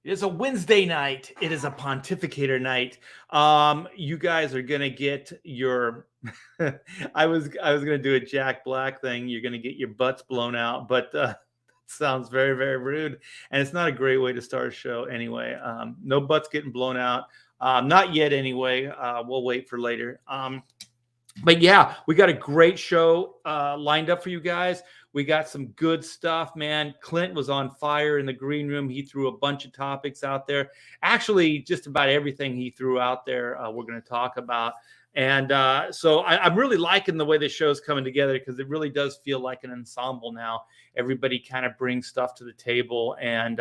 It is a Wednesday night. It is a Pontificator night. You guys are gonna get your. I was gonna do a Jack Black thing. You're gonna get your butts blown out, but sounds very very rude, and it's not a great way to start a show anyway. No butts getting blown out. Not yet anyway. We'll wait for later. But yeah, we got a great show lined up for you guys. We got some good stuff, man. Clint was on fire in the green room. He threw a bunch of topics out there. Actually, just about everything he threw out there, we're going to talk about. And so I'm really liking the way the show's coming together because it really does feel like an ensemble now. Everybody kind of brings stuff to the table, and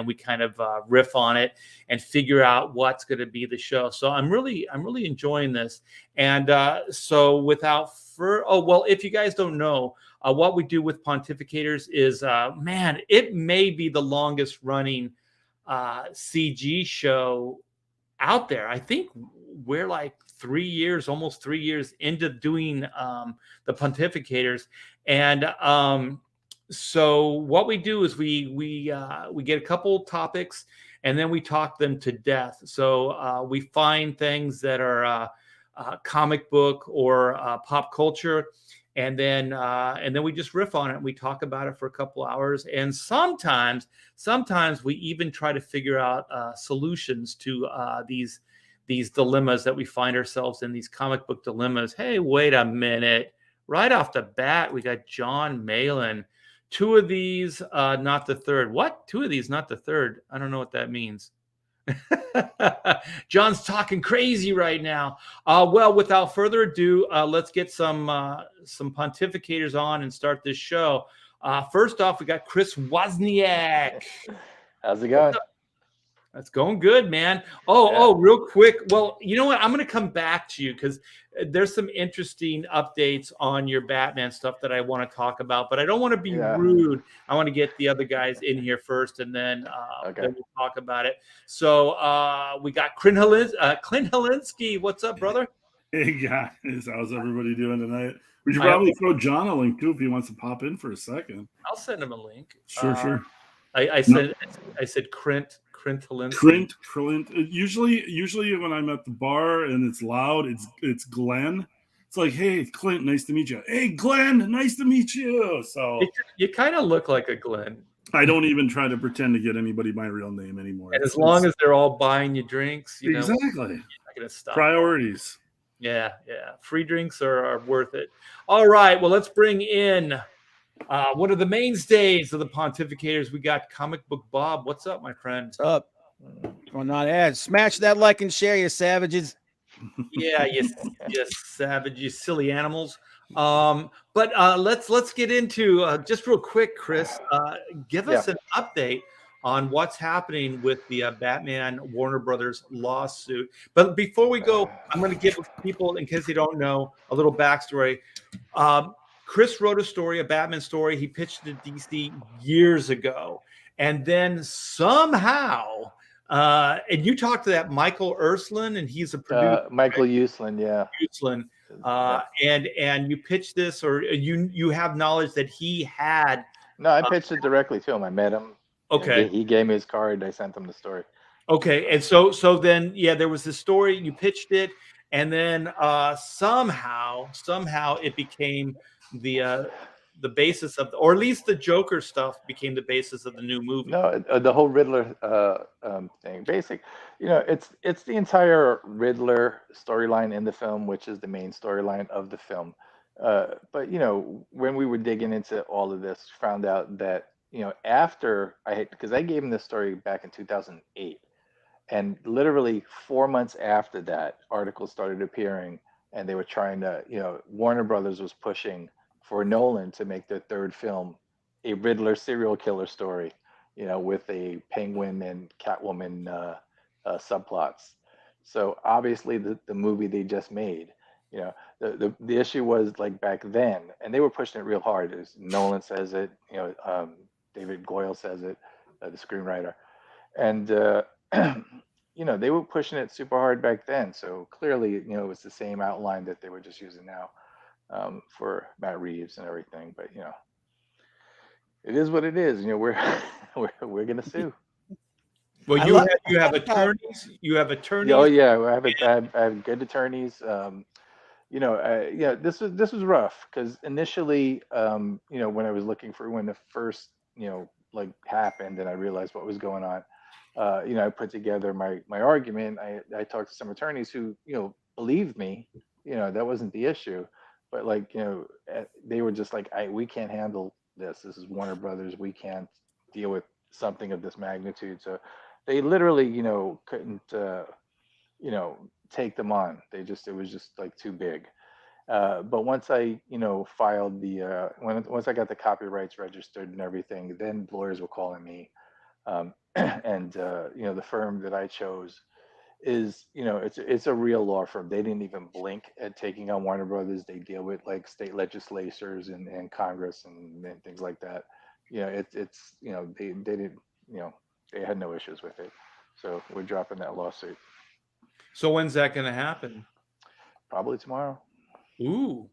we kind of riff on it and figure out what's going to be the show. So I'm really enjoying this. And so without if you guys don't know, what we do with Pontificators is, man, it may be the longest running CG show out there. I think we're like 3 years, almost 3 years into doing the Pontificators. And so what we do is we get a couple topics and then we talk them to death. So we find things that are comic book or pop culture, and then we just riff on it and we talk about it for a couple hours. And sometimes we even try to figure out solutions to these dilemmas that we find ourselves in, these comic book dilemmas. Hey, wait a minute. Right off the bat, we got John Malin. Two of these, not the third. What? Two of these, not the third. I don't know what that means. John's talking crazy right now. Well, without further ado, let's get some pontificators on and start this show. First off, we got Chris Wozniak. How's it going? That's going good, man. Oh, real quick. Well, you know what? I'm going to come back to you because there's some interesting updates on your Batman stuff that I want to talk about, but I don't want to be rude. I want to get the other guys in here first, and then we'll talk about it. So we got Clint Helinski. What's up, brother? Hey, guys. How's everybody doing tonight? We should probably throw John a link, too, if he wants to pop in for a second. I'll send him a link. Sure. I said Clint Helinski. Clint. Usually when I'm at the bar and it's loud, it's Glenn. It's like, hey, Clint, nice to meet you. Hey, Glenn, nice to meet you. So you kind of look like a Glenn. I don't even try to pretend to get anybody my real name anymore. And as long as they're all buying you drinks, exactly. You're not gonna stop. Priorities. Yeah. Free drinks are worth it. All right, well, let's bring in one of the mainstays of the Pontificators. We got Comic Book Bob. What's up, my friend? What's up? Well, not ads. Smash that like and share, you savages. Yeah, you savage, you silly animals. But let's get into just real quick, Chris. Give us an update on what's happening with the Batman Warner Brothers lawsuit. But before we go, I'm going to give people, in case they don't know, a little backstory. Chris wrote a Batman story. He pitched it to DC years ago. And then somehow, and you talked to that Michael Ursulin, and he's a producer. Michael Ursulin, yeah. Ursulin. And you pitched this, or you have knowledge that he had. No, I pitched it directly to him. I met him. Okay. He gave me his card. I sent him the story. Okay. And so then, there was this story. You pitched it, and then somehow it became the basis of, or at least the Joker stuff became the basis of the new movie. No, the whole Riddler thing. It's the entire Riddler storyline in the film, which is the main storyline of the film. But when we were digging into all of this, found out that after because I gave him this story back in 2008, and literally 4 months after that, articles started appearing, and they were trying to, Warner Brothers was pushing for Nolan to make their third film a Riddler serial killer story, with a Penguin and Catwoman subplots. So obviously the movie they just made, the issue was, like, back then, and they were pushing it real hard. As Nolan says it, David Goyle says it, the screenwriter, and they were pushing it super hard back then. So clearly, it was the same outline that they were just using now. For Matt Reeves and everything, but it is what it is. We're gonna sue. Well, I you love- have attorneys. You have attorneys. Oh yeah, I have good attorneys. This was rough because initially, when I was looking for when the first, like happened and I realized what was going on, I put together my argument. I talked to some attorneys who, believed me, that wasn't the issue, but like, they were just like, we can't handle this. This is Warner Brothers. We can't deal with something of this magnitude. So they literally, couldn't, take them on. It was just like too big. But once I, filed once I got the copyrights registered and everything, then lawyers were calling me. And the firm that I chose is, it's a real law firm. They didn't even blink at taking on Warner Brothers. They deal with like state legislatures and Congress and things like that. They didn't, they had no issues with it. So we're dropping that lawsuit So when's that going to happen? probably tomorrow. Ooh.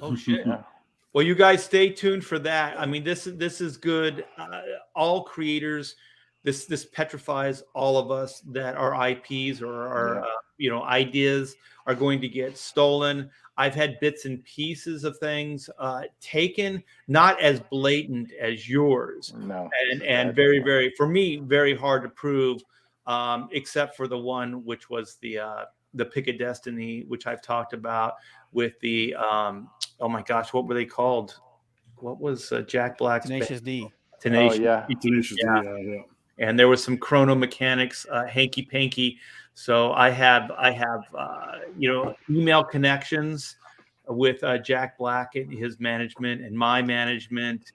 Oh shit. Yeah. Well, you guys stay tuned for that. I mean, this is good. All creators, this petrifies all of us that our IPs or our ideas are going to get stolen. I've had bits and pieces of things taken, not as blatant as yours, No. and very, very, for me, very hard to prove, except for the one which was the Pick of Destiny, which I've talked about with the oh my gosh, what were they called? What was Jack Black's Tenacious D. Tenacious. Oh yeah. Tenacious D, Yeah. yeah. And there was some chrono mechanics, hanky panky. So I have email connections with Jack Black and his management and my management,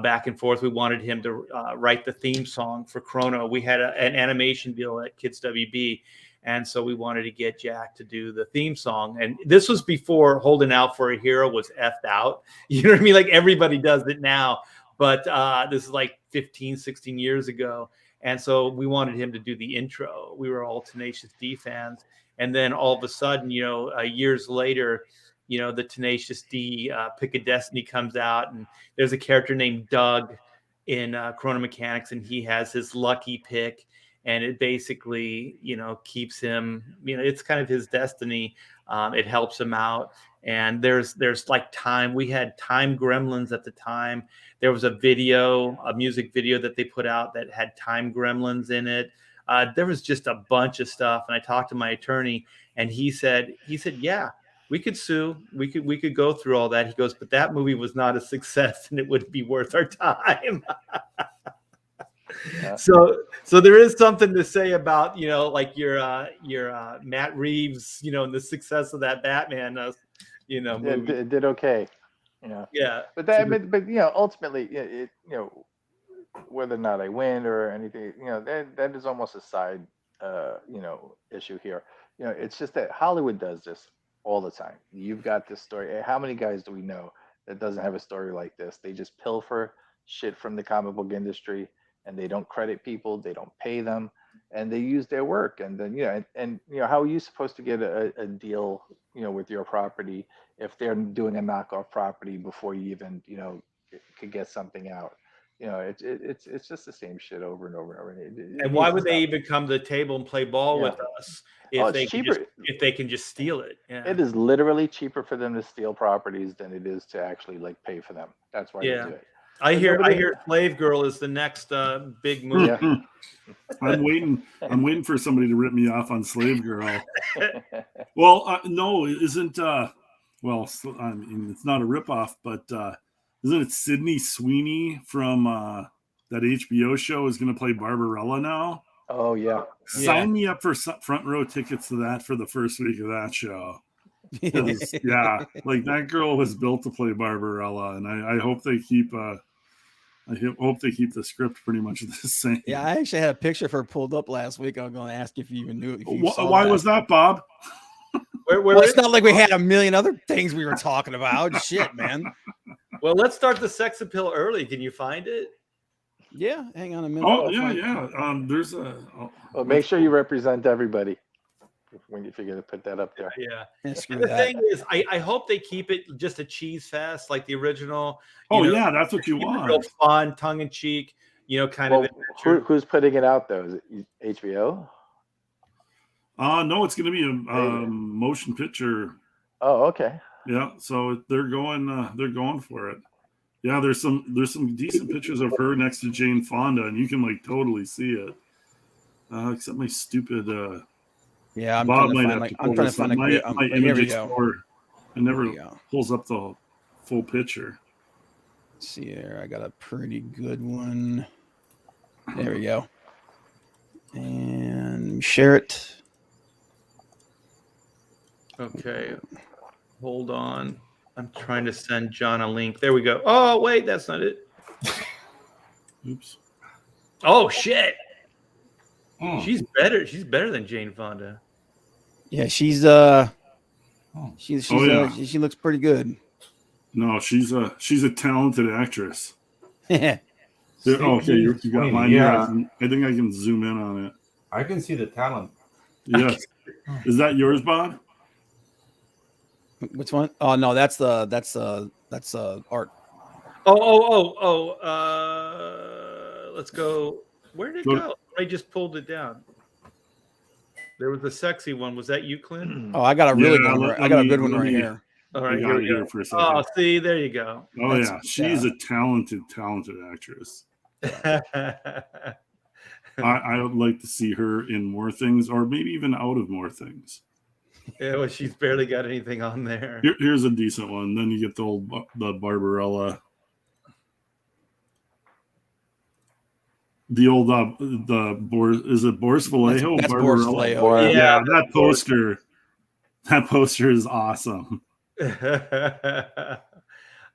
back and forth. We wanted him to write the theme song for Chrono. We had an animation deal at Kids WB. And so we wanted to get Jack to do the theme song. And this was before Holding Out for a Hero was effed out. You know what I mean? Like everybody does it now. But this is like 15, 16 years ago. And so we wanted him to do the intro. We were all Tenacious D fans. And then all of a sudden, years later, the Tenacious D Pick of Destiny comes out. And there's a character named Doug in Chrono Mechanics. And he has his lucky pick. And it basically, keeps him, it's kind of his destiny. It helps him out. And there's like time. We had Time Gremlins at the time. There was a music video that they put out that had Time Gremlins in it. There was just a bunch of stuff. And I talked to my attorney and he said, yeah, we could sue. We could go through all that. He goes, but that movie was not a success and it wouldn't be worth our time. Yeah. So there is something to say about, like your Matt Reeves, and the success of that Batman, movie. It did okay. Yeah. But ultimately, whether or not I win or anything, that is almost a side, issue here. It's just that Hollywood does this all the time. You've got this story. How many guys do we know that doesn't have a story like this? They just pilfer shit from the comic book industry and they don't credit people. They don't pay them and they use their work. And then, how are you supposed to get a deal, with your property if they're doing a knockoff property before you even, could get something out? It's just the same shit over and over and over. And why would they even come to the table and play ball with us if they can just steal it? Yeah. It is literally cheaper for them to steal properties than it is to actually like pay for them. That's why they do it. I hear Slave Girl is the next big movie. Yeah. I'm waiting for somebody to rip me off on Slave Girl. Well, no, it isn't. Well, I mean, it's not a ripoff, but isn't it Sydney Sweeney from that HBO show is going to play Barbarella now? Oh yeah. Sign me up for front row tickets to that for the first week of that show. Yeah, like that girl was built to play Barbarella, and I hope they keep. I hope they keep the script pretty much the same. Yeah, I actually had a picture of her pulled up last week. I was going to ask if you even knew. Why was that, Bob? Well, it's not like we had a million other things we were talking about. Shit, man. Well, let's start the sex appeal early. Can you find it? Yeah, hang on a minute. Oh, yeah. There's a. Well, make sure you represent everybody when you're going to put that up there. Yeah. And The thing is, I hope they keep it just a cheese fest like the original. Oh, yeah, that's what you want. Real fun, tongue in cheek. kind Well, of adventure. who's putting it out though? Is it HBO? No, it's going to be a motion picture. Oh, okay. Yeah, so they're going for it. Yeah, there's some decent pictures of her next to Jane Fonda, and you can like totally see it. Except my stupid Yeah, I'm Bob trying to might find have like to I'm pull trying to this find up. a My great. Here image we go. explorer, it never we go. pulls up the full picture. Let's see here. I got a pretty good one. There we go. And share it. Okay, hold on. I'm trying to send John a link. There we go. Oh, wait, that's not it. Oops. Oh, shit. Hmm. She's better. She's better than Jane Fonda. Yeah, she looks pretty good. No, she's a talented actress. Yeah. Okay, you got mine here. Yeah, I think I can zoom in on it. I can see the talent. Yes. Is that yours, Bob? Which one? Oh no, that's art. Let's go. Where did it go? I just pulled it down. There was a sexy one. Was that you, Clint? Oh, I got a really Yeah, good one. I got a good one right here. All I right, got here it we here go. for a second. Oh, see, there you go. Oh That's- yeah, she's a talented actress. I would like to see her in more things, or maybe even out of more things. Yeah, well, she's barely got anything on there. Here's a decent one. Then you get the Barbarella, the old is it Boris Vallejo? That's Boris Barbarella? Vallejo. Yeah, that poster is awesome.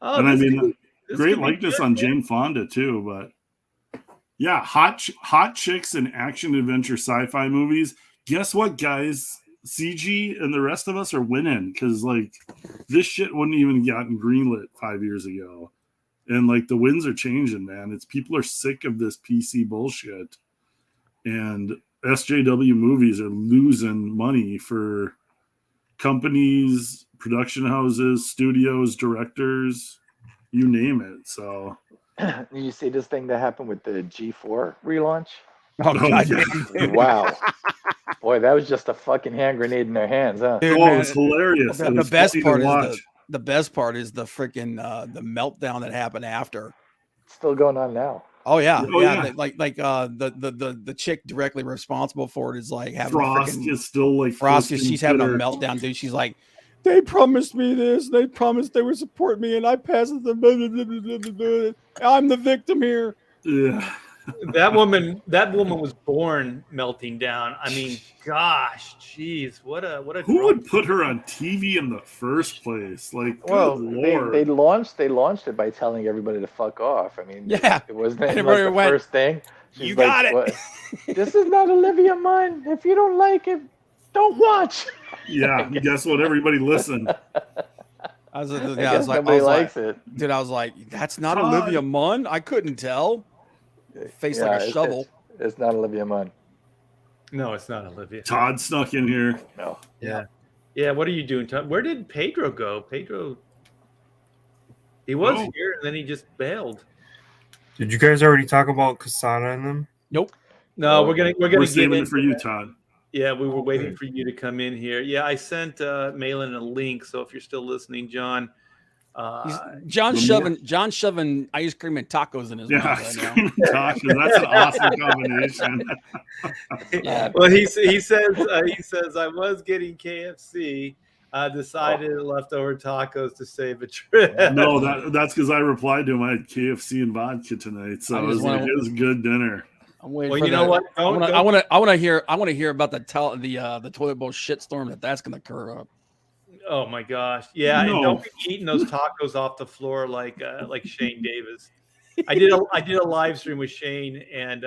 Oh, And I this mean, could be- this great could be likeness good, on man. Jane Fonda too. But yeah, hot chicks and action adventure sci-fi movies. Guess what, guys? CG and the rest of us are winning because like this shit wouldn't even gotten greenlit 5 years ago, and like the winds are changing, man. It's people are sick of this PC bullshit, and SJW movies are losing money for companies, production houses, studios, directors, you name it. So You see this thing that happened with the G4 relaunch? Oh god, yeah. Wow. Boy, that was just a fucking hand grenade in their hands, huh? Dude, Oh, man, it's hilarious. the It was best funny to part is watch. the best part is the freaking the meltdown that happened after. It's still going on now. Oh yeah, Oh, yeah. yeah. The chick directly responsible for it is like having Frost is still like Frost. twisting She's having a Twitter. meltdown, dude. She's like, they promised me this. They promised they would support me, and I passed them. I'm the victim here. Yeah. That woman was born melting down. I mean, gosh, jeez, what a Who drama. would put her on TV in the first place? Like, good Well, lord. they launched it by telling everybody to fuck off. I mean, Yeah. it wasn't And like everybody the went, first thing. She's "You like, got it." "What? This is not Olivia Munn. If you don't like it, don't watch." Yeah, guess what? Everybody listen. I was, I I guess was like, nobody likes it. dude, I was like, that's not Todd. Olivia Munn. I couldn't tell. Face like a it's- shovel. It's not Olivia Munn. No, it's not Olivia. Todd snuck in here. No. Yeah, what are you doing, Todd? Where did Pedro go? He was Oh. here and then he just bailed. Did you guys already talk about Quesada and them? No, Oh, we're gonna We're get saving it into for you, that. Todd. Yeah, we were waiting Okay. for you to come in here. Yeah, I sent Malin a link, so if you're still listening, John. John the shoving ice cream and tacos in his Yeah, mouth ice right now. cream and tacos. That's an awesome combination. Yeah. Well, he says I was getting KFC. Decided leftover tacos to save a trip. No, that's because I replied to him. I had KFC and vodka tonight, so I it just was like wanna- it was a good dinner. I'm waiting Well, for you know the- what? I want to hear about the toilet bowl shitstorm that's going to occur up. Oh my gosh! Yeah, No. and don't be eating those tacos off the floor like Shane Davis. I did a live stream with Shane, and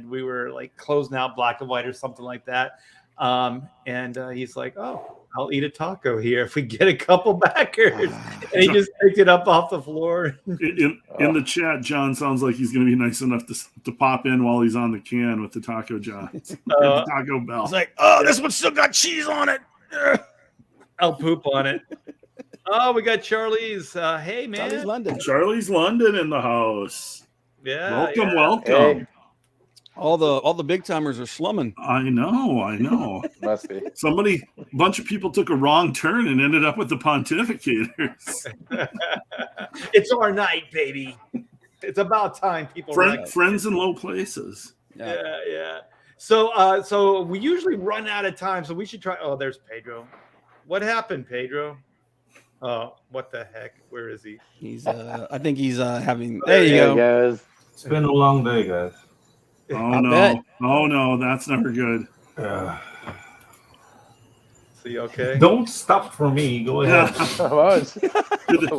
we were like closing out Black and White or something like that. And he's like, "Oh, I'll eat a taco here if we get a couple backers." And he just picked it up off the floor. In the chat, John sounds like he's going to be nice enough to pop in while he's on the can with the Taco John, the Taco Bell. It's like, oh, this one still got cheese on it. I'll poop on it. Oh, we got Charlie's. Hey, man. Charlie's London. Charlie's London in the house. Yeah. Welcome. Hey, All the big timers are slumming. I know. must be. A bunch of people took a wrong turn and ended up with the Pontificators. It's our night, baby. It's about time people Friends in low places. Yeah. So we usually run out of time, so we should try. Oh, there's Pedro. What happened, Pedro? Oh, what the heck? Where is he? He's I think he's having. Oh, There you There go. he goes. It's been a long day, guys. Oh I no! bet. Oh no! That's never good. See, okay. Don't stop for me. Go ahead.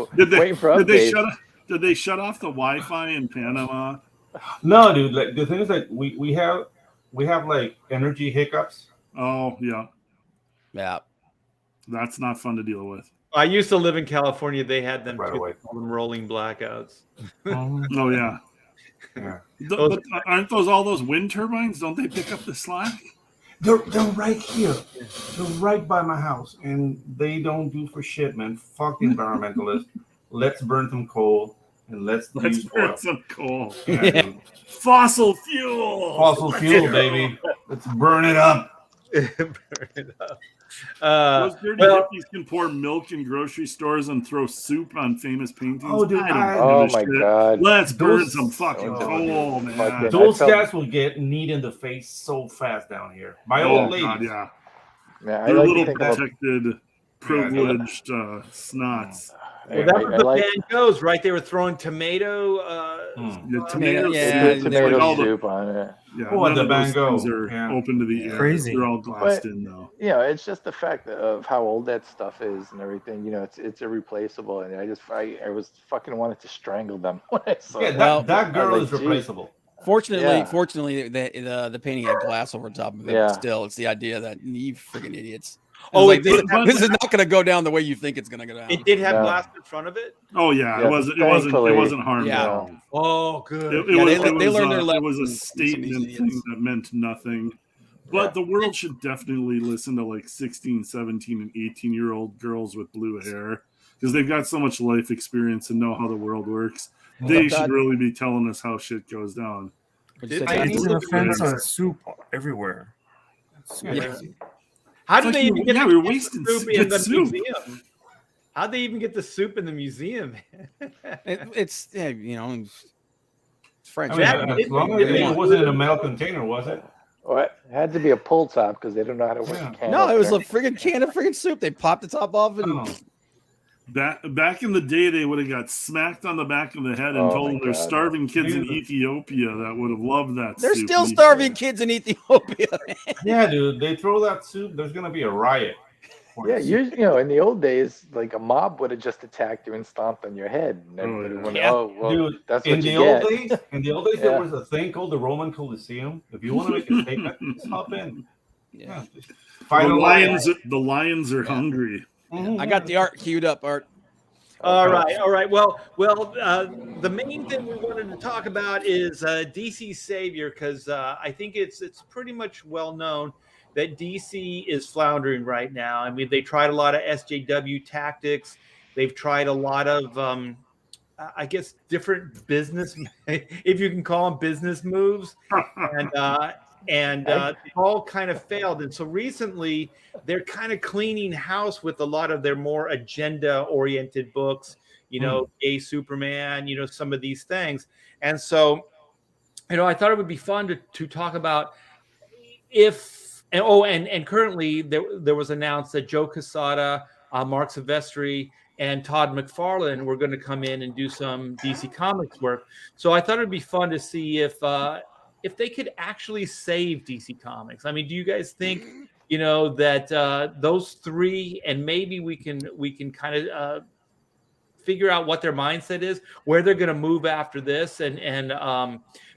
Did they shut off the Wi-Fi in Panama? No, dude. Like the thing is, like we have like energy hiccups. Oh yeah, Yeah. that's not fun to deal with. I used to live in California. They had them, Right away. call them rolling blackouts. Oh yeah. Yeah. But aren't all those wind turbines? Don't they pick up the slack? They're right here. They're right by my house, and they don't do for shit, man. Fuck the environmentalists. Let's burn some coal and let's use burn oil. some coal. Yeah, dude. Fossil fuel. Fossil fuel, baby. Let's burn it up. Burn it up. Those dirty hippies can pour milk in grocery stores and throw soup on famous paintings. Oh, dude, Oh my God. Let's burn Those- some fucking Oh, coal, man. fucking- Those I felt- guys will get kneed in the face so fast down here. My Oh old lady. God, yeah. Man, I They're like little to think about. protected, privileged snots. Well, that I was the like Van Goghs, right? They were throwing tomato. The Tomato, tomato yeah, soup, tomato like all the- soup on it. Yeah, Oh, none and the of those Van Gogh. things are Yeah. open to the air. Crazy. They're all glassed But- in though. You know, it's just the fact of how old that stuff is and everything. You know, it's irreplaceable, and I was fucking wanted to strangle them when I saw Yeah, it. Well, that girl I was is like, geez. replaceable. Yeah. Fortunately, the painting had glass over top of it. Yeah. But still, it's the idea that you freaking idiots. Oh, Like, it did have, this is not going to go down the way you think it's going to go down. it did have No. glass in front of it. Oh yeah, Yeah, it wasn't thankfully- harmed Yeah. at all. Oh, good. It Yeah, was, they learned their it lesson was a from some of these statement idiots. thing that meant nothing. But Yeah. the world should definitely listen to like 16, 17, and 18-year-old girls with blue hair because they've got so much life experience and know how the world works. They should really be telling us how shit goes down. What'd you say, I- Kathy? It's an look at offense that. on soup everywhere. Yeah. How It's did like they even get we're the wasting soup in good the soup. museum? How'd they even get the soup in the museum? It's it's French. I mean, Jack, as long as it wasn't in a metal container, was it? Well, it had to be a pull top because they don't know how to work Yeah. a can. No, it was a opener. friggin' can of friggin' soup. They popped the top off and Oh. Back in the day, they would have got smacked on the back of the head and Oh, told my there's God. starving kids in Dude. Ethiopia that would have loved that. there's soup. still starving kids in Ethiopia. Yeah, dude. They throw that soup. There's gonna be a riot. Yeah, you know, in the old days, like a mob would have just attacked you and stomped on your head. And everybody yeah. went, Yeah. oh, well, Dude, that's in what the you old get. days, Yeah. there was a thing called the Roman Coliseum. If you want to make a statement, just hop in. Yeah. Just fight The a lion. lions are hungry. Mhm. I got the art queued up, Art. All right. Well, the main thing we wanted to talk about is DC Savior because I think it's pretty much well known that DC is floundering right now. I mean, they tried a lot of SJW tactics. They've tried a lot of, I guess, different business, if you can call them business moves, and they all kind of failed. And so recently, they're kind of cleaning house with a lot of their more agenda-oriented books. You know, Gay Superman. You know, some of these things. And so, I thought it would be fun to talk about if. And currently there was announced that Joe Quesada, Mark Silvestri, and Todd McFarlane were going to come in and do some DC Comics work. So I thought it'd be fun to see if they could actually save DC Comics. I mean, do you guys think that those three, and maybe we can kind of figure out what their mindset is, where they're going to move after this, and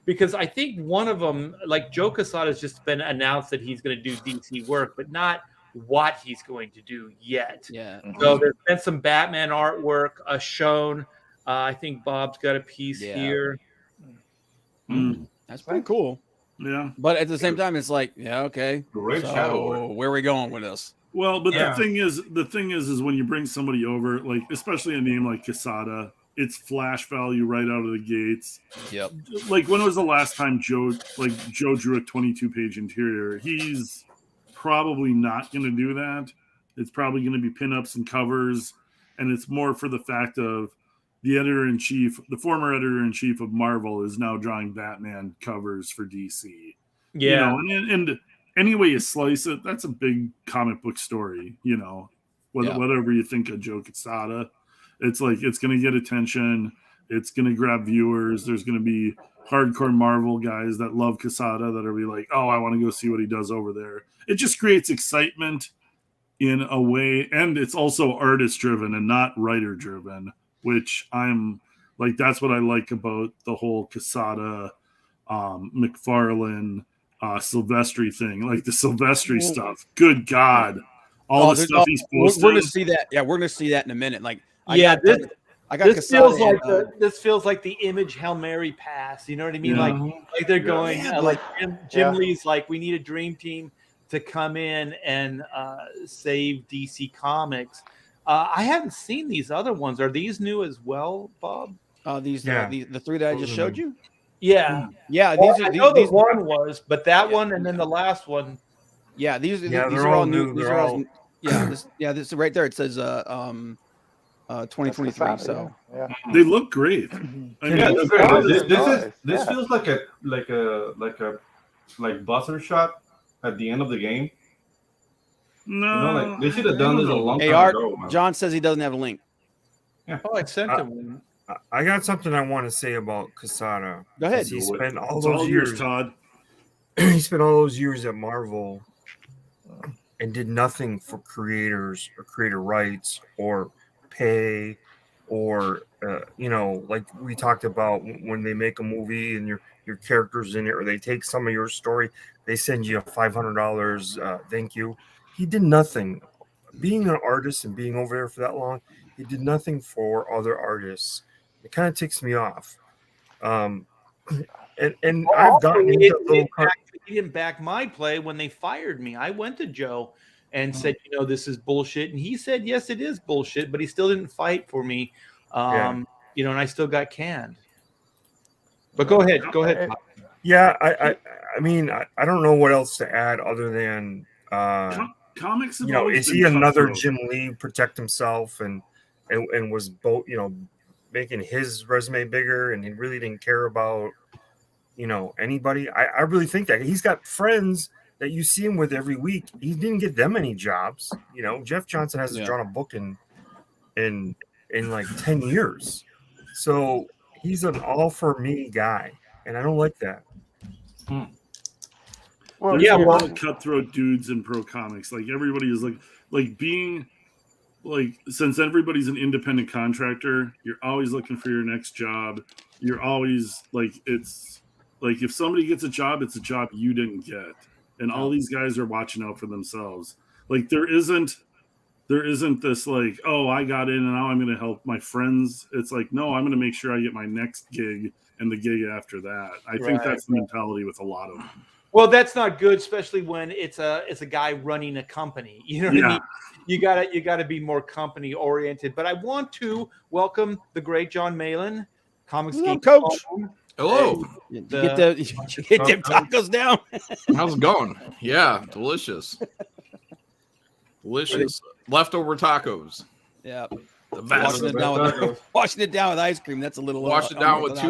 because I think one of them, like Joe Quesada, has just been announced that he's going to do DC work, but not what he's going to do yet. Yeah. So there's been some Batman artwork shown. I think Bob's got a piece Yeah. here. That's pretty cool. Yeah. But at the same time, it's like, yeah, okay. Great So shadow work. where are we going with this? Well, but Yeah. the thing is when you bring somebody over, like especially a name like Quesada, it's flash value right out of the gates. Yep. Like, when was the last time Joe drew a 22-page interior? He's probably not going to do that. It's probably going to be pinups and covers, and it's more for the fact of the former editor-in-chief of Marvel is now drawing Batman covers for DC. Yeah. And any way you slice it, that's a big comic book story, whatever you think of Joe Quesada. It's like, it's going to get attention. It's going to grab viewers. There's going to be hardcore Marvel guys that love Quesada that are be like, oh, I want to go see what he does over there. It just creates excitement in a way. And it's also artist driven and not writer driven, which I'm like, that's what I like about the whole Quesada, McFarlane, Silvestri thing. Like the Silvestri stuff. Good God. All the stuff he's posted. We're going to see that. Yeah, we're going to see that in a minute. Like, this feels like the Image Hail Mary pass. You know what I mean? Yeah. Like they're going like Jim Lee's like, we need a dream team to come in and save DC Comics. I haven't seen these other ones. Are these new as well, Bob? The three that I just showed you. Yeah. These the one was, but that one and then the last one. Yeah, these are all new. These are all. This right there. It says 2023. So they look great. This feels like a buzzer shot at the end of the game. No, they should have done this a long time ago. John says he doesn't have a link. Yeah. Oh, I sent him. I got something I want to say about Quesada. Go ahead. He spent all those those years, Todd. He spent all those years at Marvel and did nothing for creators or creator rights or pay or like we talked about when they make a movie and your character's in it, or they take some of your story, they send you a $500 thank you. He did nothing. Being an artist and being over there for that long, he did nothing for other artists. It kind of ticks me off. And I've gotten into he didn't back my play when they fired me. I went to Joe and said, this is bullshit. And he said, yes, it is bullshit, but he still didn't fight for me. And I still got canned. But go ahead. Yeah, I mean, I don't know what else to add other than comics. Is he another Jim Lee protect himself and was both making his resume bigger, and he really didn't care about anybody? I really think that he's got friends that you see him with every week. He didn't get them any jobs. Jeff Johnson hasn't drawn a book in like 10 years. So he's an all for me guy, and I don't like that. Well, there's a lot of cutthroat dudes in pro comics. Like, everybody is like being like, since everybody's an independent contractor, you're always looking for your next job. You're always like, it's like, if somebody gets a job, it's a job you didn't get. And all these guys are watching out for themselves. Like, there isn't this like, oh, I got in and now I'm going to help my friends. It's like, no, I'm going to make sure I get my next gig and the gig after that. I think that's the mentality with a lot of them. Well, that's not good, especially when it's a guy running a company. You know what I mean? You gotta be more company oriented. But I want to welcome the great John Malin, Comics Geek Coach. Hello. Get them tacos down. How's it going? Yeah, delicious. Delicious. Leftover tacos. Yeah. The best. Washing it down with ice cream. That's a little. Wash it down with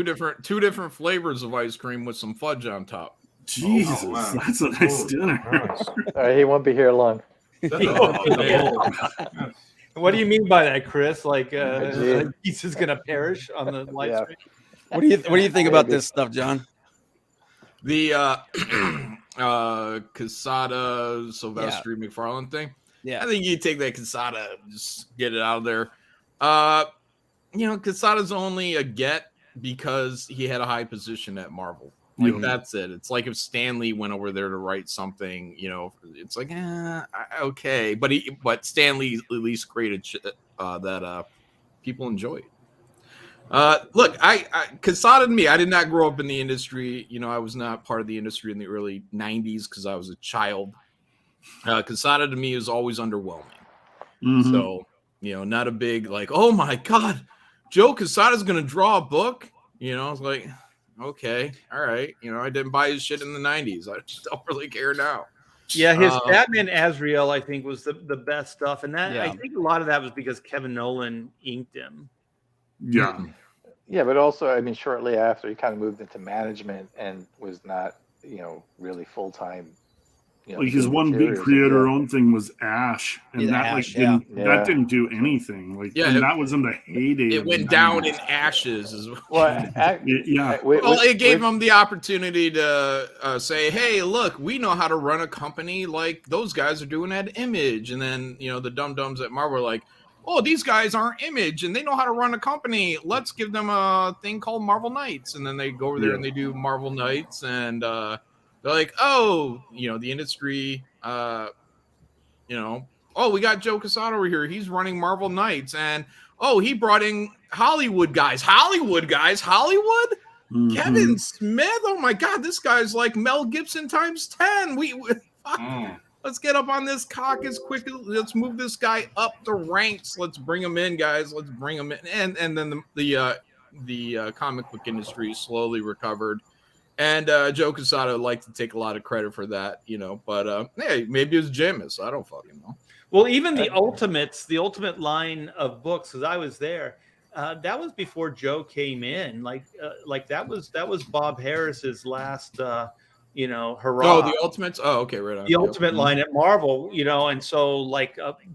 two different flavors of ice cream with some fudge on top. Jesus, that's a nice dinner. He won't be here long. What do you mean by that, Chris? Like, he's just gonna perish on the live stream? What do you think about this stuff, John? The Quesada, Silvestri, McFarlane thing. Yeah, I think you take that Quesada, just get it out of there. Quesada's only a get because he had a high position at Marvel. Like, that's it. It's like if Stan Lee went over there to write something, it's like, okay. But Stan Lee at least created shit that people enjoyed. Look, Quesada to me, I did not grow up in the industry. I was not part of the industry in the early 90s because I was a child. Quesada to me is always underwhelming. Mm-hmm. So, not a big like, oh my God, Joe Quesada's going to draw a book. I was like, okay, all right. I didn't buy his shit in the 90s. I just don't really care now. Yeah, his Batman Azrael, I think, was the best stuff. And that I Yeah. think a lot of that was because Kevin Nolan inked him. Yeah. Yeah, but also, I mean, shortly after, he kind of moved into management and was not, really full time. Like his one big creator-owned thing was Ash, and Yeah, that Ash, that didn't do anything. Like, and that was in the heyday. It went down in ashes. It gave him the opportunity to say, "Hey, look, we know how to run a company like those guys are doing at Image." And then the dum-dums at Marvel were like, "Oh, these guys aren't Image, and they know how to run a company. Let's give them a thing called Marvel Knights." And then they go over there and they do Marvel Knights, and they're like, "Oh, the industry, oh, we got Joe Quesada over here. He's running Marvel Knights, and he brought in Hollywood guys. Hollywood. Kevin Smith. Oh my God, this guy's like Mel Gibson times 10. Let's get up on this cock as quick as let's move this guy up the ranks. Let's bring him in, guys. Let's bring him in." And then the comic book industry slowly recovered. And Joe Quesada liked to take a lot of credit for that, but hey, maybe it's Jameis. I don't fucking know. Well, even the ultimate line of books, because I was there, that was before Joe came in. Like that was Bob Harris's last hurrah. Oh, the Ultimates? Oh, okay, right on. The Ultimate line at Marvel, and so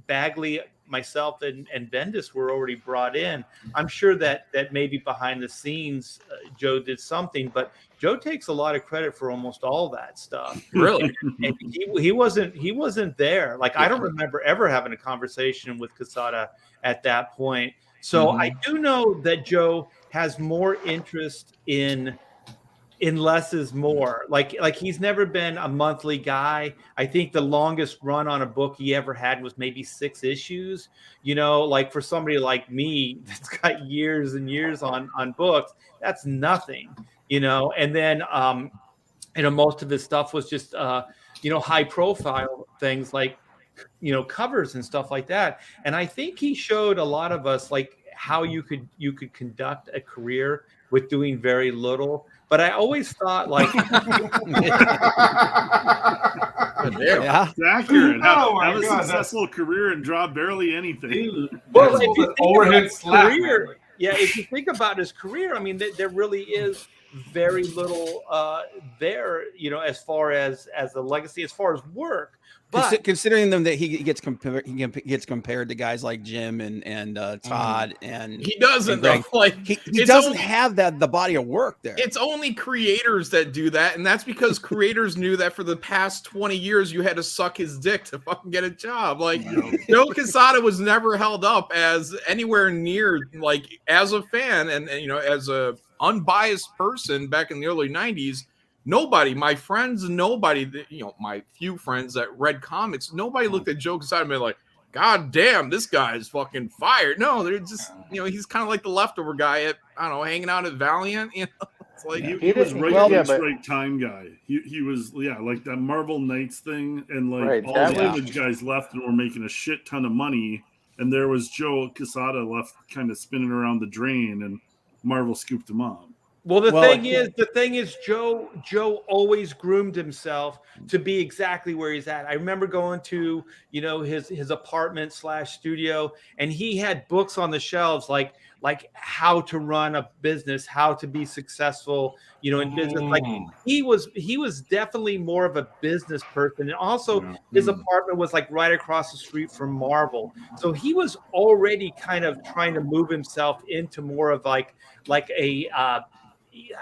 Bagley, myself, and Bendis were already brought in. I'm sure that maybe behind the scenes Joe did something, but Joe takes a lot of credit for almost all that stuff. Really? And he wasn't there. Like, I don't remember ever having a conversation with Quesada at that point. So I do know that Joe has more interest in less is more. Like he's never been a monthly guy. I think the longest run on a book he ever had was maybe 6 issues. Like for somebody like me that's got years and years on books, that's nothing. And then most of his stuff was just high profile things like covers and stuff like that. And I think he showed a lot of us like how you could conduct a career with doing very little. But I always thought like it's accurate. Have a successful career and draw barely anything. Well, if you overhead career, if you think about his career, I mean, there really is very little there, as far as a legacy, as far as work. But considering them that he gets compared to guys like Jim and Todd and he doesn't though. Like he doesn't have the body of work there. It's only creators that do that, and that's because creators knew that for the past 20 years you had to suck his dick to fucking get a job. Like Joe Quesada was never held up as anywhere near like as a fan and as a unbiased person back in the early 90s. Nobody, my friends, my few friends that read comics, nobody looked at Joe Quesada and been like, "God damn, this guy is fucking fired." No, they're just, he's kind of like the leftover guy at, I don't know, hanging out at Valiant. It's like he was right time guy. He was like that Marvel Knights thing, and like all the Image guys left and were making a shit ton of money, and there was Joe Quesada left kind of spinning around the drain, and Marvel scooped him up. Well, the thing is, Joe always groomed himself to be exactly where he's at. I remember going to, his apartment / studio, and he had books on the shelves like how to run a business, how to be successful, in business. Like he was definitely more of a business person. And also his apartment was like right across the street from Marvel. So he was already kind of trying to move himself into more of like a,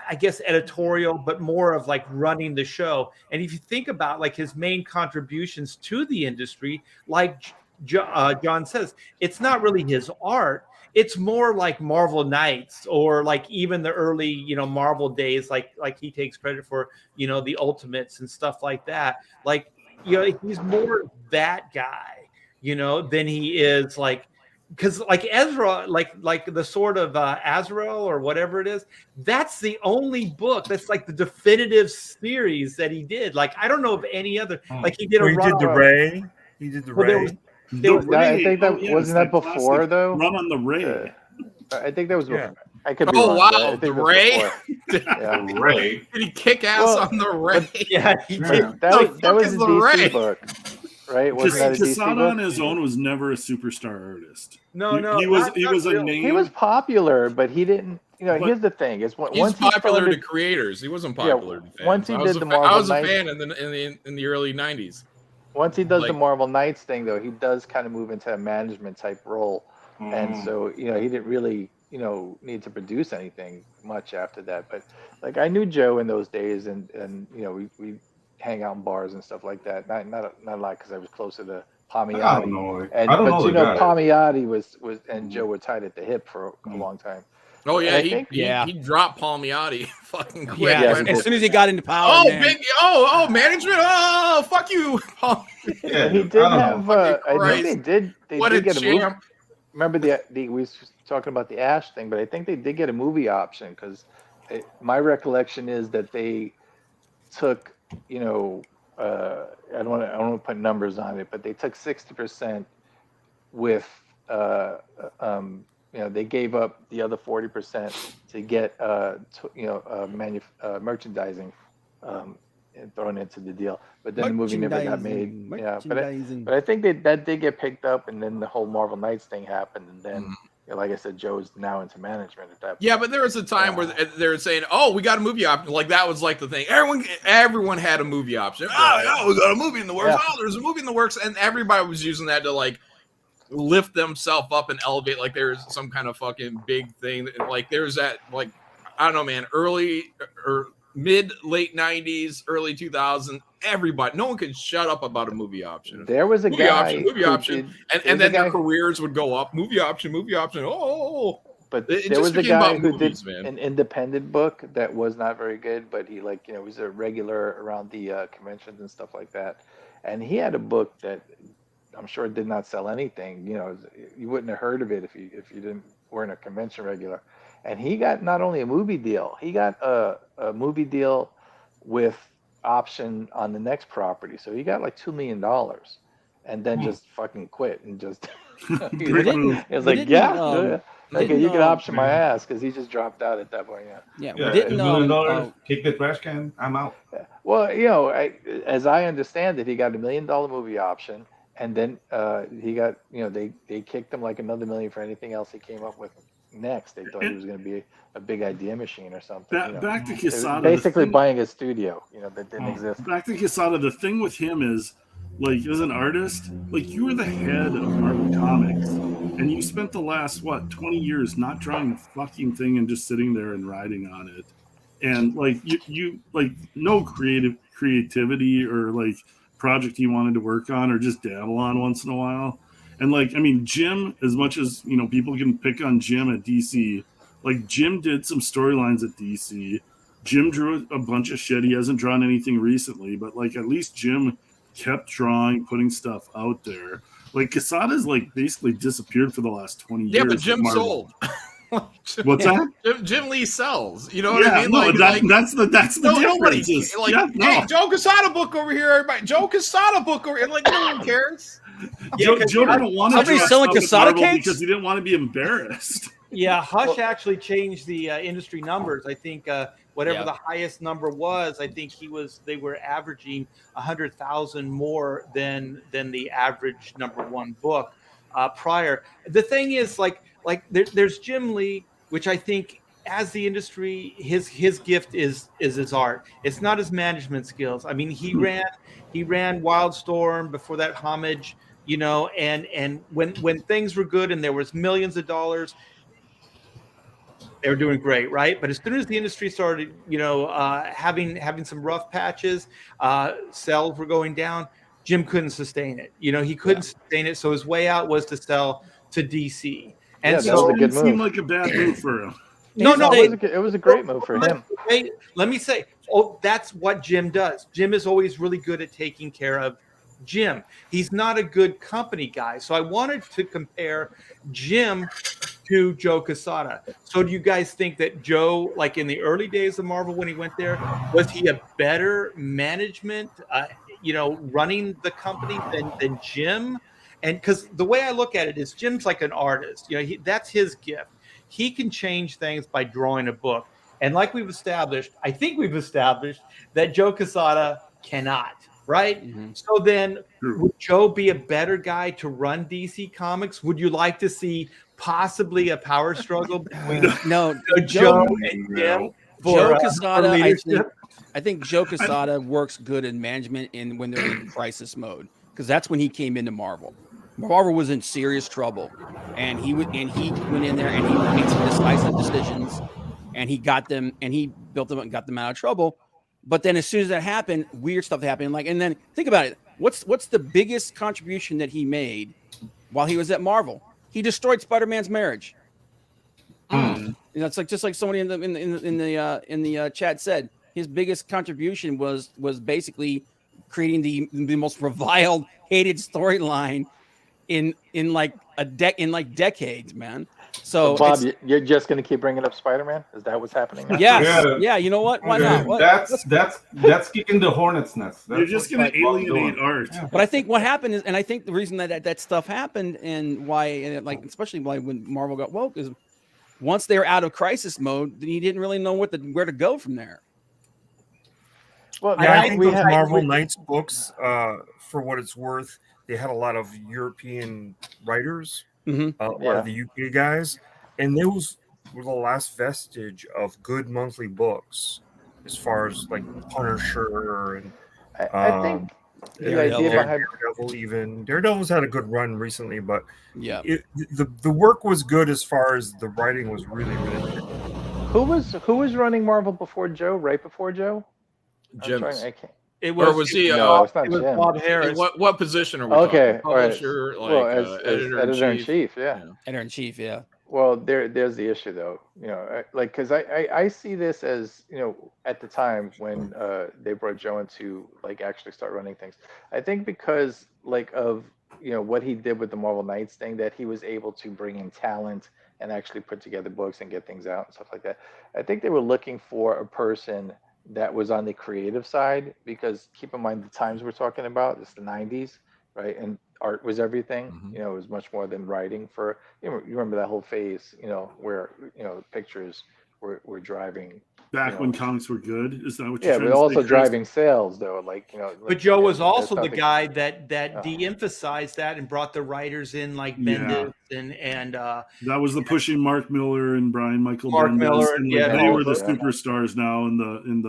I guess editorial, but more of like running the show. And if you think about like his main contributions to the industry, like John says, it's not really his art. It's more like Marvel Knights or like even the early, Marvel days, like he takes credit for, the Ultimates and stuff like that. Like, he's more that guy, than he is like, because like Ezra, like the sort of Azrael or whatever it is, that's the only book that's like the definitive series that he did. Like I don't know of any other. Like he did Ray. He did the Ray. I think that wasn't that before though. Run on the Ray. I think that was before. Yeah. I could be Oh wrong. wow, I think the that was Ray. before. Yeah. Ray. Did he kick ass Well, on the Ray? Yeah, he Yeah. did. That fuck was is a the DC Ray? book, right? Wasn't that a DC Quesada book? on his own was never a superstar artist. No, he was not he was a really. name. He was popular, but he didn't. You know, But- here's the thing: is He's once he popular started, to creators. He wasn't Yeah, popular to fans. once he I did was the I Marvel was a Knights- fan in the early '90s. once he does the like- Marvel Knights thing, though, he does kind of move into a management type role, and so he didn't really need to produce anything much after that. But like I knew Joe in those days, and we hang out in bars and stuff like that. Not a lot because I was closer to I don't Palmiotti. know. And I don't but know you the know, guy. Palmiotti was and Joe were tied at the hip for a long time. Oh yeah, I think- he dropped Palmiotti fucking quick. Yeah, Yeah, as, he as did. soon as he got into power, Oh, man. management. Oh, fuck you. Yeah, He I did don't have. know. I think they What did a get a movie. champ. Remember we was talking about the Ash thing, but I think they did get a movie option because my recollection is that they took, I don't want to put numbers on it, but they took 60% with, they gave up the other 40% to get, merchandising thrown into the deal. But then the movie never got made. Yeah, but I think that did get picked up, and then the whole Marvel Knights thing happened, and then, like I said, Joe's now into management at that point. Yeah, but there was a time where they're saying, "Oh, we got a movie option." Like that was like the thing. Everyone had a movie option. Oh, we got a movie in the works. Yeah. Oh, there's a movie in the works, and everybody was using that to like lift themselves up and elevate. Like there's some kind of fucking big thing. Like there's that like I don't know, man. Early or mid late '90s, early 2000s. Everybody, no one could shut up about a movie option. There was a movie guy movie who option, did- and then there's a their guy- careers would go up. Movie option. Oh. But It there just was a became guy about who movies, did man. an independent book that was not very good, but he was a regular around the conventions and stuff like that. And he had a book that I'm sure did not sell anything. You wouldn't have heard of it if you weren't a convention regular. And he got not only a movie deal, he got a movie deal with option on the next property. So he got like $2 million, and then just fucking quit and just. Great move. It was like, okay, you can option my ass because he just dropped out at that point. Yeah, Yeah, didn't $1 million. Kick the trash can. I'm out. Well, as I understand it, he got $1 million movie option, and then he got, they kicked him like another $1 million for anything else he came up with next. They thought he was going to be a big idea machine or something. Back to They were Quesada. basically buying a studio, that didn't exist. Back to Quesada. The thing with him is, like, as an artist, like, you were the head of Marvel Comics, and you spent the last 20 years not drawing a fucking thing and just sitting there and riding on it, and like you like no creativity or like project you wanted to work on or just dabble on once in a while. And like, I mean, Jim, as much as people can pick on Jim at DC, like Jim did some storylines at DC. Jim drew a bunch of shit. He hasn't drawn anything recently, but like at least Jim kept drawing, putting stuff out there. Like Quesada's like basically disappeared for the last 20 years. Yeah, but Jim Marvel. sold. What's that? Jim Lee sells. You know what I mean? No, that's the nobody difference. like, No. hey, Joe Quesada book over here, everybody. Joe Quesada book over here. Like, no one cares. Joe didn't want to somebody's dress selling up at Quesada Marvel cakes? because he didn't want to be embarrassed. Yeah, Hush actually changed the industry numbers. I think whatever the highest number was, I think they were averaging 100,000 more than the average number one book prior. The thing is, like there's Jim Lee, which I think as the industry, his gift is his art. It's not his management skills. I mean, he ran Wildstorm before that, Homage, and when things were good and there was millions of dollars, they were doing great, right? But as soon as the industry started, having some rough patches, sales were going down. Jim couldn't sustain it. He couldn't sustain it. So his way out was to sell to DC. And that so was a good It seemed move. like a bad move for him. no, It was a great move for him. Let me say, that's what Jim does. Jim is always really good at taking care of Jim. He's not a good company guy. So I wanted to compare Jim to Joe Quesada. So do you guys think that Joe, like in the early days of Marvel when he went there, was he a better management, running the company than Jim? And because the way I look at it is Jim's like an artist. That's his gift. he can change things by drawing a book. And like I think we've established that Joe Quesada cannot, right? Mhm. So then True. would Joe be a better guy to run DC Comics? Would you like to see possibly a power struggle between No, Joe and Jim Joe for Quesada, leadership? I think Joe Quesada works good in management when they're in crisis mode, because that's when he came into Marvel. Marvel was in serious trouble, and he went in there and he made some decisive decisions, and he got them and he built them and got them out of trouble. But then as soon as that happened, weird stuff happened. And then think about it. What's the biggest contribution that he made while he was at Marvel? He destroyed Spider-Man's marriage. It's like just like somebody in the chat said, his biggest contribution was basically creating the most reviled, hated storyline in decades, man. So Bob, you're just going to keep bringing up Spider-Man? Is that what's happening now? Yes, yeah. You know what? Why not? What? That's kicking the hornet's nest. You're just going to alienate art. Yeah. But I think what happened is, and I think the reason that stuff happened and why, especially when Marvel got woke, is once they were out of crisis mode, then he didn't really know where to go from there. Well, yeah, I think those Marvel Knights books, for what it's worth, they had a lot of European writers, a lot of the UK guys, and those were the last vestige of good monthly books, as far as like Punisher and I think the idea behind Daredevil's had a good run recently, but yeah, the work was good as far as the writing was really good. Who was running Marvel before Joe? Right before Joe? Jim. It was he? No, it's not it was Jim. Bob Harris. What position are we okay, talking? Publisher, all right. like Well, as editor in chief. yeah. Editor in chief, yeah. Well, there's the issue though, like because I see this as at the time when they brought Joe in to like actually start running things. I think because like of what he did with the Marvel Knights thing, that he was able to bring in talent and actually put together books and get things out and stuff like that. I think they were looking for a person that was on the creative side, because keep in mind the times we're talking about, it's the 90s, right? And art was everything. It was much more than writing. For you remember that whole phase, where pictures were driving. Back when comics were good, is that what you're trying but to also say, driving sales though, But Joe was also the guy that de-emphasized that and brought the writers in like Bendis and that was the pushing Mark Miller and Brian Michael Mark Bendis, Miller, and they were the superstars now, and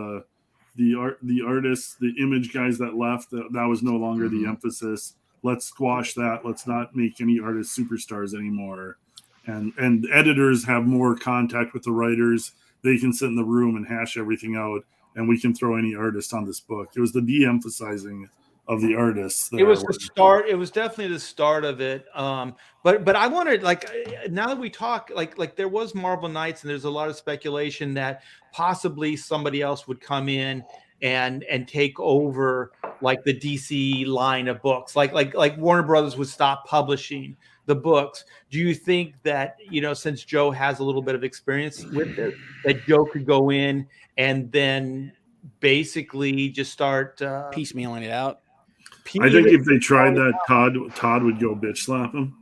the artists, the image guys that left, that was no longer the emphasis. Let's squash that. Let's not make any artists superstars anymore. And editors have more contact with the writers. They can sit in the room and hash everything out, and we can throw any artist on this book. It was the de-emphasizing of the artists. It was the start. It was definitely the start of it. But I wanted, like, now that we talk, like there was Marvel Knights, and there's a lot of speculation that possibly somebody else would come in and take over like the DC line of books, like Warner Brothers would stop publishing the books. Do you think that, since Joe has a little bit of experience with it, that Joe could go in and then basically just start piecemealing it out? I think if they tried that, Todd would go bitch slap him.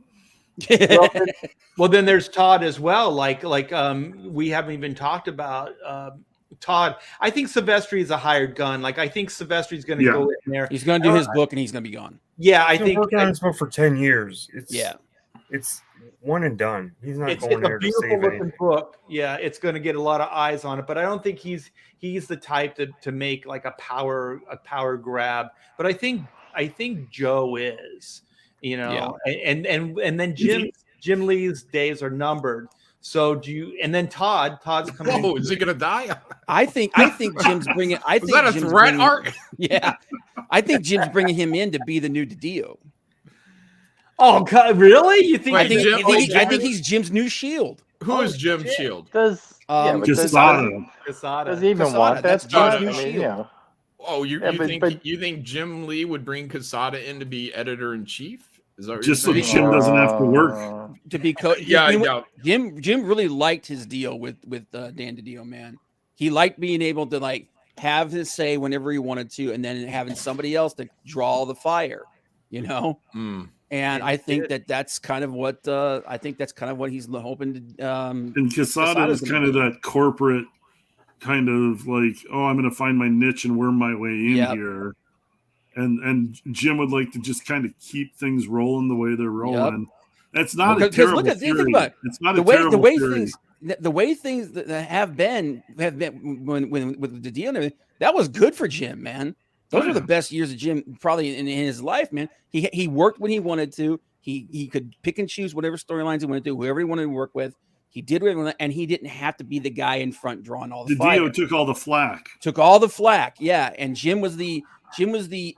Well, then there's Todd as well. Like we haven't even talked about Todd. I think Silvestri is a hired gun. Like I think Silvestri is going to go in there. He's going to do his book and he's going to be gone. Yeah, I think working on his book for 10 years. It's one and done. He's not it's going there a to save beautiful looking anything. book. Yeah, it's going to get a lot of eyes on it, but I don't think he's the type to make like a power grab. But I think Joe is, and then Jim Lee's days are numbered. So do you? And then Todd's coming. Oh, is he gonna die? I think Jim's bringing. I think that a Jim's threat, Art? Yeah, I think Jim's bringing him in to be the new Didio. Oh God, really? You think? I think he's Jim's new Shield. Who is Jim Shield? Does Quesada. Does he even want that? That's spot? Jim's new Shield. Oh, you think Jim Lee would bring Quesada in to be editor in chief? Is that what just so you're saying? Jim doesn't have to work to be Jim really liked his deal with Dan DiDio, man. He liked being able to like have his say whenever he wanted to, and then having somebody else to draw the fire. And And I he think did. that's kind of what he's hoping to. And Quesada Quesada's was gonna kind of be. that corporate kind of like, oh, I'm going to find my niche and worm my way in Yep. here. And Jim would like to just kind of keep things rolling the way they're rolling. That's not a Because terrible look at theory. think about it. It's not the a way terrible theory. the way things that have been when with the deal and everything, that was good for Jim, man. Those were the best years of Jim probably in his life, man. He worked when he wanted to. He could pick and choose whatever storylines he wanted to, whoever he wanted to work with. He did whatever, and he didn't have to be the guy in front drawing all the fire. DiDio took all the flack. Took all the flack, yeah. And Jim was the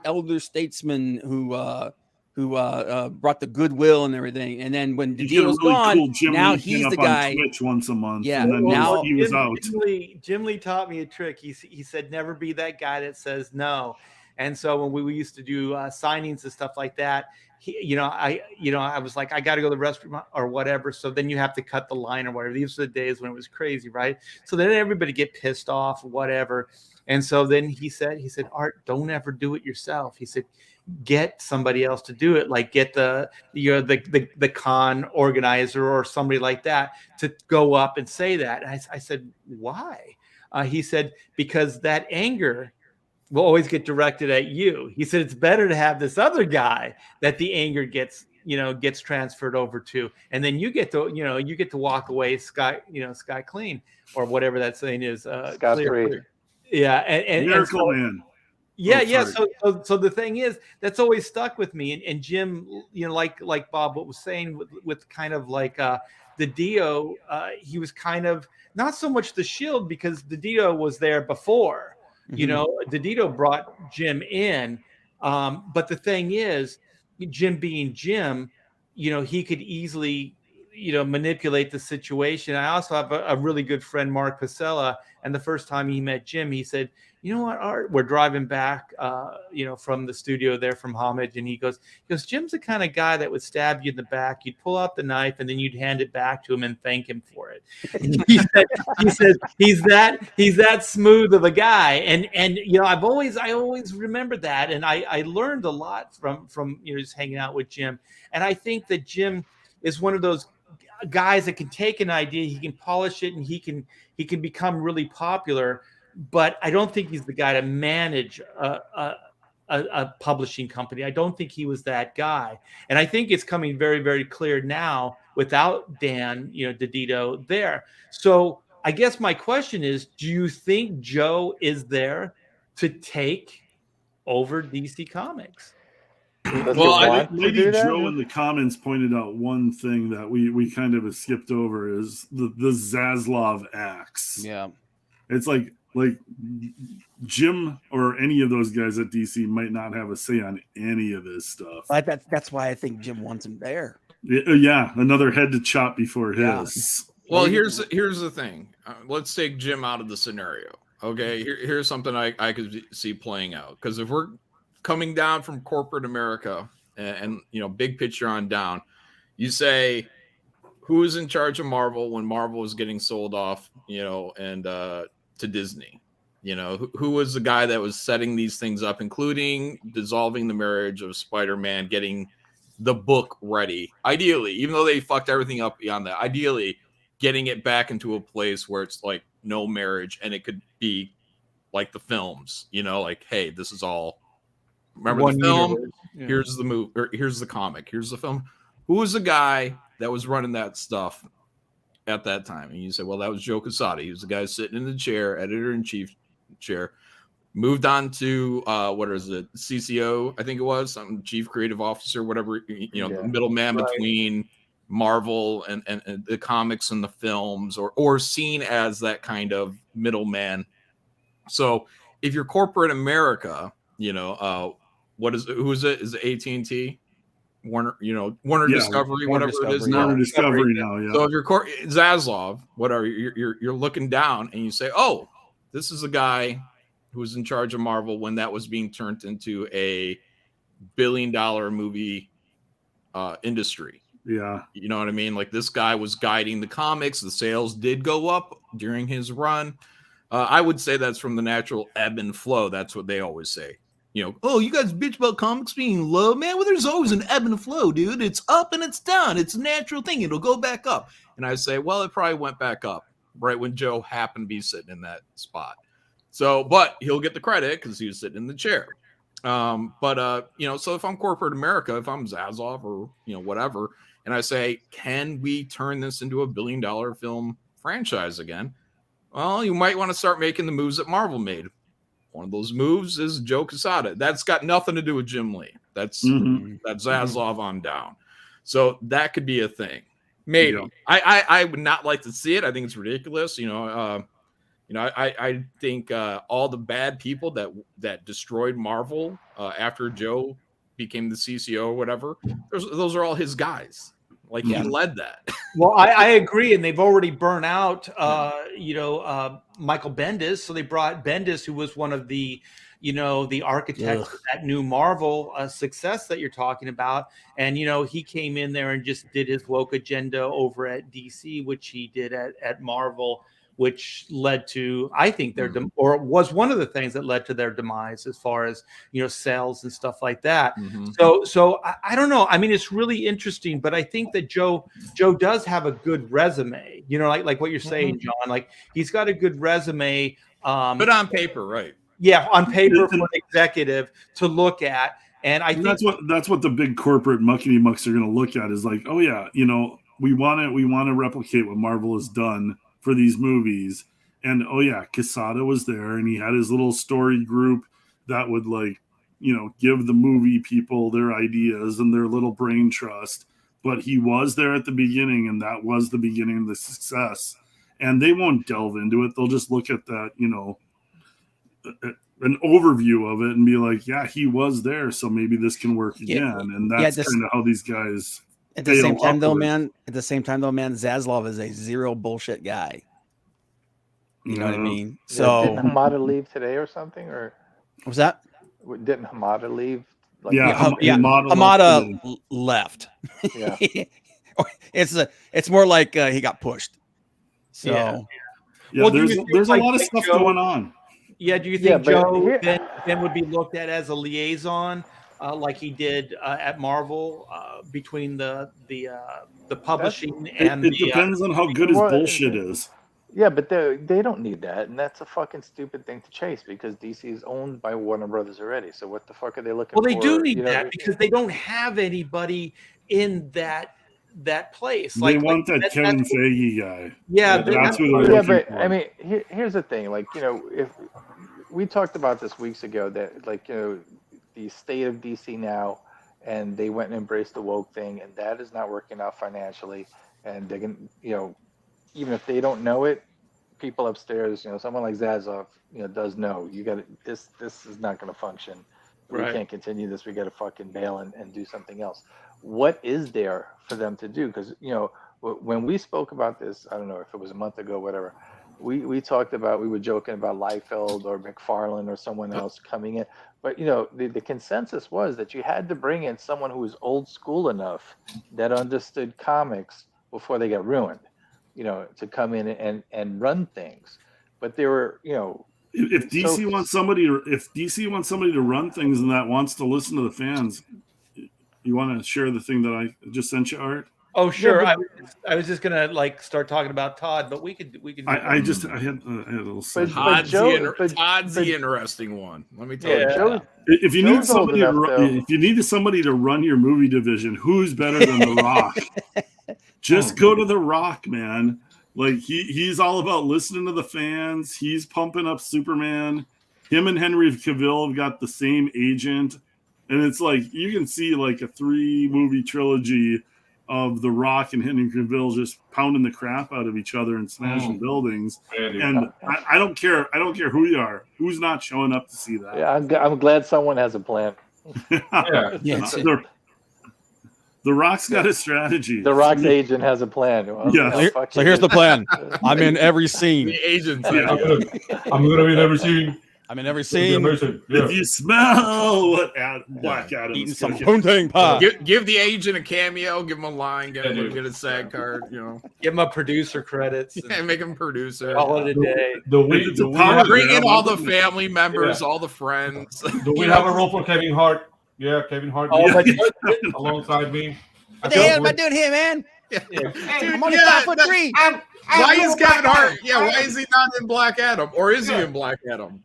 elder statesman who brought the goodwill and everything. And then when DiDio was really gone, cool Jim now Lee he's up the on guy. Twitch once a month. Yeah, And then now he was out. Jim Lee taught me a trick. He said, never be that guy that says no. And so when we used to do signings and stuff like that, I was like, I got to go to the restroom or whatever. So then you have to cut the line or whatever. These were the days when it was crazy, right? So then everybody get pissed off, whatever. And so then he said, Art, don't ever do it yourself. He said, get somebody else to do it, like get the con organizer or somebody like that to go up and say that. And I said, why? He said, because that anger will always get directed at you. He said, it's better to have this other guy that the anger gets transferred over to, and then you get to walk away sky clean, or whatever that saying is. Scot free. Yeah, and Miracle so, Man. yeah. So the thing is, that's always stuck with me. And Jim, like Bob was saying, with kind of like the Dio, he was kind of not so much the shield, because the Dio was there before. DiDio brought Jim in, but the thing is, Jim being Jim, he could easily, manipulate the situation. I also have a really good friend, Mark Pasella, and the first time he met Jim, he said, you know what, Art, we're driving back, from the studio there from Homage, and he goes, Jim's the kind of guy that would stab you in the back. You'd pull out the knife, and then you'd hand it back to him and thank him for it. he said he's that smooth of a guy, and I always remembered that, and I learned a lot from just hanging out with Jim, and I think that Jim is one of those guys that can take an idea, he can polish it, and he can become really popular. But I don't think he's the guy to manage a publishing company. I don't think he was that guy. And I think it's coming very, very clear now without Dan, DiDio there. So I guess my question is, do you think Joe is there to take over DC Comics? Maybe Joe in the comments pointed out one thing that we kind of skipped over is the Zaslav axe. Yeah. It's like Jim or any of those guys at DC might not have a say on any of this stuff. That's why I think Jim wants him there. Yeah, another head to chop before his. Well, here's the thing. Let's take Jim out of the scenario. Okay, here's something I could see playing out, because if we're coming down from corporate America and big picture on down, you say, who was in charge of Marvel when Marvel was getting sold off, and to Disney? Who was the guy that was setting these things up, including dissolving the marriage of Spider-Man, getting the book ready, ideally, even though they fucked everything up beyond that, ideally getting it back into a place where it's like no marriage, and it could be like the films, like, hey, this is all, remember the film, here's the movie, or here's the comic, here's the film. Who was the guy that was running that stuff at that time? And you say, well, that was Joe Quesada. He was the guy sitting in the chair, editor-in-chief chair. Moved on to what is it, CCO, I think it was, some chief creative officer, whatever, the middleman between Marvel and the comics and the films, or seen as that kind of middleman. So if you're corporate America, who is it? Is it AT&T? Warner, Warner Discovery, whatever it is now. Warner Discovery now, yeah. So if you're Zaslav, whatever, you're looking down and you say, oh, this is the guy who was in charge of Marvel when that was being turned into a billion-dollar movie industry. Yeah. You know what I mean? Like, this guy was guiding the comics. The sales did go up during his run. I would say that's from the natural ebb and flow. That's what they always say. oh, you guys bitch about comics being low, man. Well, there's always an ebb and flow, dude. It's up and it's down. It's a natural thing. It'll go back up. And I say, well, it probably went back up right when Joe happened to be sitting in that spot. So, but he'll get the credit because he was sitting in the chair. So if I'm corporate America, if I'm Zaslav or, whatever, and I say, can we turn this into a $1 billion film franchise again? Well, you might want to start making the moves that Marvel made. One of those moves is Joe Quesada. That's got nothing to do with Jim Lee. That's Zaslav on down. So that could be a thing. Maybe. Yeah. I would not like to see it. I think it's ridiculous. I think all the bad people that destroyed Marvel after Joe became the CCO or whatever, those are all his guys. Like he led that. Well, I agree, and they've already burnt out, Michael Bendis. So they brought Bendis, who was one of the, the architects of that new Marvel success that you're talking about, and he came in there and just did his woke agenda over at DC, which he did at Marvel, which led to, I think, or was one of the things that led to their demise as far as, sales and stuff like that. So I don't know. I mean, it's really interesting, but I think that Joe does have a good resume, like what you're saying, John, like he's got a good resume. But on paper, right. Yeah. On paper for an executive to look at. And I think that's what the big corporate muckety mucks are going to look at is like, oh yeah, we want to replicate what Marvel has done for these movies. And Quesada was there and he had his little story group that would give the movie people their ideas and their little brain trust. But he was there at the beginning and that was the beginning of the success. And they won't delve into it. They'll just look at that, an overview of it and be like, yeah, he was there. So maybe this can work again. And that's kind of how these guys At the same time, though, man, Zaslav is a zero bullshit guy. You know what I mean? So didn't Hamada leave today or something? Or was that? Didn't Hamada leave? Hamada left. Yeah. It's more like he got pushed. So there's a lot of stuff going on. Yeah, do you think Joe then would be looked at as a liaison? Like he did at Marvel between the publishing and it depends on how good his bullshit is. Yeah, but they don't need that, and that's a fucking stupid thing to chase because DC is owned by Warner Brothers already. So what the fuck are they looking for? Well, they do need that because they don't have anybody in that place. They want that Kevin Feige guy. Yeah, that's what they're looking for. I mean, here's the thing. Like, if we talked about this weeks ago, that the state of DC now, and they went and embraced the woke thing, and that is not working out financially. And they can, even if they don't know it, people upstairs, someone like Zaslav, does know. You got this is not going to function. Right. We can't continue this. We got to fucking bail and do something else. What is there for them to do? Because when we spoke about this, I don't know if it was a month ago, whatever. We talked about, we were joking about Liefeld or McFarlane or someone else coming in. But, the consensus was that you had to bring in someone who was old school enough that understood comics before they got ruined, to come in and run things. But there were, if DC wants somebody to run things and that wants to listen to the fans, you want to share the thing that I just sent you, Art? Oh, sure. Yeah, I was just gonna start talking about Todd, but we could. I had a little. Todd's the interesting one. Let me tell you. If you need somebody to run your movie division, who's better than The Rock? Just go to The Rock, man. Like he's all about listening to the fans. He's pumping up Superman. Him and Henry Cavill have got the same agent, and it's like you can see like a 3-movie trilogy of The Rock and Henry Cavill just pounding the crap out of each other and smashing buildings. And I don't care. I don't care who you are. Who's not showing up to see that? Yeah, I'm glad someone has a plan. The Rock's got a strategy. The Rock's agent has a plan. So here's the plan. I'm in every scene. The agent's I'm gonna be in every scene. I'm in every It'll be scene amazing. Yeah. If you smell what Black Adam eating is some cooking. poontang pie. Give the agent a cameo, give him a line, get a SAG card, Give him a producer credits. and make him producer. Call it a day. If it's a power Bring in grab, all I'm the gonna- family members, all the friends. Do we have a role for Kevin Hart? Yeah, Kevin Hart. Oh, but Alongside me. What the hell am I doing here, man? Dude, I'm only yeah, 5'3". Why is Kevin Hart? Yeah, why is he not in Black Adam? Or is he in Black Adam?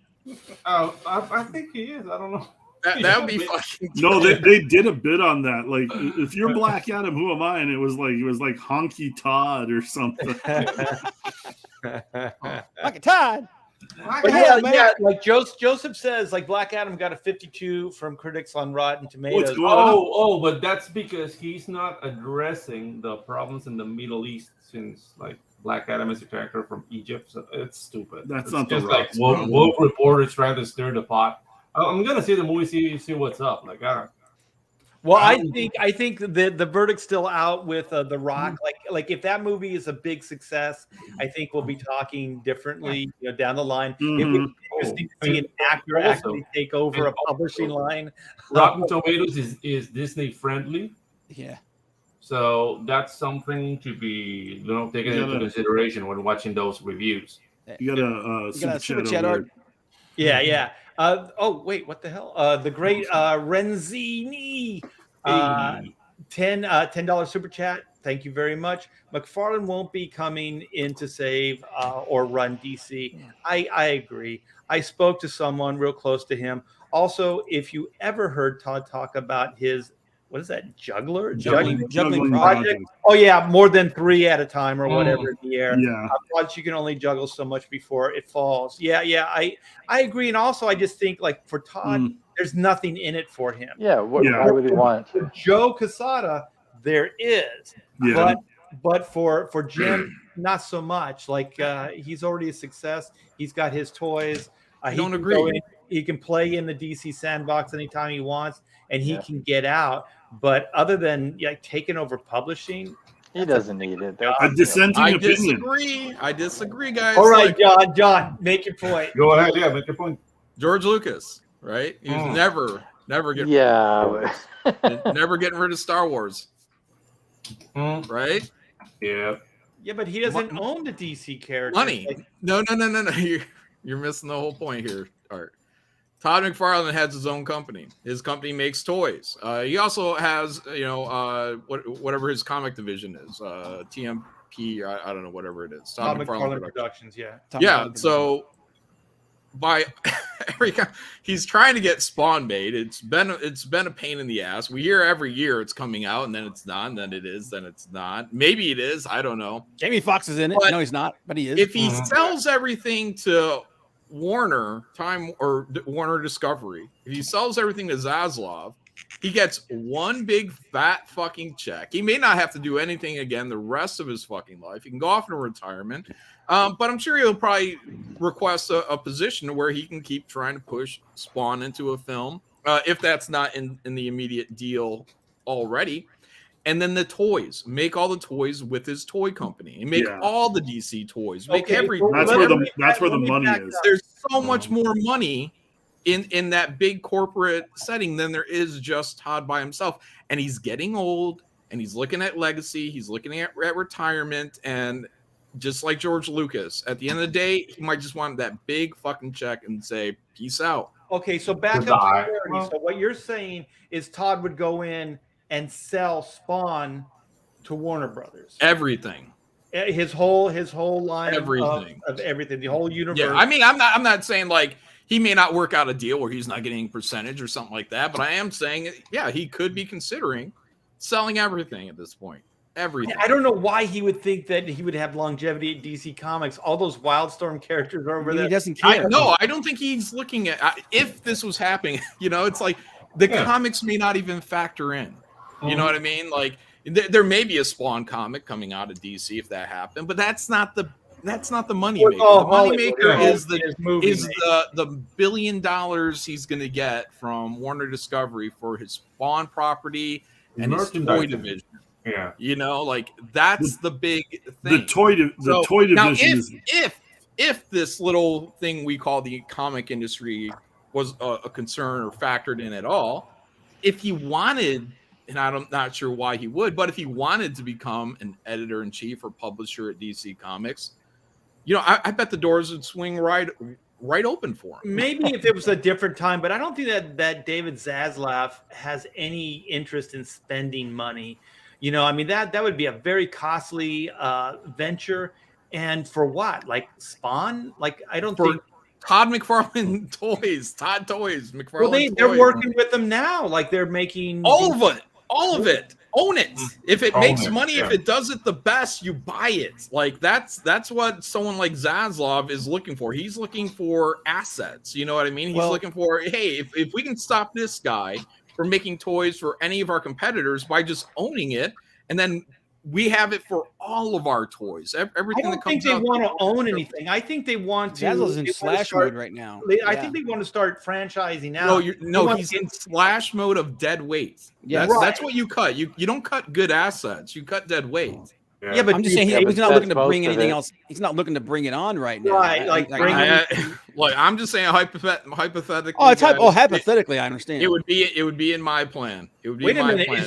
I think he is. I don't know. That would be fucking. No, they did a bit on that. Like, if you're Black Adam, who am I? And it was like Honky Todd or something. Like a Todd. But yeah, like Joseph says, like Black Adam got a 52 from critics on Rotten Tomatoes. What's going on? But that's because he's not addressing the problems in the Middle East, since like Black Adam is a character from Egypt. So it's stupid. That's it's not the just right like woke reporters trying to stir the pot. I'm gonna see the movie, see what's up. Like, well, I think the verdict's still out with The Rock. Like if that movie is a big success, I think we'll be talking differently, down the line. It would be interesting to see an actor actually take over a publishing line. Rotten Tomatoes is Disney friendly. Yeah. So that's something to be taken into consideration when watching those reviews. You got a super chat art. Yeah. Oh wait, what the hell? The great Renzini, $10 super chat. Thank you very much. McFarlane won't be coming in to save or run DC. I agree. I spoke to someone real close to him. Also, if you ever heard Todd talk about his juggling project. Oh yeah, more than 3 at a time or whatever in the air. Yeah. You can only juggle so much before it falls. Yeah, I agree. And also I just think like for Todd, there's nothing in it for him. Yeah, what would he want? For Joe Quesada, there is. Yeah. But for Jim, not so much. Like he's already a success. He's got his toys. I don't agree. He can play in the DC sandbox anytime he wants, and he can get out. But other than taking over publishing, he doesn't need it. A dissenting opinion. I disagree, guys. All right, John, make your point. Go ahead, make your point. George Lucas, right? He's never getting never getting rid of Star Wars. Right? Yeah. Yeah, but he doesn't own the DC characters. Money. No. You're missing the whole point here, Art. Todd McFarlane has his own company. His company makes toys. He also has, whatever his comic division is, TMP. I don't know, whatever it is. Todd McFarlane Productions. Yeah. So by he's trying to get Spawn made. It's been a pain in the ass. We hear every year it's coming out, and then it's not, and then it is, then it's not. Maybe it is. I don't know. Jamie Foxx is in it. No, he's not, but he is. If he sells everything to Warner Discovery, if he sells everything to Zaslav, he gets one big fat fucking check. He may not have to do anything again the rest of his fucking life. He can go off into retirement, but I'm sure he'll probably request a position where he can keep trying to push Spawn into a film, if that's not in the immediate deal already. And then the toys, make all the toys with his toy company, and make all the DC toys, make everything. That's where the money is. There's so much more money in that big corporate setting than there is just Todd by himself. And he's getting old, and he's looking at legacy. He's looking at retirement, and just like George Lucas, at the end of the day, he might just want that big fucking check and say, "Peace out." Okay, so back up to clarity. So what you're saying is Todd would go in and sell Spawn to Warner Brothers. Everything. His whole line everything. Of everything, the whole universe. Yeah, I mean, I'm not saying like he may not work out a deal where he's not getting a percentage or something like that, but I am saying, he could be considering selling everything at this point. Everything. I don't know why he would think that he would have longevity at DC Comics. All those Wildstorm characters are over there. He doesn't care. I don't think he's looking at if this was happening. It's like the comics may not even factor in. You know what I mean? Like there may be a Spawn comic coming out of DC if that happened, but that's not the money maker. The money maker is the $1 billion he's going to get from Warner Discovery for his Spawn property and his toy division. Yeah, like that's the big thing. The toy division. Now, if this little thing we call the comic industry was a concern or factored in at all, if he wanted, and I'm not sure why he would, but if he wanted to become an editor-in-chief or publisher at DC Comics, I bet the doors would swing right open for him. Maybe if it was a different time, but I don't think that David Zaslav has any interest in spending money. I mean, that would be a very costly venture. And for what? Like Spawn? Like, I don't think Todd McFarlane Toys, McFarlane. Well, they're working with them now. Like, they're making all of it. Own it. If it makes money, yeah. if it does it the best, you buy it. Like, that's what someone like Zaslav is looking for. He's looking for assets. You know what I mean? He's looking for, hey, if we can stop this guy from making toys for any of our competitors by just owning it, and then we have it for all of our toys. Everything I don't think they want to own anything. I think they want to. Zazzle's in slash mode right now. I think they want to start franchising out. He's in slash mode of dead weight. Yeah, that's what you cut. You don't cut good assets. You cut dead weight. Yeah, but I'm just saying he's not looking to bring anything it. else. He's not looking to bring it on right now. Right, I'm just saying hypothetically. Oh, it's hypothetically, I understand. It would be in my plan. It would be Wait in a my minute, plan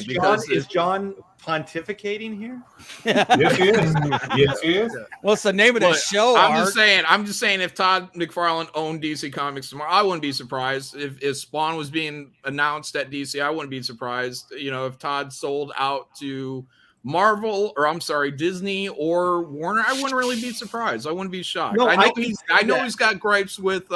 is John pontificating here? Yes, he is. Yes, he is. Well, it's the name of the show. I'm just saying if Todd McFarlane owned DC Comics tomorrow, I wouldn't be surprised. If Spawn was being announced at DC, I wouldn't be surprised. If Todd sold out to Disney or Warner, I wouldn't really be surprised. I wouldn't be shocked. No, I know he's got gripes with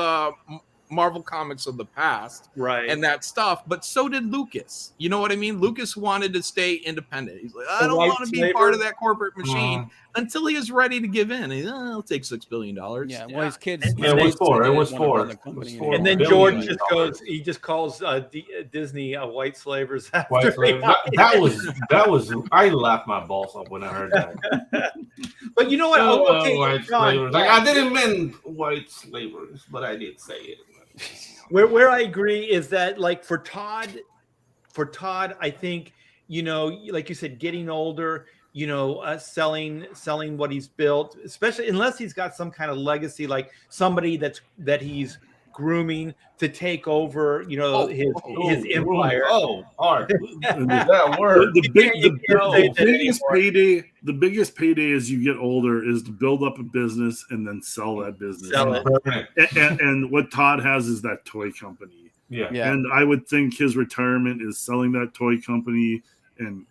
Marvel Comics of the past, right, and that stuff, but so did Lucas. You know what I mean? Lucas wanted to stay independent. He's like, I don't want to be part of that corporate machine until he is ready to give in. I'll take $6 billion. Yeah, well, his kids. It was four. And then George just calls Disney white slavers. White slavers. That was. I laughed my balls off when I heard that. But you know what? White slavers. Like, I didn't mean white slavers, but I did say it. Where I agree is that, like, for Todd, I think, like you said, getting older, selling what he's built, especially unless he's got some kind of legacy, like somebody that he's grooming to take over, his empire. Hard. That word. The biggest payday as you get older is to build up a business and then sell that business. And what Todd has is that toy company. Yeah. And I would think his retirement is selling that toy company and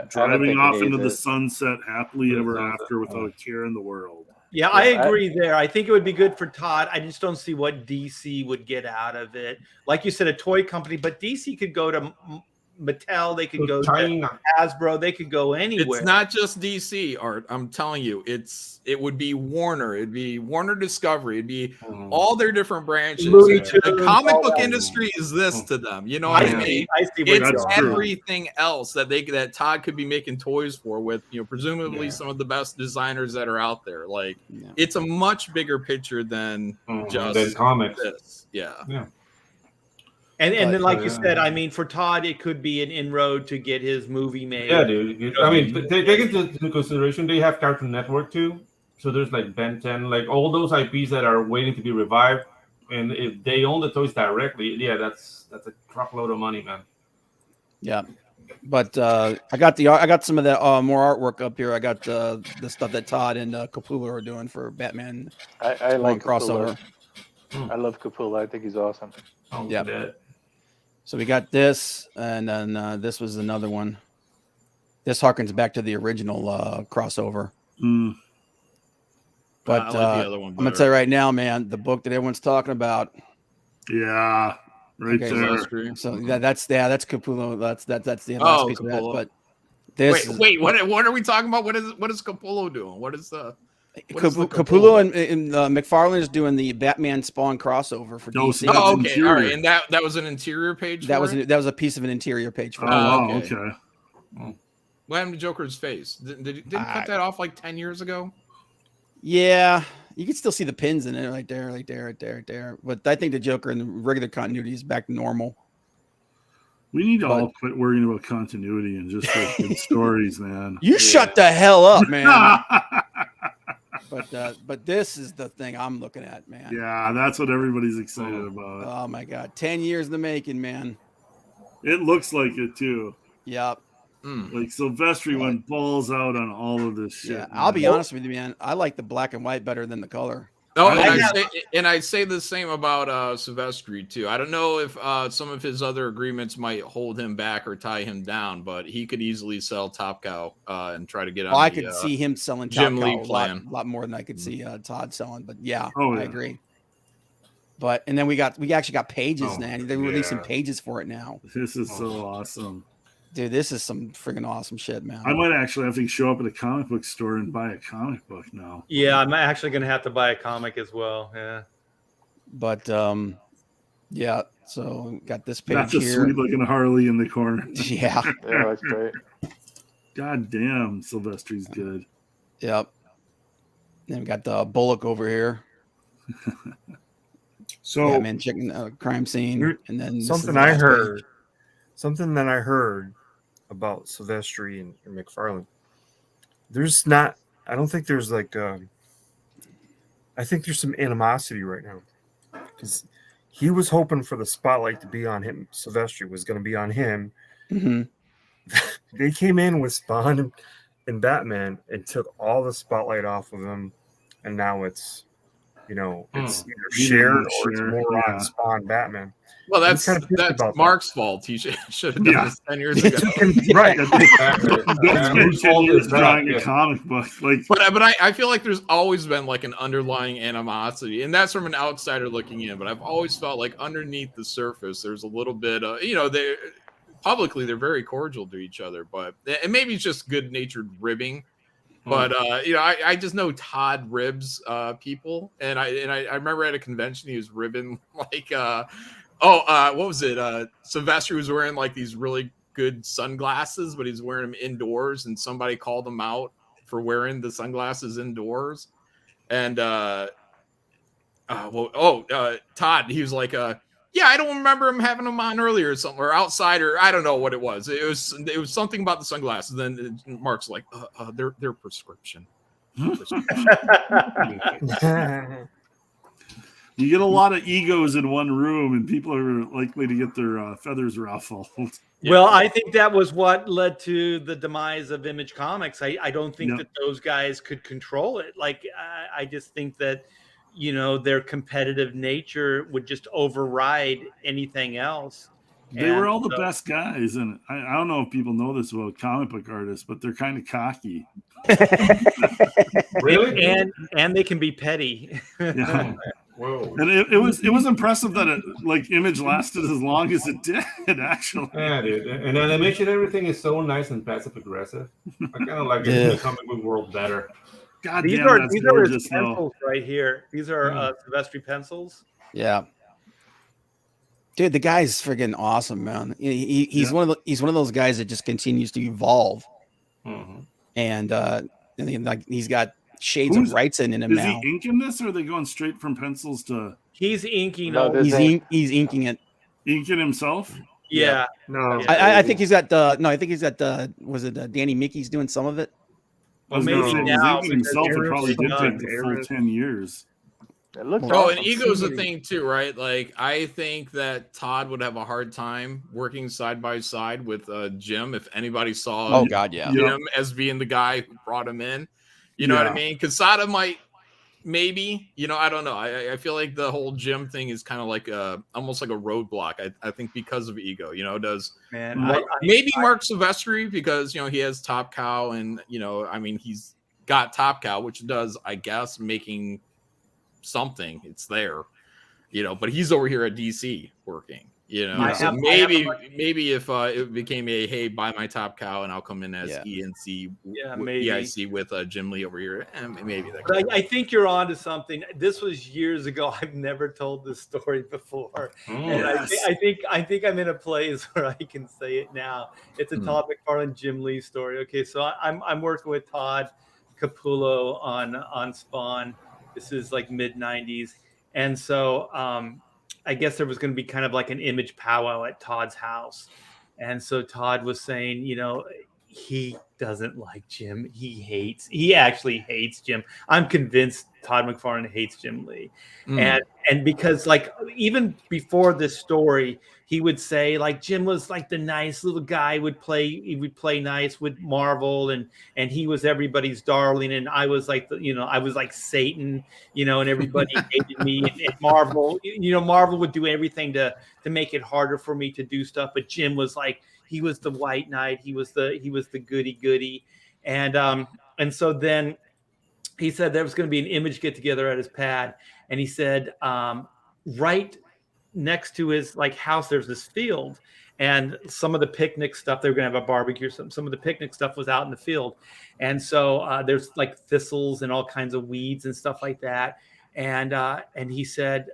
driving off into the sunset happily ever after without a care in the world. Yeah, I agree there. I think it would be good for Todd. I just don't see what DC would get out of it. Like you said, a toy company, but DC could go to Mattel, they could go to Hasbro, they could go anywhere. It's not just DC, Art. I'm telling you, it would be Warner, it'd be Warner Discovery, it'd be all their different branches. The comic book industry is this to them. You know what I mean? It's everything else that Todd could be making toys for with, presumably some of the best designers that are out there. Like, it's a much bigger picture than just comics. this. Yeah. And then, like you said, I mean, for Todd, it could be an inroad to get his movie made. Yeah, dude. I mean, take into consideration they have Cartoon Network too. So there's like Ben 10, like all those IPs that are waiting to be revived. And if they own the toys directly, that's a truckload of money, man. Yeah, but I got some of that more artwork up here. I got the stuff that Todd and Capullo are doing for Batman. I like crossover. I love Capullo. I think he's awesome. Yeah. So we got this, and then this was another one. This harkens back to the original crossover. But I like the other one I'm gonna tell you right now, man, the book that everyone's talking about. Yeah, right there. So that's Capullo. That's the last piece of that. But this wait, what are we talking about? What is Capullo doing? What is the Capullo and McFarlane is doing the Batman Spawn crossover for DC. Oh, okay, interior. All right, and that was an interior page. That was a piece of an interior page for. Okay. What happened to Joker's face? Didn't cut that off like 10 years ago? Yeah, you can still see the pins in it, right there. But I think the Joker in the regular continuity is back to normal. We need to all quit worrying about continuity and just write good stories, man. You shut the hell up, man. But this is the thing I'm looking at, man. Yeah, that's what everybody's excited about. Oh my God, 10 years in the making, man. It looks like it too. Yep. Like Silvestri went balls out on all of this shit. Yeah, man. I'll be honest with you, man. I like the black and white better than the color. Oh, and I say the same about Silvestri too. I don't know if some of his other agreements might hold him back or tie him down, but he could easily sell Top Cow and try to get on. I could see him selling Top Jim Cow Lee a lot more than I could see Todd selling. But yeah, I agree. But and then we actually got pages now. They're releasing pages for it now. This is so awesome. Dude, this is some freaking awesome shit, man. I might actually have to show up at a comic book store and buy a comic book now. Yeah, I'm actually going to have to buy a comic as well. Yeah. But yeah, so got this page That's a here. sweet looking Harley in the corner. Yeah. Yeah, that's great. God damn, Silvestri's good. Yep. Then we got the Bullock over here. So yeah, man, checking the crime scene, and then something that I heard about Silvestri and McFarlane. I don't think there's like I think there's some animosity right now because he was hoping for the spotlight to be on him. Silvestri was going to be on him. Mm-hmm. They came in with Spawn and Batman and took all the spotlight off of him, and now it's it's either shared or it's more on Spawn Batman. Well, that's Mark's fault. He should have done this 10 years ago. Right. That's 10 years drawing a comic book. But I feel like there's always been like an underlying animosity, and that's from an outsider looking in. But I've always felt like underneath the surface, there's a little bit of, they publicly they're very cordial to each other, but and maybe it's just good-natured ribbing. But I just know Todd ribs people, and I remember at a convention he was ribbing like what was it? Silvestri was wearing like these really good sunglasses, but he's wearing them indoors, and somebody called him out for wearing the sunglasses indoors. And Todd, he was like, yeah, I don't remember him having them on earlier or something, or outside, or I don't know what it was. It was something about the sunglasses. Then Mark's like, they're prescription. You get a lot of egos in one room, and people are likely to get their feathers ruffled. Well, I think that was what led to the demise of Image Comics. I don't think that those guys could control it. Like, I just think that, their competitive nature would just override anything else. They were all the best guys, and I don't know if people know this about comic book artists, but they're kind of cocky. Really? And they can be petty. Yeah. Whoa. And it was impressive that Image lasted as long as it did, actually. Yeah, dude. And animation, everything is so nice and passive aggressive. I kind of like it in the comic book world better. God these damn, are that's his gorgeous, pencils right here. These are Silvestri pencils. Yeah. Dude, the guy's freaking awesome, man. He's one of those guys that just continues to evolve. Mm-hmm. And he's got shades of Wrightson in him now. Is he inking this, or are they going straight from pencils to? He's inking. He's inking it. Inking himself. Yeah. No, I think he's got was it Danny Mickey's doing some of it? Well, maybe now inking himself would probably did take the full 10 years. It looks and ego's a thing too, right? Like, I think that Todd would have a hard time working side by side with Jim if anybody saw Jim as being the guy who brought him in. You know what I mean? Quesada might, maybe, I don't know. I feel like the whole Jim thing is kind of like almost like a roadblock. I think because of ego, maybe Mark Silvestri, because, he has Top Cow, and, he's got Top Cow, which does, I guess, making something. It's there, but he's over here at DC working. So maybe if it became hey, buy my Top Cow and I'll come in as EIC with Jim Lee over here, maybe that. But I think you're onto something. This was years ago. I've never told this story before, and I think I'm in a place where I can say it now. It's a Todd McFarlane Jim Lee story. Okay, so I'm working with Todd Capullo on Spawn. This is like mid '90s, and so I guess there was going to be kind of like an Image powwow at Todd's house. And so Todd was saying, he doesn't like Jim. He actually hates Jim. I'm convinced Todd McFarlane hates Jim Lee. And because like even before this story, he would say like Jim was like the nice little guy, he would play nice with Marvel, and he was everybody's darling, and I was like I was like Satan, and everybody hated me, and Marvel, Marvel would do everything to make it harder for me to do stuff, but Jim was like, he was the white knight, he was the goody, and so then he said there was going to be an image get together at his pad, and he said right next to his like house there's this field, and some of the picnic stuff, they were going to have a barbecue, some of the picnic stuff was out in the field, and so there's like thistles and all kinds of weeds and stuff like that, and he said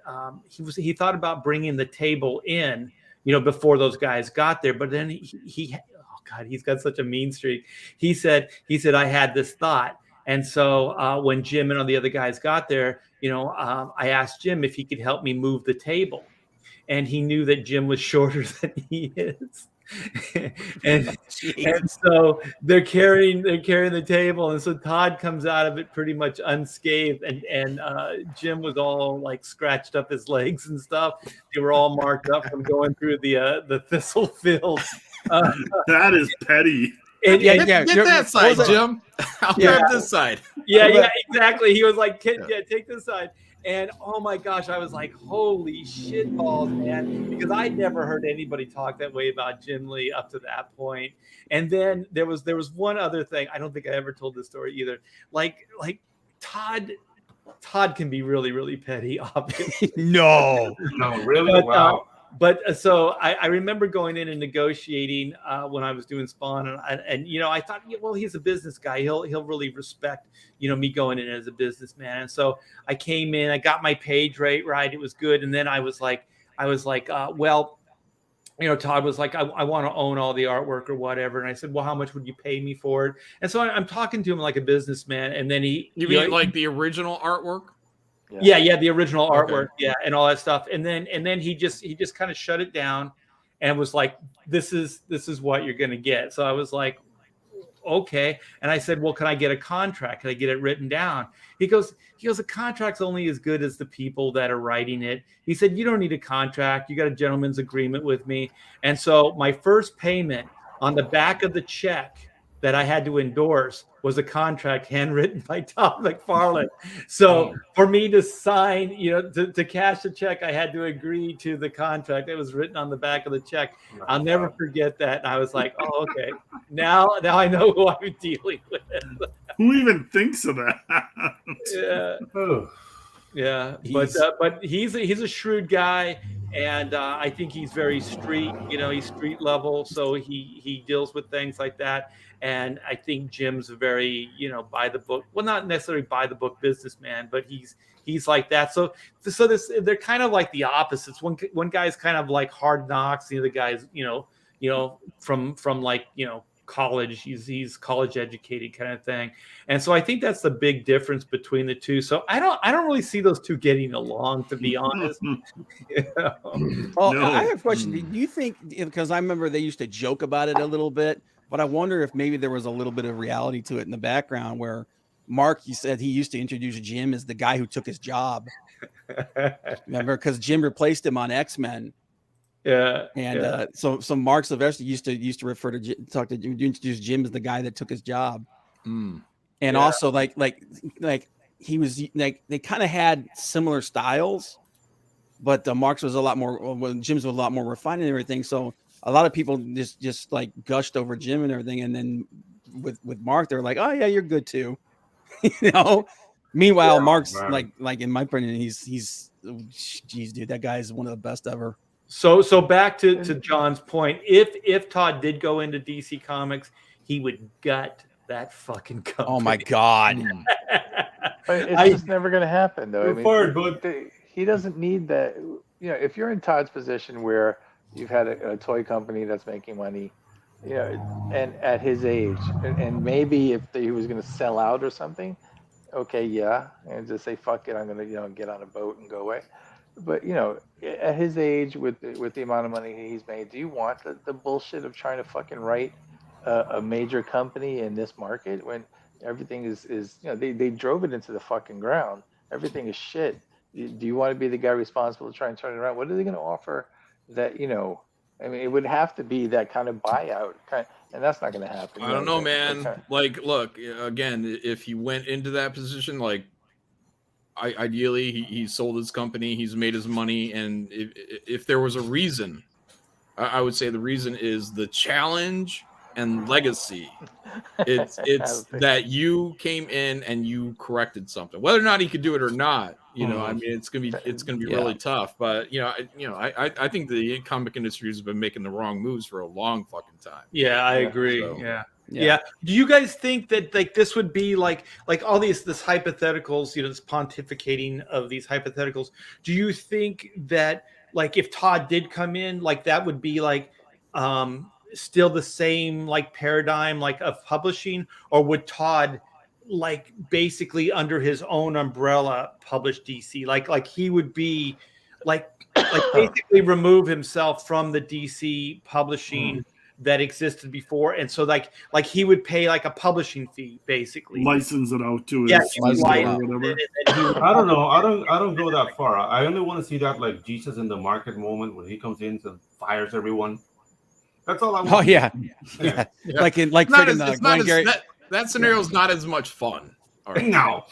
he thought about bringing the table in before those guys got there, but then he oh god, he's got such a mean streak. He said I had this thought. And so when Jim and all the other guys got there, I asked Jim if he could help me move the table, and he knew that Jim was shorter than he is. and so they're carrying the table, and so Todd comes out of it pretty much unscathed, and Jim was all like scratched up his legs and stuff. They were all marked up from going through the thistle field. That is petty. Get that side, Jim. I'll grab this side. Yeah, exactly. He was like, take this side. And oh my gosh, I was like, holy shit balls, man. Because I'd never heard anybody talk that way about Jim Lee up to that point. And then there was one other thing. I don't think I ever told this story either. Like Todd can be really, really petty, obviously. No, really? Wow. But so I remember going in and negotiating when I was doing Spawn, and I thought, well, he's a business guy. He'll really respect me going in as a businessman. And so I came in, I got my page rate right, it was good. And then I was like, well, Todd was like, I want to own all the artwork or whatever. And I said, well, how much would you pay me for it? And so I'm talking to him like a businessman. And then you mean like the original artwork? Yeah, the original artwork, and all that stuff. And then he just kind of shut it down and was like, this is what you're gonna get. So I was like, okay. And I said, well, can I get a contract? Can I get it written down? He goes, a contract's only as good as the people that are writing it. He said, you don't need a contract. You got a gentleman's agreement with me. And so my first payment on the back of the check that I had to endorse was a contract handwritten by Todd McFarlane. So for me to sign, to cash the check, I had to agree to the contract that was written on the back of the check. I'll never forget that. And I was like, oh, okay. Now I know who I'm dealing with. Who even thinks of that? Yeah. But he's a shrewd guy. And I think he's very street, he's street level. So he deals with things like that. And I think Jim's a very, by the book, well, not necessarily by the book businessman, but he's like that. So they're kind of like the opposites. One guy's kind of like Hard Knocks. The other guy's, from like, college. He's college educated kind of thing. And so I think that's the big difference between the two. So I don't really see those two getting along, to be honest. Well, no. I have a question. Do you think, because I remember they used to joke about it a little bit, but I wonder if maybe there was a little bit of reality to it in the background where Mark, you said he used to introduce Jim as the guy who took his job. Remember, because Jim replaced him on X-Men. Yeah. And so Mark Silvestri used to refer to introduce Jim as the guy that took his job. And also like he was like, they kind of had similar styles, but Mark's was a lot more, Jim's was a lot more refined and everything. So a lot of people just like gushed over Jim and everything. And then with Mark, they're like, oh yeah, you're good too. Meanwhile, Mark's like in my opinion, he's geez, dude, that guy is one of the best ever. So back to John's point, if Todd did go into DC Comics, he would gut that fucking company. Oh my god. It's just never going to happen, though. He doesn't need that. If you're in Todd's position where you've had a toy company that's making money, and at his age, and maybe if he was going to sell out or something, okay, yeah, and just say fuck it, I'm going to get on a boat and go away. But at his age, with the amount of money he's made, do you want the bullshit of trying to fucking write a major company in this market when everything is they drove it into the fucking ground. Everything is shit. Do you want to be the guy responsible to try and turn it around? What are they going to offer that I mean, it would have to be that kind of buyout kind, and that's not going to happen. I don't know, man. Like, look, again, if he went into that position, like, ideally, he sold his company, he's made his money, and if there was a reason, I would say the reason is the challenge and legacy. It's that you came in and you corrected something, whether or not he could do it or not. I mean, it's gonna be really tough. But I think the comic industry has been making the wrong moves for a long fucking time. Yeah, I agree. So. Yeah. Do you guys think that like this would be like all this hypotheticals, this pontificating of these hypotheticals? Do you think that like if Todd did come in, like that would be like still the same like paradigm like of publishing, or would Todd like basically under his own umbrella publish DC? Like he would be like basically remove himself from the DC publishing that existed before, and so like he would pay like a publishing fee, basically license it out to his or whatever. I don't know. I don't go that far. I only want to see that like Jesus in the market moment when he comes in and fires everyone. That's all I want. Oh yeah. Like that scenario is not as much fun. Right. No,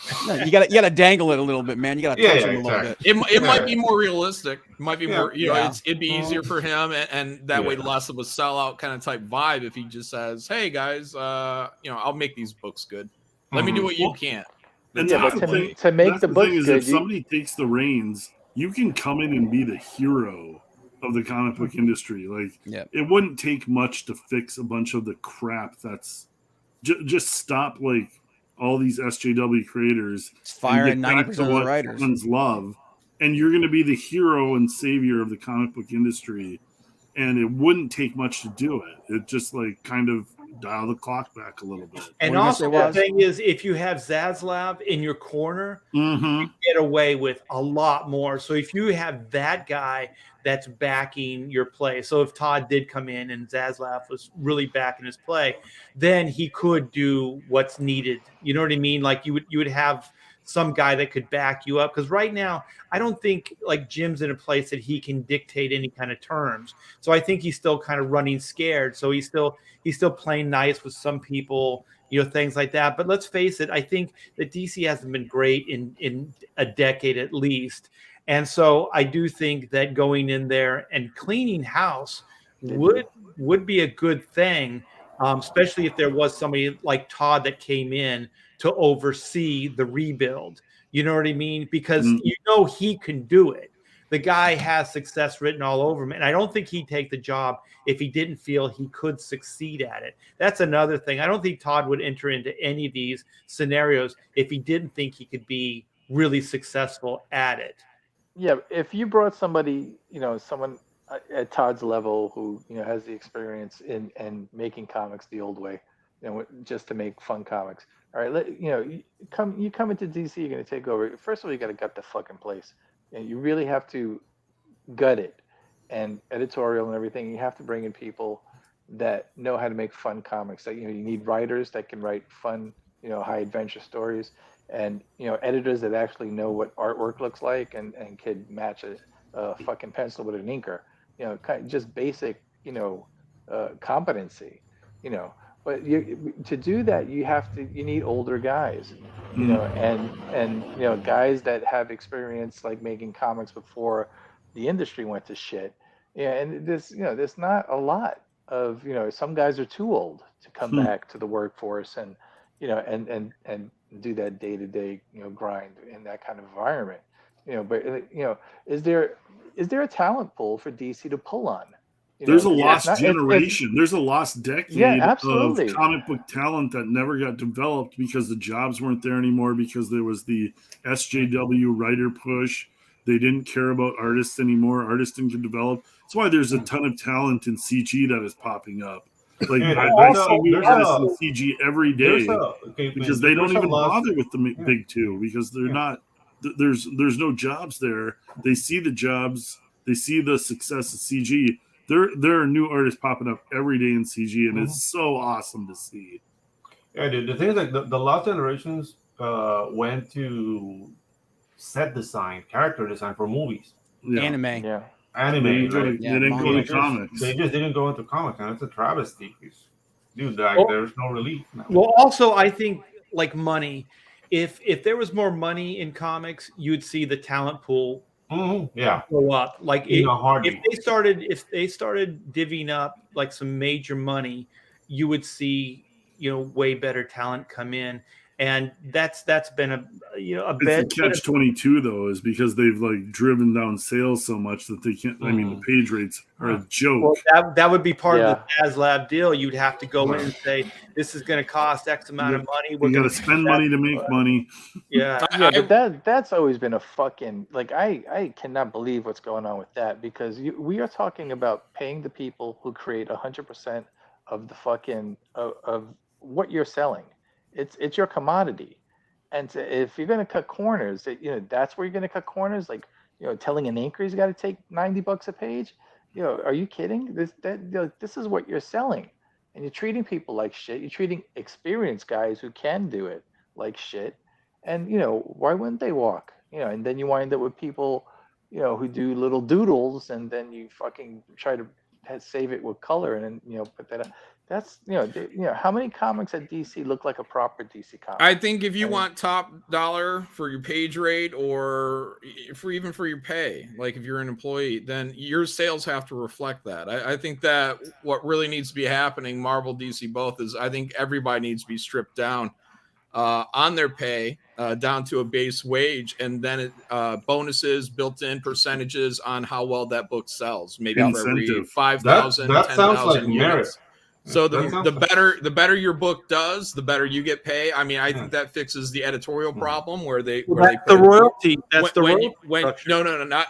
you gotta dangle it a little bit, man. You gotta touch him a little bit. It might be more realistic. It might be more. It'd be easier for him, and that way less of a sellout kind of type vibe. If he just says, "Hey guys, I'll make these books good. Let me do what you can't." And to make the books good, if somebody takes the reins, you can come in and be the hero of the comic book industry. Like, it wouldn't take much to fix a bunch of the crap that's just stop like all these SJW creators, it's firing 90% of the writers. Fans love, and you're going to be the hero and savior of the comic book industry, and it wouldn't take much to do it. It just like kind of dial the clock back a little bit. And also, the thing is, if you have Zaslav in your corner, you get away with a lot more. So if you have that guy that's backing your play, so if Todd did come in and Zaslav was really backing his play, then he could do what's needed. You know what I mean? Like you would have some guy that could back you up, because right now I don't think like Jim's in a place that he can dictate any kind of terms. So I think he's still kind of running scared. So he's still playing nice with some people, things like that. But let's face it, I think that DC hasn't been great in a decade at least. And so I do think that going in there and cleaning house would be a good thing, especially if there was somebody like Todd that came in to oversee the rebuild. You know what I mean? Because he can do it. The guy has success written all over him. And I don't think he'd take the job if he didn't feel he could succeed at it. That's another thing. I don't think Todd would enter into any of these scenarios if he didn't think he could be really successful at it. Yeah, if you brought somebody, someone at Todd's level who, has the experience in making comics the old way, just to make fun comics. All right, you come into DC, you're going to take over. First of all, you got to gut the fucking place. And you really have to gut it, and editorial and everything. You have to bring in people that know how to make fun comics. That you need writers that can write fun, high adventure stories, and editors that actually know what artwork looks like and could match a fucking pencil with an inker. Kind of just basic competency. But to do that, you need older guys, and guys that have experience like making comics before the industry went to shit. Yeah, and there's not a lot of some guys are too old to come back to the workforce and and do that day-to-day grind in that kind of environment. But is there a talent pool for DC to pull on? There's a lost generation. There's a lost decade of absolutely. Comic book talent that never got developed because the jobs weren't there anymore, because there was the SJW writer push. They didn't care about artists anymore. Artists didn't develop. That's why there's a ton of talent in CG that is popping up. Like I see new artists in CG every day because they don't even bother with the big two because they're not. There's no jobs there. They see the jobs. They see the success of CG. there are new artists popping up every day in CG, and it's so awesome to see. Yeah, dude. The thing is, like the last generations went to set design, character design for movies, Anime. Yeah. anime. They didn't go to they comics. They just didn't go into comics, and it's a travesty. Dude, like, Well- there's no relief now. Well, also, I think like money. If there was more money in comics, you'd see the talent pool Yeah, go up. Like in a if heartbeat. they started divvying up like some major money, you would see way better talent come in, and that's been a bad It's a catch-22 though, is because they've like driven down sales so much that they can't. I mean, the page rates are a joke. Well, that would be part of the HasLab deal. You'd have to go in and say, this is going to cost X amount of money. You got to spend money to make money. Yeah. But that's always been a fucking, like, I cannot believe what's going on with that, because we are talking about paying the people who create 100% of the fucking of what you're selling. It's your commodity, and if you're going to cut corners, that's where you're going to cut corners. Like, telling an anchor he's got to take $90 a page. Are you kidding? This is what you're selling, and you're treating people like shit. You're treating experienced guys who can do it like shit, and why wouldn't they walk? And then you wind up with people, who do little doodles, and then you fucking try to save it with color, and then put that up. That's how many comics at DC look like a proper DC comic? I think if you want top dollar for your page rate, or even for your pay, like if you're an employee, then your sales have to reflect that. I think that what really needs to be happening, Marvel, DC both, is I think everybody needs to be stripped down on their pay, down to a base wage, and then bonuses, built-in percentages on how well that book sells. Maybe for every 5,000, that sounds like 10,000 merit. units. So the better your book does, the better you get paid. I mean, I think that fixes the editorial problem where they that's the royalty. That's the royalty. No,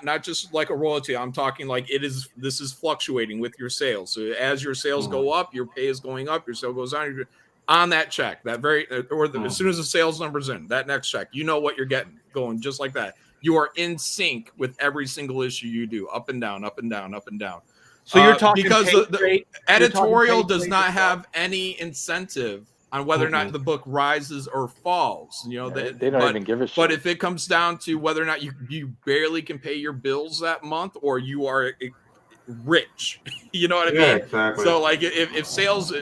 not just like a royalty. I'm talking like this is fluctuating with your sales. So as your sales go up, your pay is going up. Your sale goes on that check. As soon as the sales number's in, that next check, you know what you're getting, going just like that. You are in sync with every single issue you do, up and down, up and down, up and down. So you're talking because the editorial does not well. have any incentive on whether or not the book rises or falls. They don't even give a shit. But if it comes down to whether or not you barely can pay your bills that month, or you are rich, you know what I mean? Yeah, exactly. So like if sales,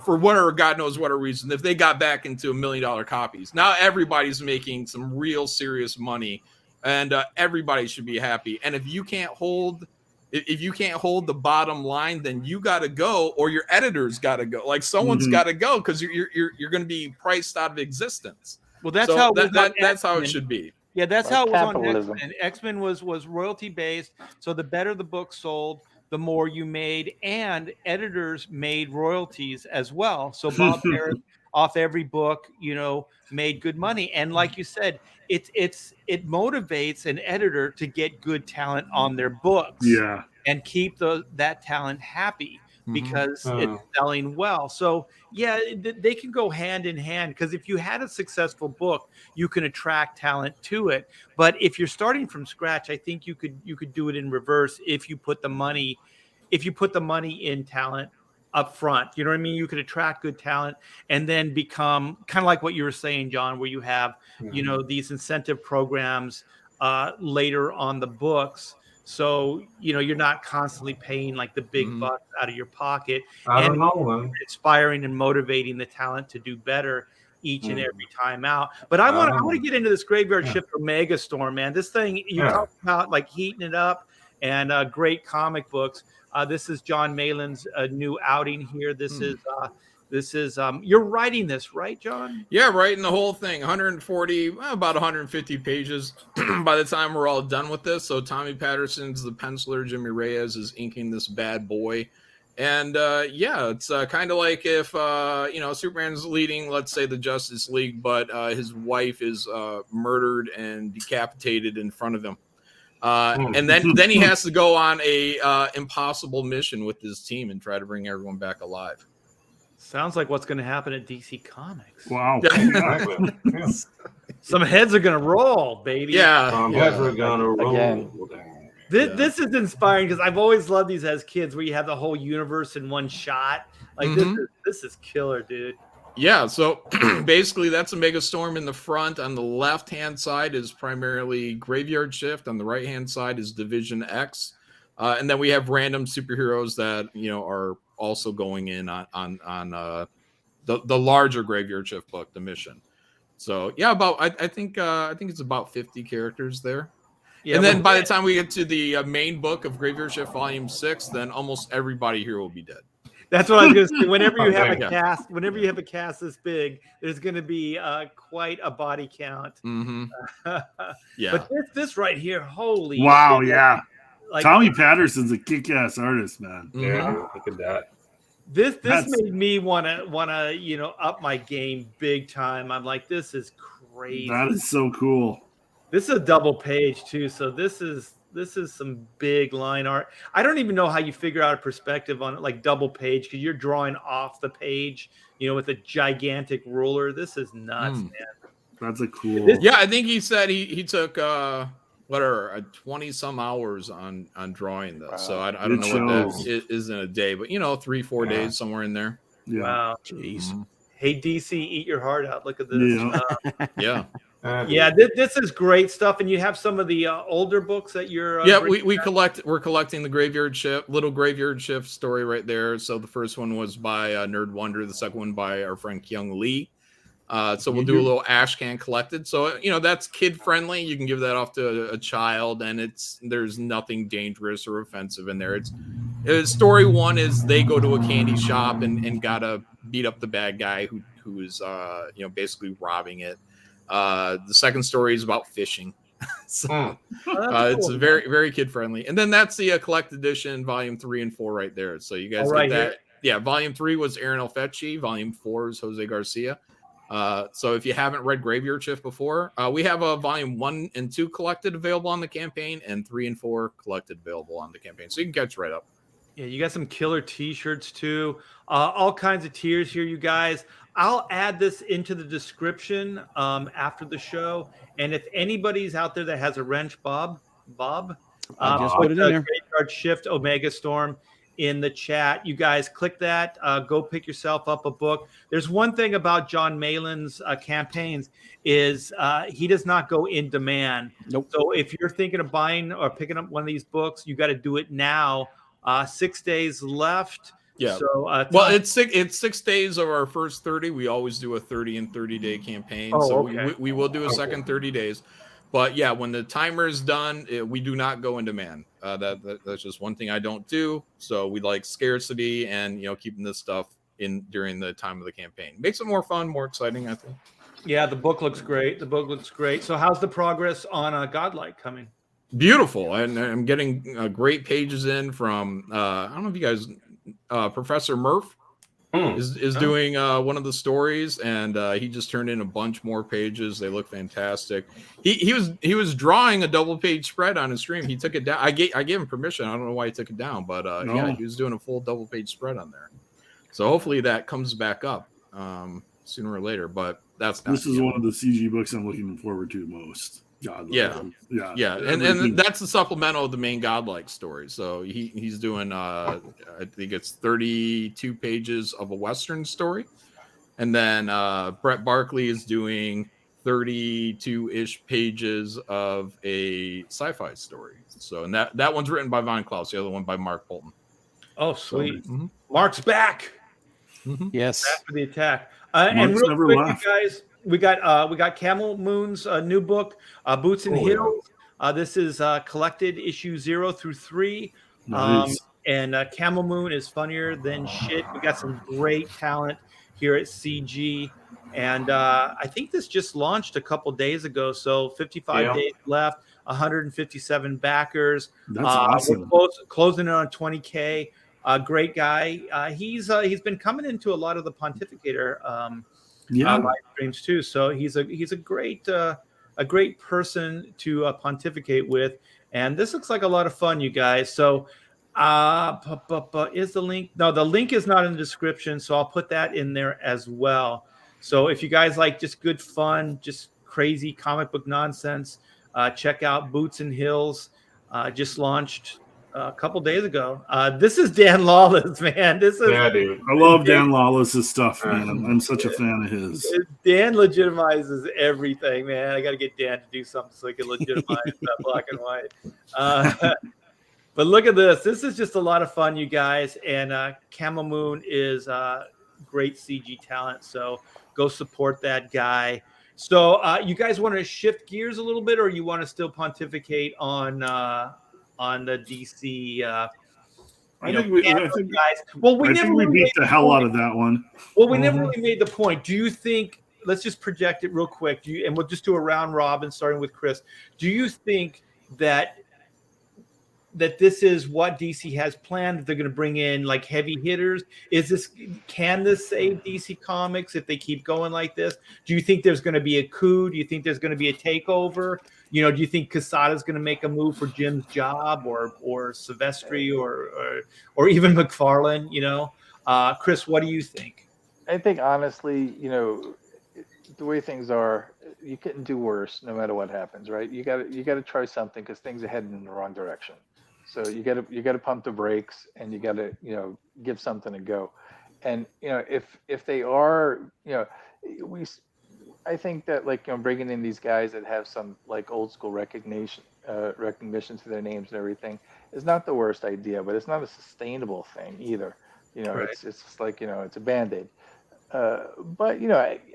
for whatever God knows what a reason, if they got back into $1 million copies, now everybody's making some real serious money, and everybody should be happy. And if you can't hold the bottom line, then you got to go, or your editors got to go. Like someone's got to go, because you're going to be priced out of existence. Well, that's how that's how it should be. Yeah, that's Like how it was capitalism. on X-Men. X-Men was royalty based, so the better the book sold, the more you made, and editors made royalties as well. So Bob Harris off every book, made good money. And like you said, it motivates an editor to get good talent on their books, and keep that talent happy, because it's selling well. So yeah, they can go hand in hand, because if you had a successful book, you can attract talent to it. But if you're starting from scratch, I think you could do it in reverse if you put the money in talent up front. You know what I mean? You could attract good talent and then become kind of like what you were saying, John, where you have these incentive programs later on the books. So, you're not constantly paying like the big bucks out of your pocket. I don't know, man. Inspiring and motivating the talent to do better each and every time out. But I want to get into this Graveyard Shift Omega Storm, man. This thing, you talk about like heating it up, and great comic books. This is John Malin's new outing here. This is you're writing this, right, John? Yeah, writing the whole thing, about 150 pages by the time we're all done with this. So Tommy Patterson's the penciler, Jimmy Reyes is inking this bad boy. And it's kind of like if Superman's leading, let's say, the Justice League, but his wife is murdered and decapitated in front of him. And then he has to go on a impossible mission with his team and try to bring everyone back alive. Sounds like what's going to happen at DC Comics. Wow. Exactly. Some heads are going to roll, baby. Yeah. Heads are gonna roll. Again. This is inspiring because I've always loved these as kids, where you have the whole universe in one shot. Like this is killer, dude. Yeah, so basically that's a Megastorm in the front. On the left-hand side is primarily Graveyard Shift. On the right-hand side is Division X. And then we have random superheroes that, are also going in on the larger Graveyard Shift book, the mission. So yeah, I think it's about 50 characters there. Yeah, and then by the time we get to the main book of Graveyard Shift Volume 6, then almost everybody here will be dead. That's what I was going to say. Whenever you have a cast this big, there's going to be quite a body count. Yeah. But this right here, holy shit. Yeah. Like, Tommy Patterson's a kick-ass artist, man. Yeah, look at that. This made me wanna up my game big time. I'm like, this is crazy. That is so cool. This is a double page too, so this is some big line art. I don't even know how you figure out a perspective on it, like double page, because you're drawing off the page, with a gigantic ruler. This is nuts, man. That's a cool. Yeah, I think he said he took 20 some hours on drawing this. Wow. So I don't know what that is in a day, but 3-4 days somewhere in there. Yeah. Wow. Jeez. Hey DC, eat your heart out. Look at this. Yeah. Yeah, this is great stuff, and you have some of the older books that you're. We're collecting the Graveyard Shift, little Graveyard Shift story right there. So the first one was by Nerd Wonder, the second one by our friend Kyung Lee. So we'll do a little Ashcan collected. So that's kid friendly. You can give that off to a child, and there's nothing dangerous or offensive in there. It's story one is they go to a candy shop and gotta beat up the bad guy who is basically robbing it. The second story is about fishing. So it's a very, very kid friendly. And then that's the collected edition, volume 3 and 4 right there. So you guys get that. Here. Yeah, volume 3 was Aaron Elfecci, volume 4 is Jose Garcia. So if you haven't read Graveyard Shift before, we have a volume 1 and 2 collected available on the campaign, and 3 and 4 collected available on the campaign. So you can catch right up. Yeah, you got some killer t-shirts too. All kinds of tiers here, you guys. I'll add this into the description after the show. And if anybody's out there that has a wrench, Bob, just put it in there. Graveyard Shift Omega Storm in the chat. You guys click that. Go pick yourself up a book. There's one thing about John Malin's campaigns is he does not go in demand. Nope. So if you're thinking of buying or picking up one of these books, you got to do it now. 6 days left. Yeah. So it's 6 days of our first 30. We always do a 30 and 30-day campaign. We will do a second 30 days. But yeah, when the timer is done, we do not go in demand. That's just one thing I don't do. So we like scarcity and keeping this stuff in during the time of the campaign. Makes it more fun, more exciting, I think. Yeah, the book looks great. So how's the progress on Godlike coming? Beautiful, and I'm getting great pages in from I don't know if you guys Professor Murph is doing one of the stories, and he just turned in a bunch more pages. They look fantastic. He was drawing a double page spread on his stream. He took it down. I gave him permission. I don't know why he took it down, but yeah, he was doing a full double page spread on there. So hopefully that comes back up sooner or later. But this is one of the CG books I'm looking forward to most. Yeah. And that's the supplemental of the main Godlike story. So he's doing I think it's 32 pages of a Western story, and then Brett Barkley is doing 32-ish pages of a sci-fi story. So and that one's written by Von Klaus, the other one by Mark Bolton. Oh, sweet. So, Mark's back. Yes, back for the attack. And real quick, you guys. We got Camel Moon's new book, Boots and Heels. This is collected issue 0 through 3. Nice. And Camel Moon is funnier than shit. We got some great talent here at CG. And I think this just launched a couple days ago. So 55 days left, 157 backers. That's awesome. We're closing in on 20K. Great guy. He's been coming into a lot of the Pontificator live streams too. So he's a great person to pontificate with, and this looks like a lot of fun, you guys. So is the link? No, the link is not in the description, so I'll put that in there as well. So if you guys like just good fun, just crazy comic book nonsense, check out Boots and Heels. just launched a couple days ago. This is Dan Lawless, man. This is dude. I love Dan Lawless's stuff, man. I'm such a fan of his. Dan legitimizes everything, man. I got to get Dan to do something so he can legitimize that black and white. But look at this. This is just a lot of fun, you guys. And Camel Moon is great CG talent. So go support that guy. So you guys want to shift gears a little bit, or you want to still pontificate on the DC? I think we guys. Well, we beat the hell out of that one. Well, we never really made the point. Do you think? Let's just project it real quick. And we'll just do a round robin, starting with Chris. Do you think that this is what DC has planned? They're going to bring in like heavy hitters. Can this save DC Comics if they keep going like this? Do you think there's going to be a coup? Do you think there's going to be a takeover? Do you think Quesada is going to make a move for Jim's job, or Silvestri, or even McFarlane? Chris, what do you think? I think honestly, the way things are, you couldn't do worse no matter what happens, right? You got to try something because things are heading in the wrong direction. So you got to pump the brakes, and you got to give something a go. And if they are, I think that bringing in these guys that have some like old school recognition to their names and everything is not the worst idea, but it's not a sustainable thing either. Right. It's just like it's a Band-Aid. But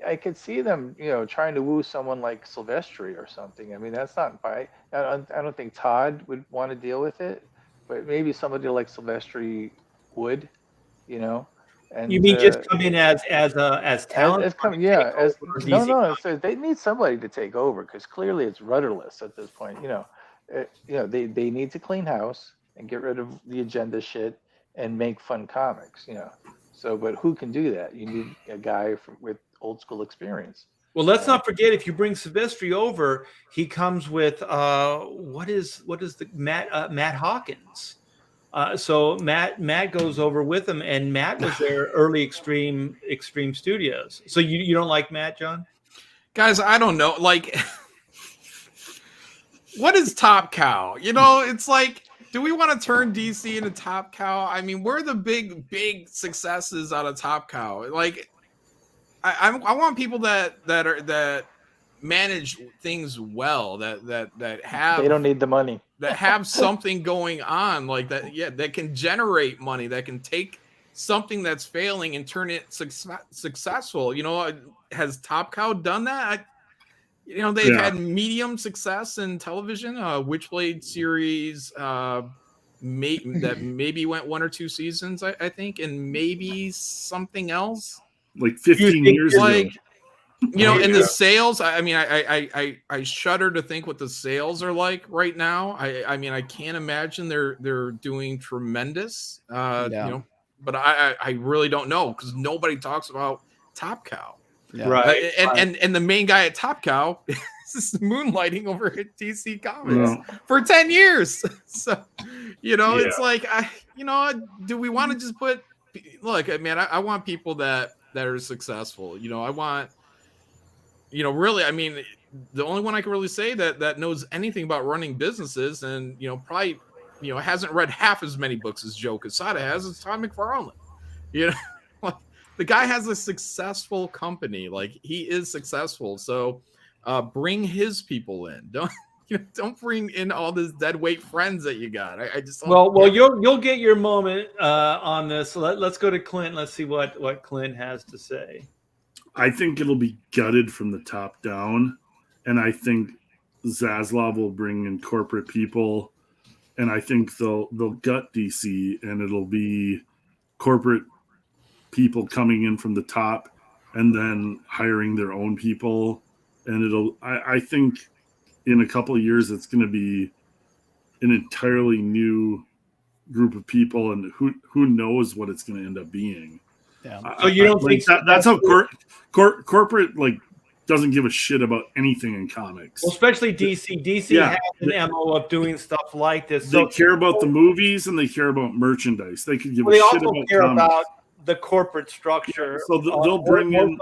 I could see them trying to woo someone like Silvestri or something. I mean, that's not I don't think Todd would want to deal with it, but maybe somebody like Silvestri would, And You mean just come in as talent? No. So they need somebody to take over because clearly it's rudderless at this point. They need to clean house and get rid of the agenda shit and make fun comics. So, but who can do that? You need a guy with old school experience. Well, let's not forget, if you bring Silvestri over, he comes with what is the Matt Hawkins. So Matt goes over with him, and Matt was there early Extreme Studios. So you don't like Matt, John? Guys, I don't know. Like, what is Top Cow? It's like, do we want to turn DC into Top Cow? I mean, we're the big successes out of Top Cow. Like, I want people that manage things well, that have. They don't need the money. That have something going on like that. Yeah, that can generate money. That can take something that's failing and turn it successful. Has Top Cow done that? They've had medium success in television. Witchblade series, that maybe went 1 or 2 seasons, I think, and maybe something else. Like 15 years ago. And the sales. I mean, I shudder to think what the sales are like right now. I mean, I can't imagine they're doing tremendous. But I really don't know because nobody talks about Top Cow. Yeah. Right. And the main guy at Top Cow is moonlighting over at DC Comics for 10 years. So, it's like, do we want to just put, look, man, I want people that are successful. I want, really, I mean, the only one I can really say that knows anything about running businesses and, probably, hasn't read half as many books as Joe Quesada has is Todd McFarlane. Like, the guy has a successful company. Like, he is successful. So bring his people in. Don't bring in all this dead weight friends that you got. I just don't. Well, you'll get your moment on this. So let's go to Clint. Let's see what Clint has to say. I think it'll be gutted from the top down, and I think Zaslav will bring in corporate people, and I think they'll gut DC, and it'll be corporate people coming in from the top and then hiring their own people, and I think in a couple of years it's going to be an entirely new group of people, and who knows what it's going to end up being. Yeah. So you don't think that's how corporate like doesn't give a shit about anything in comics. Well, especially DC. DC has an MO of doing stuff like this. They care about the movies and they care about merchandise. They could give a they shit also about care comics. about the corporate structure. So they'll bring in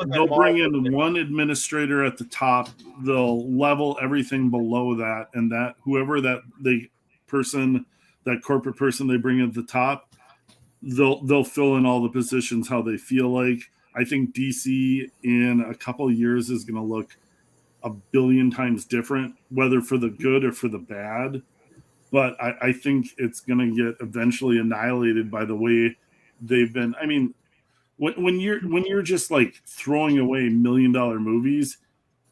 one administrator at the top. They'll level everything below that, and that whoever that they person, that corporate person they bring at the top, they'll fill in all the positions how they feel like. I think DC in a couple of years is going to look a billion times different, whether for the good or for the bad. But I think it's going to get eventually annihilated by the way they've been. I mean, when you're just like throwing away $1 million movies,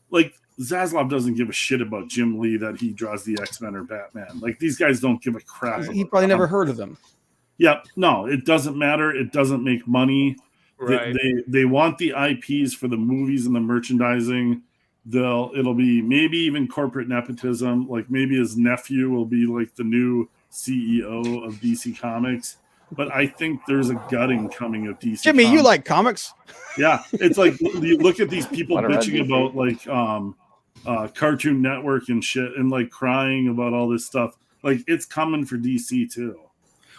like Zaslav doesn't give a shit about Jim Lee that he draws the X-Men or Batman. Like these guys don't give a crap. He probably never heard of them. Yeah, no, it doesn't matter. It doesn't make money. Right. They want the IPs for the movies and the merchandising. It'll be maybe even corporate nepotism. Like maybe his nephew will be like the new CEO of DC Comics. But I think there's a gutting coming of DC. Jimmy, Comics. you like comics? Yeah, it's like you look at these people What about bitching DC? about like Cartoon Network and shit, and like crying about all this stuff. Like it's coming for DC too.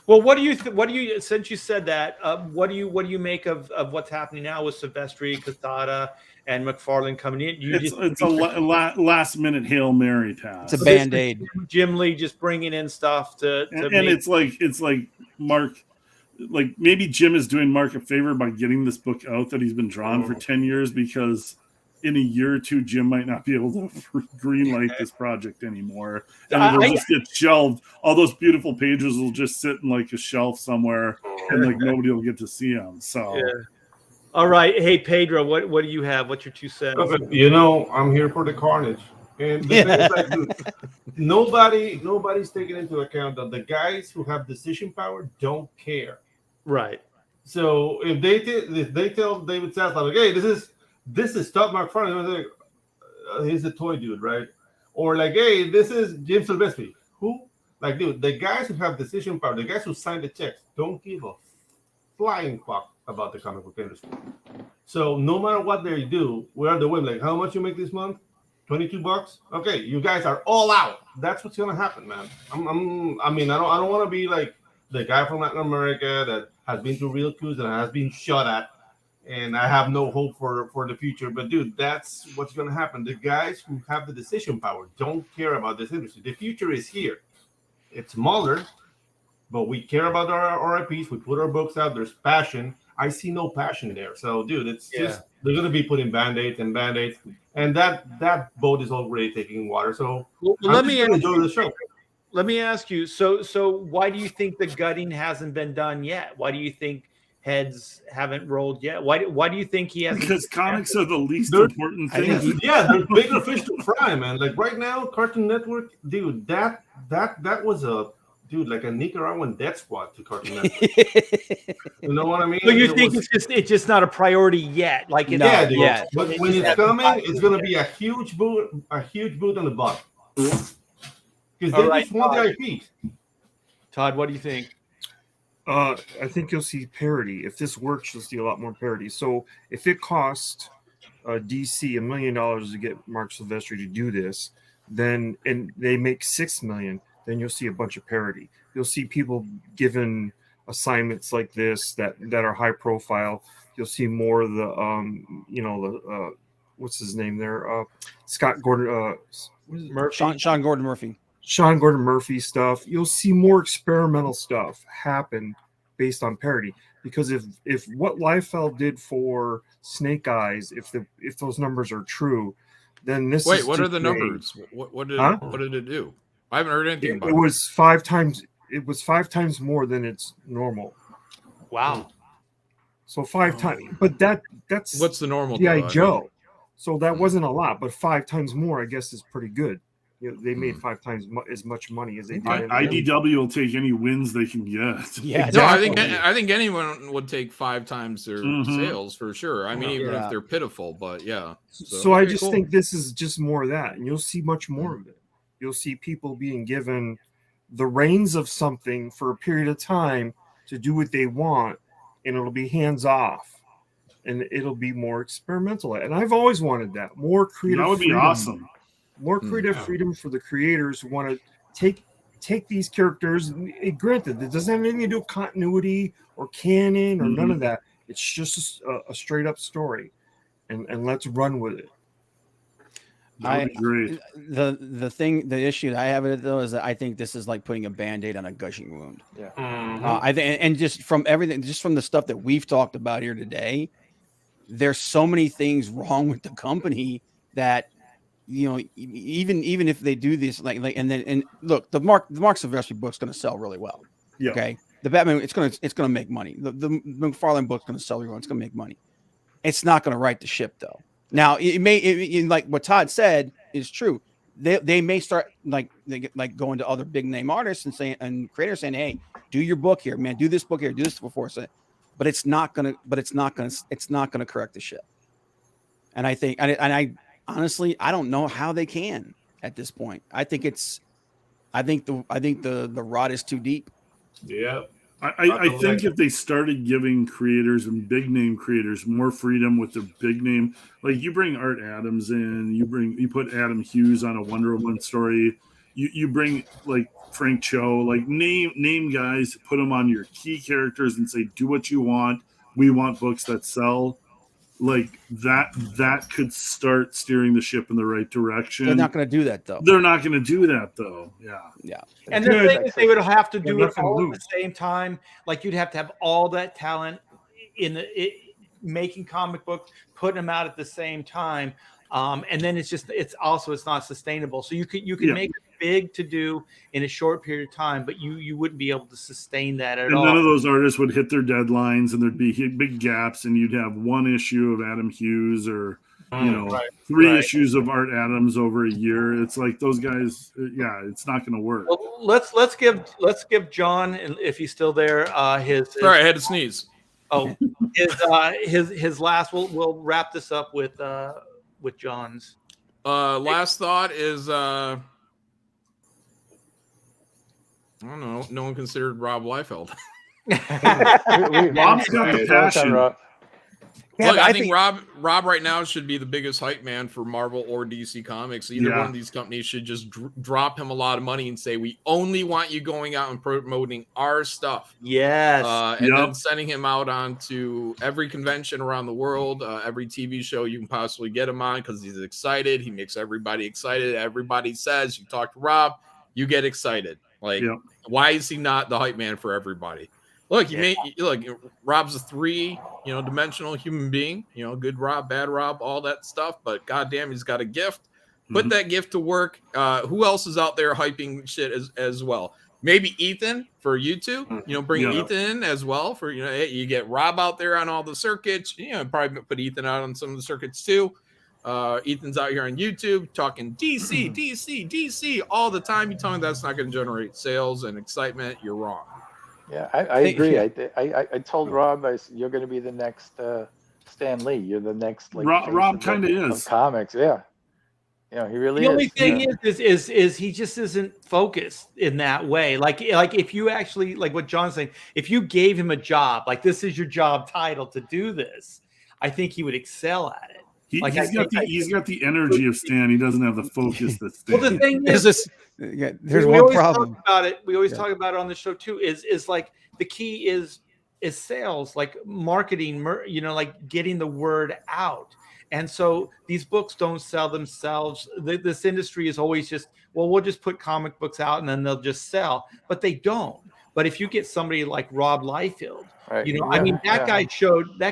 Well, what do you since you said that, what do you make of what's happening now with Silvestri, Quesada, and McFarlane coming in? It's a last minute Hail Mary pass. It's a Band-Aid. Jim Lee just bringing in stuff to and make... it's like Mark, like maybe Jim is doing Mark a favor by getting this book out that he's been drawing for 10 years, because in a year or two Jim might not be able to greenlight this project anymore, and it'll just get shelved. All those beautiful pages will just sit in like a shelf somewhere, and like nobody will get to see them. So Yeah. All right, hey Pedro, what do you have? What's your 2 cents? You know, I'm here for the carnage. And the thing is, like, dude, nobody's taking into account that the guys who have decision power don't care. Right. So if they tell David Zaslav, like, hey, this is Todd McFarlane, like, he's the toy dude, right? Or like, hey, this is Jim Silvestri. Who? Like, dude, the guys who have decision power, the guys who sign the checks, don't give a flying fuck about the comic book industry. So no matter what they do, we're the whim. Like, how much you make this month? $22. Okay, you guys are all out. That's what's gonna happen, man. I don't want to be like the guy from Latin America that has been through real coups and has been shot at, and I have no hope for the future. But dude, that's what's gonna happen. The guys who have the decision power don't care about this industry. The future is here. It's smaller, but we care about our IPs. We put our books out. There's passion. I see no passion there. So, dude, it's just they're gonna be putting band-aids, and that boat is already taking water. So let me enjoy the show. Let me ask you. So why do you think the gutting hasn't been done yet? Why do you think heads haven't rolled yet? Why do you think he hasn't? Because comics are the least important thing. They're bigger fish to fry, man. Like right now, Cartoon Network, dude, that was like a Nicaraguan death squad to Cartoon Network. You know what I mean? So you think it's just not a priority yet? Like dude. But when it's coming, it's gonna be a huge boot on the butt. Because they just want the IPs. Todd, what do you think? I think you'll see parity. If this works, you'll see a lot more parity. So if it cost DC $1 million to get Mark Silvestri to do this, then and they make $6 million, then you'll see a bunch of parity. You'll see people given assignments like this that are high profile. You'll see more of the what's his name there? Scott Gordon Sean Gordon Murphy. Sean Gordon Murphy stuff. You'll see more experimental stuff happen based on parity. Because if what Liefeld did for Snake Eyes, if those numbers are true, then this Wait, what are the numbers? What did it do? I haven't heard anything about it. It was 5 times. It was 5 times more than it's normal. Wow. So 5 times, but that's what's the normal? G.I. Joe. So that wasn't a lot, but 5 times more, I guess, is pretty good. You know, they made 5 times as much money as they did. IDW will take any wins they can get. Yeah, exactly. No, I think anyone would take 5 times their sales for sure. I mean, even if they're pitiful, but yeah. So I just think this is just more of that, and you'll see much more of it. You'll see people being given the reins of something for a period of time to do what they want, and it'll be hands off, and it'll be more experimental. And I've always wanted that, more creative. That would be freedom. awesome. More creative freedom for the creators who want to take these characters. Granted, it doesn't have anything to do with continuity or canon or none of that. It's just a straight up story, and let's run with it. That would be great. The issue that I have with it though is that I think this is like putting a Band-Aid on a gushing wound. Yeah. I think, and just from everything, just from the stuff that we've talked about here today, there's so many things wrong with the company that, you know, even if they do this, and look, the Mark Silvestri book's going to sell really well. Yeah. Okay. The Batman, it's going to make money. The McFarlane book's going to sell really well. It's going to make money. It's not going to right the ship though. Now like what Todd said is true. They may start like going to other big name artists and creators saying, hey, do your book here, man. Do this book here. Do this before. But it's not gonna correct the ship. And I think, and I honestly, I don't know how they can at this point. I think the rod is too deep. Yeah. I think if they started giving creators and big name creators more freedom with their big name, like you bring Art Adams in, you put Adam Hughes on a Wonder Woman story, you bring like Frank Cho, like name guys, put them on your key characters and say, do what you want. We want books that sell. Like that could start steering the ship in the right direction. They're not going to do that though. They're not going to do that though. Yeah. And the thing is, they would have to do it all at the same time. Like you'd have to have all that talent making comic books, putting them out at the same time. And then it's not sustainable. So you could make it big to do in a short period of time, but you wouldn't be able to sustain that at all. None of those artists would hit their deadlines, and there'd be big gaps, and you'd have one issue of Adam Hughes or three issues of Art Adams over a year. It's like those guys, it's not going to work. Well, let's give John, if he's still there, his. Sorry, I had to sneeze. Oh, his last. We'll wrap this up with John's. Last thought is I don't know. No one considered Rob Liefeld. Rob's got the passion. Look, I think Rob right now should be the biggest hype man for Marvel or DC Comics. Either one of these companies should just drop him a lot of money and say, we only want you going out and promoting our stuff. Yes. And then sending him out onto every convention around the world, every TV show you can possibly get him on, because he's excited. He makes everybody excited. Everybody says, you talk to Rob, you get excited. Like, why is he not the hype man for everybody? Look, Rob's a three-dimensional human being. You know, good Rob, bad Rob, all that stuff. But goddamn, he's got a gift. Put that gift to work. Who else is out there hyping shit as well? Maybe Ethan for you two. You know, bring Ethan in as well for you get Rob out there on all the circuits. You know, probably put Ethan out on some of the circuits too. Ethan's out here on YouTube talking DC all the time. You tell me that's not going to generate sales and excitement, you're wrong. Yeah, I agree. I told Rob, you're going to be the next Stan Lee. You're the next Rob kind of is comics. Yeah, he really is. The only thing is he just isn't focused in that way. Like if you actually, like what John's saying, if you gave him a job, like this is your job title to do this, I think he would excel at it. He's got the energy of Stan. He doesn't have the focus that Stan. Well, the thing is, there's one problem about it. We always talk about it on the show too. Is like the key is sales, like marketing. Like getting the word out. And so these books don't sell themselves. This industry is always just, we'll just put comic books out and then they'll just sell. But they don't. But if you get somebody like Rob Liefeld, that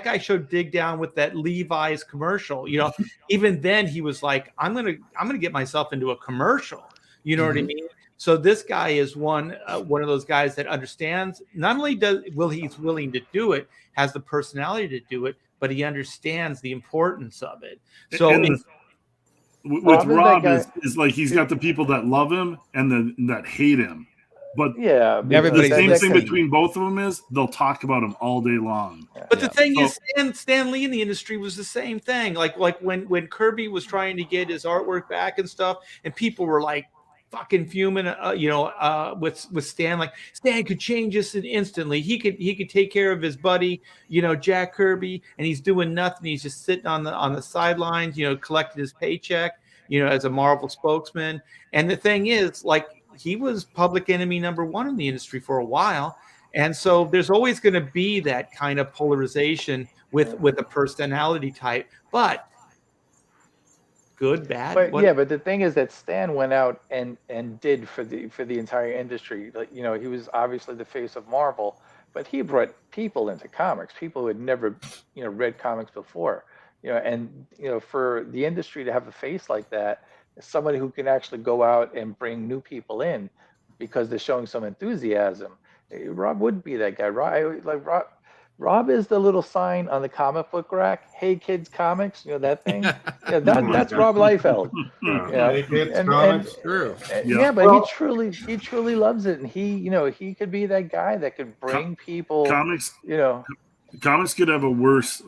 guy showed dig down with that Levi's commercial. Even then he was like, I'm gonna get myself into a commercial. You know what I mean? So this guy is one of those guys that understands. Not only he's willing to do it, has the personality to do it, but he understands the importance of it. So with Rob is like he's got the people that love him and that hate him. But the same thing between both of them is they'll talk about him all day long. But the thing is, Stan Lee in the industry was the same thing. Like when Kirby was trying to get his artwork back and stuff, and people were like fucking fuming, with Stan. Like Stan could change this instantly. He could take care of his buddy, Jack Kirby, and he's doing nothing. He's just sitting on the sidelines, collecting his paycheck, as a Marvel spokesman. And the thing is, like, he was public enemy number one in the industry for a while. And so there's always going to be that kind of polarization with a personality type. But good, bad. But what? yeah, but the thing is that Stan went out and did for the entire industry. Like, you know, he was obviously the face of Marvel, but he brought people into comics, people who had never, you know, read comics before. You know, and you know, for the industry to have a face like that, somebody who can actually go out and bring new people in because they're showing some enthusiasm. Rob would be that guy. Rob is the little sign on the comic book rack. Hey kids, comics. You know that thing. Yeah, Oh my that's God. Rob Liefeld. Yeah. Yeah, Hey, kids, and comics. True. yeah, but Well- he truly loves it, and he, you know, he could be that guy that could bring people. Comics You know, could have a worse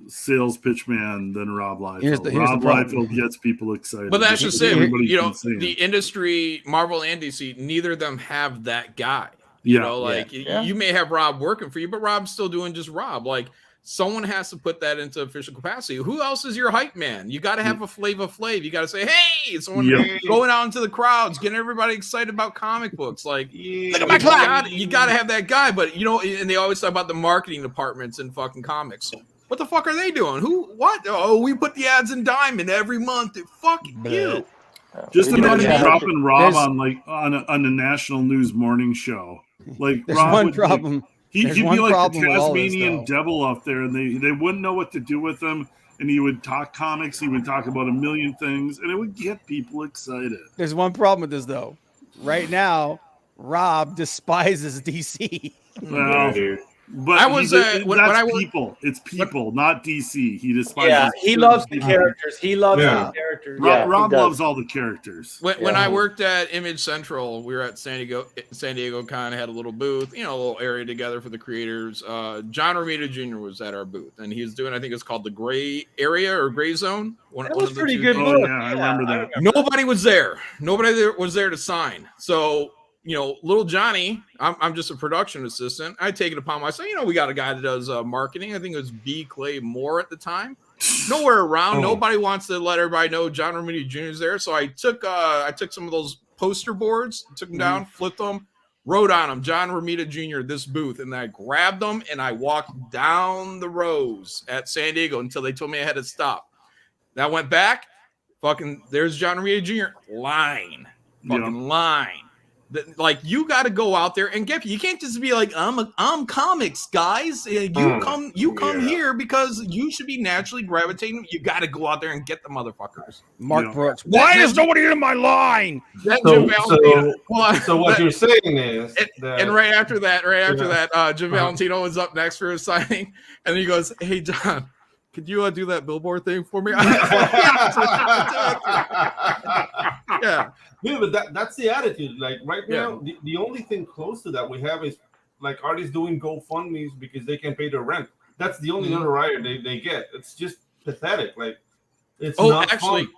sales pitch man than Rob Liefeld. Here's the Rob problem. Liefeld gets people excited. But that's just it. Everybody You know, can say it. the industry, Marvel and DC, neither of them have that guy. Yeah. You know, like Yeah. you may have Rob working for you, but Rob's still doing just Rob. Like someone has to put that into official capacity. Who else is your hype man? You got to have a Flavor Flav. You got to say, hey, someone going out into the crowds, getting everybody excited about comic books. Like, look at my cloud. You got to have that guy. But, you know, and they always talk about the marketing departments in fucking comics. What the fuck are they doing? What? Oh, we put the ads in Diamond every month. Fuck you. Just you know imagine what I mean? dropping Rob There's- on a national news morning show. Like There's Rob one would, problem. He'd There's be one like problem the with all this, Tasmanian though. devil out there, and they wouldn't know what to do with him. And he would talk comics. He would talk about a million things, and it would get people excited. There's one problem with this though. Right now, Rob despises DC. Well, Yeah, dude. but I was, that's when I worked- people. It's people, not DC. He despises. Yeah, he certain loves the people. characters. He loves Yeah. the characters. Yeah, he Rob does. loves all the characters. When I worked at Image Central, we were at San Diego Con, had a little booth, you know, a little area together for the creators. John Romita Jr. was at our booth, and he was doing, I think it's called the Gray Area or Gray Zone. That was of the pretty two good games. Oh book. yeah, I remember that. Nobody was there. Nobody there was there to sign. So, you know, little Johnny, I'm just a production assistant. I take it upon myself. You know, we got a guy that does marketing. I think it was B. Clay Moore at the time. Nowhere around. Oh. Nobody wants to let everybody know John Romita Jr. is there. So I took some of those poster boards, took them down, flipped them, wrote on them, John Romita Jr. this booth, and then I grabbed them and I walked down the rows at San Diego until they told me I had to stop. Then I went back. Fucking, there's John Romita Jr. Line. Line. Like, you got to go out there and get. You can't just be like, I'm comics, guys. You come here because you should be naturally gravitating. You got to go out there and get the motherfuckers. Mark Yeah. Brooks. Why is nobody in my line? That So- Jim Valentino. So what you're saying is that And right after that, Jim Valentino was up next for his signing, and he goes, "Hey John, could you do that billboard thing for me?" Yeah. Yeah, but that's the attitude. Like right now, the only thing close to that we have is like artists doing GoFundMe's because they can pay their rent. That's the only notoriety they get. It's just pathetic. Like it's not actually,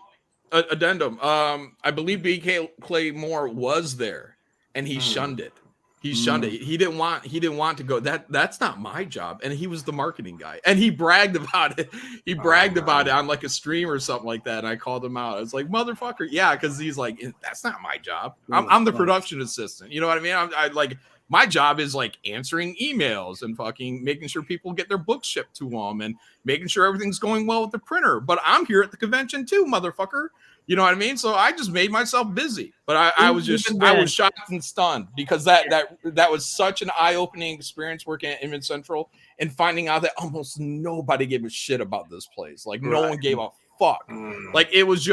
fun. addendum. I believe B.K. Clay Moore was there, and he shunned it. He shunned it. He didn't want to go. That's not my job. And he was the marketing guy. And he bragged about it. He bragged about it on like a stream or something like that. And I called him out. I was like, motherfucker. Yeah, because he's like, that's not my job. I'm the production assistant. You know what I mean? I like, my job is like answering emails and fucking making sure people get their books shipped to them and making sure everything's going well with the printer. But I'm here at the convention too, motherfucker. You know what I mean? So I just made myself busy, but I was shocked and stunned because that was such an eye-opening experience working at Image Central and finding out that almost nobody gave a shit about this place. Like no one gave a fuck. Like it was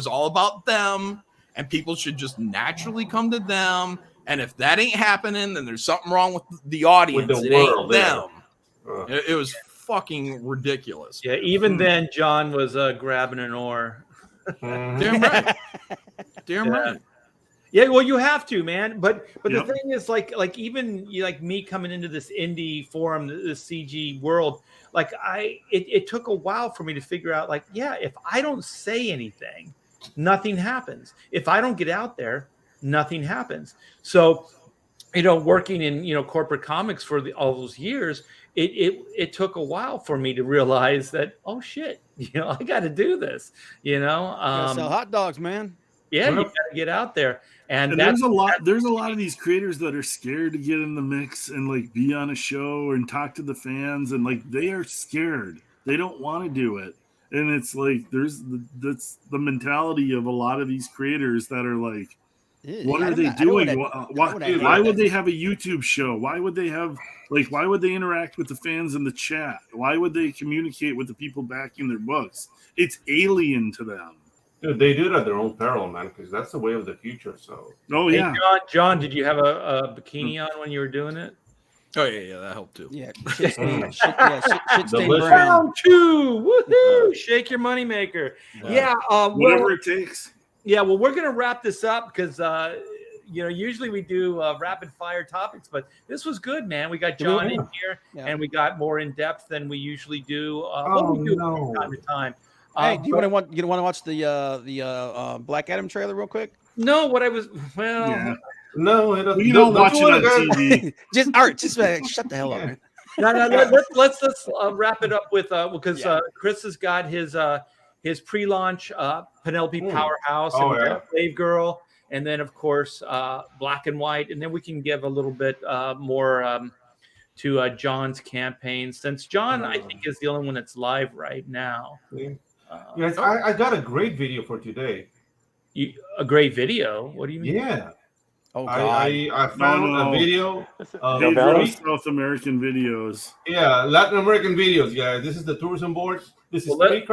all about them, and people should just naturally come to them. And if that ain't happening, then there's something wrong with the audience. With the it world, ain't yeah. them. It was fucking ridiculous. Yeah, even then, John was grabbing an oar. Damn right. Damn right. Yeah, well, you have to, man. But Yep. the thing is, like even like me coming into this indie forum, this CG world, like it took a while for me to figure out, like, yeah, if I don't say anything, nothing happens. If I don't get out there, nothing happens. So, working in corporate comics for all those years, it took a while for me to realize that, oh shit, I got to do this. Gotta sell hot dogs, man. Yeah, you got to get out there, and there's a lot of these creators that are scared to get in the mix and like be on a show and talk to the fans, and like they are scared. They don't want to do it, And it's like that's the mentality of a lot of these creators that are like, what are they doing? Why would they have a YouTube show? Why would they have why would they interact with the fans in the chat? Why would they communicate with the people backing their books? It's alien to them. Dude, they do it at their own peril, man, because that's the way of the future. So. Oh Hey, yeah. John, did you have a bikini on when you were doing it? Oh yeah, that helped too. Yeah, shit stained brown. Round 2, woohoo! Shake your moneymaker. Yeah, whatever it takes. Yeah, well, we're gonna wrap this up because usually we do rapid fire topics, but this was good, man. We got John in here, and we got more in depth than we usually do. From time to time. Hey, do you want to watch the Black Adam trailer real quick? No, what I was No, we don't watch it on TV. just shut the hell up, man. No. Let's wrap it up with because Chris has got his pre-launch Penelope Powerhouse and Slave Girl, and then of course Black and White, and then we can give a little bit more to John's campaign, since John I think is the only one that's live right now. Yes, I got a great video for today. A great video? What do you mean? Yeah. Oh God! I found a video of South American videos. Yeah, Latin American videos, guys. This is the tourism boards. This is Hold that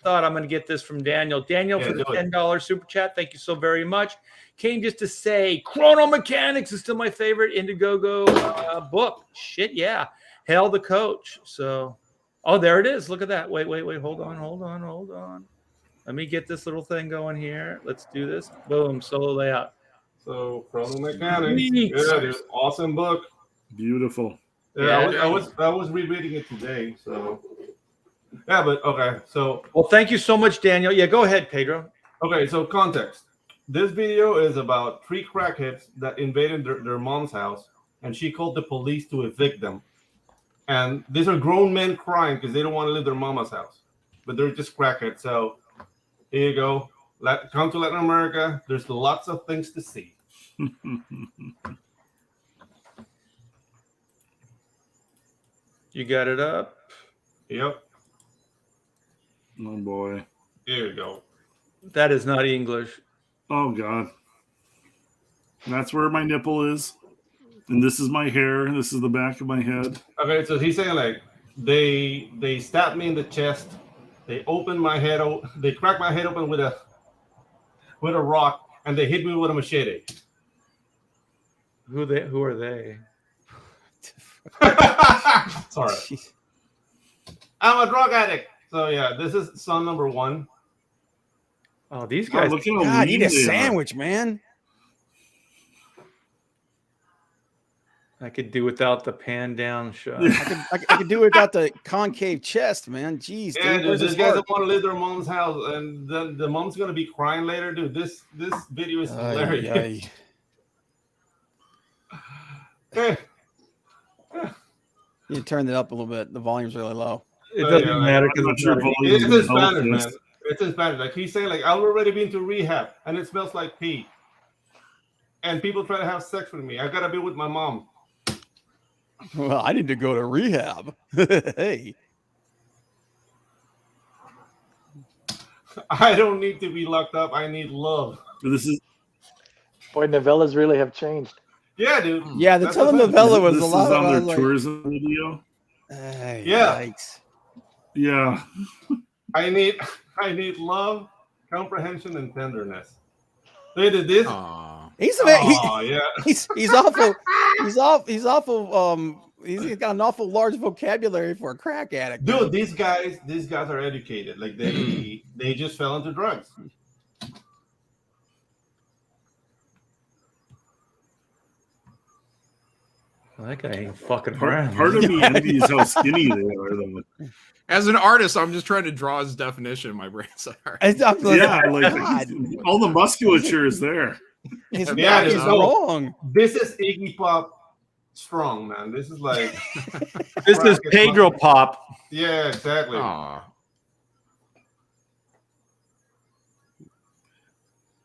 thought. I'm going to get this from Daniel. Daniel, for the $10 super chat, thank you so very much. Came just to say, Chrono Mechanics is still my favorite Indiegogo book. Shit, yeah. Hail the Coach. So, there it is. Look at that. Wait. Hold on. Let me get this little thing going here. Let's do this. Boom. Solo layout. So, Chrono Mechanics. Yeah, dude. Awesome book. Beautiful. Yeah, I was rereading it today. So, yeah, but okay. So, well, thank you so much, Daniel. Yeah, go ahead, Pedro. Okay, so context. This video is about 3 crackheads that invaded their mom's house, and she called the police to evict them. And these are grown men crying because they don't want to leave their mama's house, but they're just crackheads. So, here you go. Come to Latin America. There's lots of things to see. You got it up? Yep. Oh, boy. Here you go. That is not English. Oh, God. That's where my nipple is. And this is my hair. And this is the back of my head. Okay, so he's saying, they stabbed me in the chest. They opened my head. They cracked my head open with a rock, and they hit me with a machete. Who are they? Sorry. I'm a drug addict. So yeah, this is son number 1. Oh, these guys! Look at God, eat a sandwich, man. I could do without the pan down shot. I could do without the concave chest, man. Jeez, yeah, dude, these guys don't want to leave their mom's house, and then the mom's gonna be crying later, dude. This video is hilarious. You turned it up a little bit. The volume's really low. It doesn't matter because it's in Spanish, man. It's in Spanish. Like he's saying, I've already been to rehab, and it smells like pee. And people try to have sex with me. I gotta be with my mom. Well, I need to go to rehab. Hey. I don't need to be locked up. I need love. Boy, novellas really have changed. Yeah, dude. Yeah, the telenovela was a lot of on their tourism video. Yeah. Yikes. Yeah. I need love, comprehension, and tenderness. They did this. He's got an awful large vocabulary for a crack addict. Dude, man. These guys are educated. Like they just fell into drugs. Well, that guy ain't fucking around. Part of me envies how skinny they are, though. As an artist, I'm just trying to draw his definition in my brain. Sorry. All the musculature is there. He's wrong. This is Iggy Pop strong, man. This is like this is Pedro Pop. Yeah, exactly.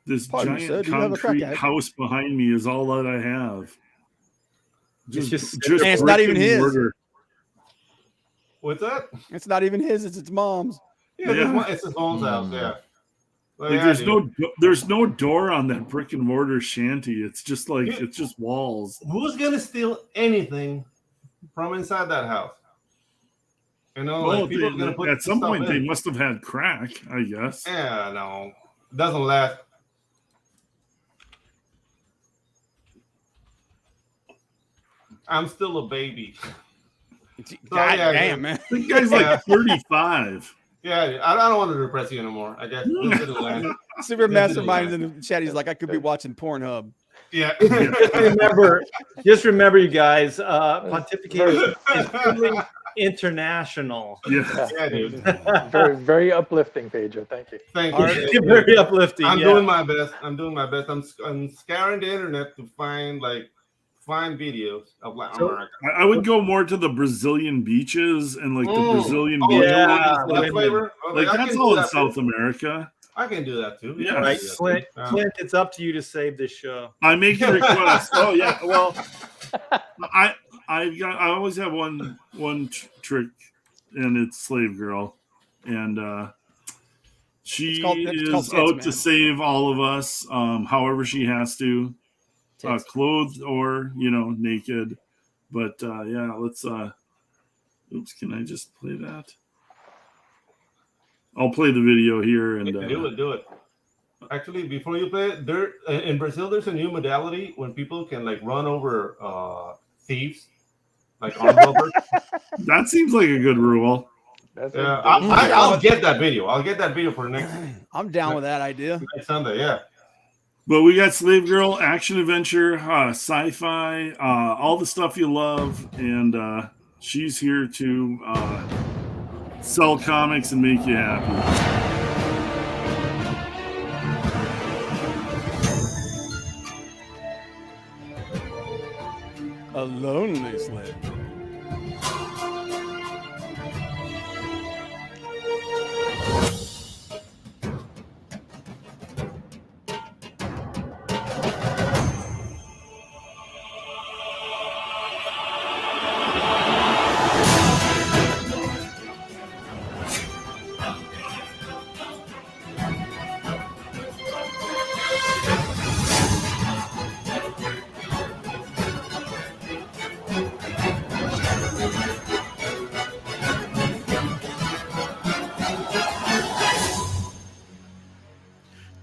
This giant concrete house behind me is all that I have. Just it's not even his. What's that? It's not even his; it's its mom's. Yeah, it's his mom's house. Yeah. Well, Like yeah, there's no door on that brick and mortar shanty. It's just like it's just walls. Who's gonna steal anything from inside that house? You know, Well, like people are gonna put at some stuff point they in. must have had crack, I guess. Yeah, no, doesn't last. I'm still a baby. God yeah, damn, man. The guy's like 35. Yeah, I don't want to depress you anymore. I guess. Super Mastermind in the chat. He's like, I could be watching Pornhub. Yeah. just remember, you guys. Pontificators is truly international. Yeah, dude. Very, very uplifting, Pedro. Thank you. Thank you. Very uplifting. I'm doing my best. I'm scouring the internet to find videos of Latin America. I would go more to the Brazilian beaches and like the Brazilian beach. That flavor. Like that's all in South America. I can do that too. Yeah, right. Clint, it's up to you to save this show. I make a request. Oh yeah. Well, I always have one trick, and it's Slave Girl, and she is out to save all of us, however she has to, clothed or naked. But yeah, let's. Oops, can I just play that? I'll play the video here and do it. Actually, before you play it, there in Brazil, there's a new modality when people can like run over thieves, like armed robbers. That seems like a good rule. I'll get that video. I'll get that video for next. I'm down with that idea. Next Sunday, yeah. But we got Slave Girl, action adventure, sci-fi, all the stuff you love, and she's here to sell comics and make you happy. A lonely slave.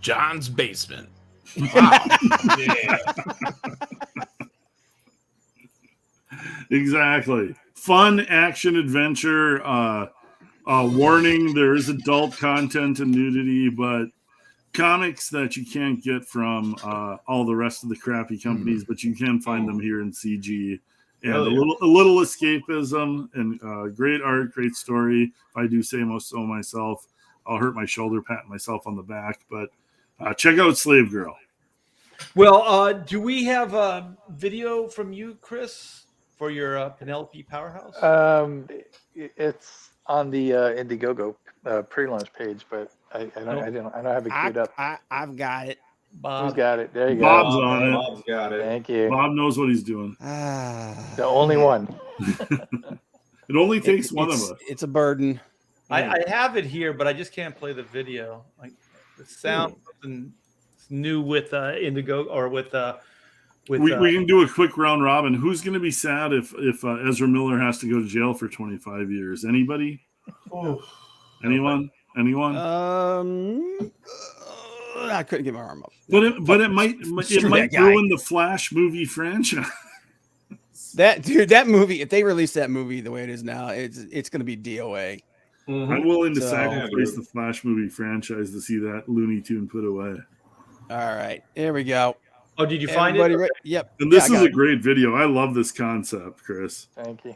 John's basement. Wow. Yeah. Exactly. Fun action adventure. Warning: there is adult content and nudity, but comics that you can't get from all the rest of the crappy companies, but you can find them here in CG. And a little escapism and great art, great story. If I do say so myself, I'll hurt my shoulder patting myself on the back, but check out Slave Girl. Well, do we have a video from you, Chris, for your Penelope Powerhouse? It's on the Indiegogo pre-launch page, but I don't have it queued up. I've got it. Bob. Who's got it? There you go. Bob's on it. Bob's got it. Thank you. Bob knows what he's doing. The only one. It only takes one of us. It's a burden. I have it here, but I just can't play the video. Like the sound something new with Indigo or with we can do a quick round robin. Who's going to be sad if Ezra Miller has to go to jail for 25 years? Anybody? Anyone? I couldn't get my arm up. But it might ruin the Flash movie franchise. That movie, if they release that movie the way it is now, it's going to be DOA. Mm-hmm. I'm willing to sacrifice the Flash movie franchise to see that Looney Tune put away. All right, there we go. Oh, did you find it? Yep. And this is a great video. I love this concept, Chris. Thank you.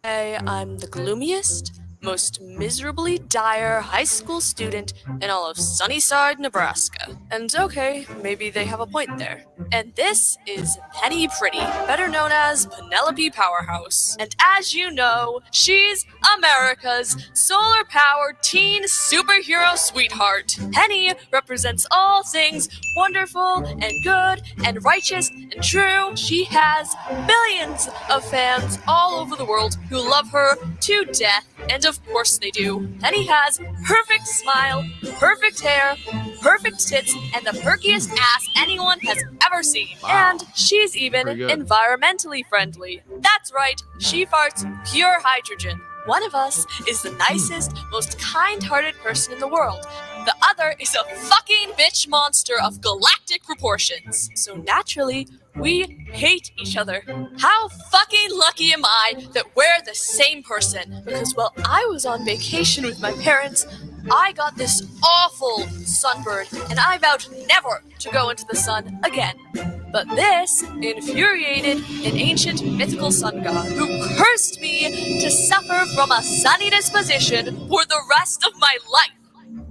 Hey, I'm the gloomiest, most miserably dire high school student in all of Sunnyside, Nebraska. And okay, maybe they have a point there. And this is Penny Pretty, better known as Penelope Powerhouse. And as you know, she's America's solar-powered teen superhero sweetheart. Penny represents all things wonderful and good and righteous and true. She has billions of fans all over the world who love her to death, and of course they do. Penny has perfect smile, perfect hair, perfect tits, and the perkiest ass anyone has ever seen. Wow. And she's even Pretty good. environmentally friendly. That's right, she farts pure hydrogen. One of us is the nicest, most kind-hearted person in the world. The other is a fucking bitch monster of galactic proportions. So naturally, we hate each other. How fucking lucky am I that we're the same person? Because while I was on vacation with my parents, I got this awful sunburn, and I vowed never to go into the sun again. But this infuriated an ancient mythical sun god who cursed me to suffer from a sunny disposition for the rest of my life.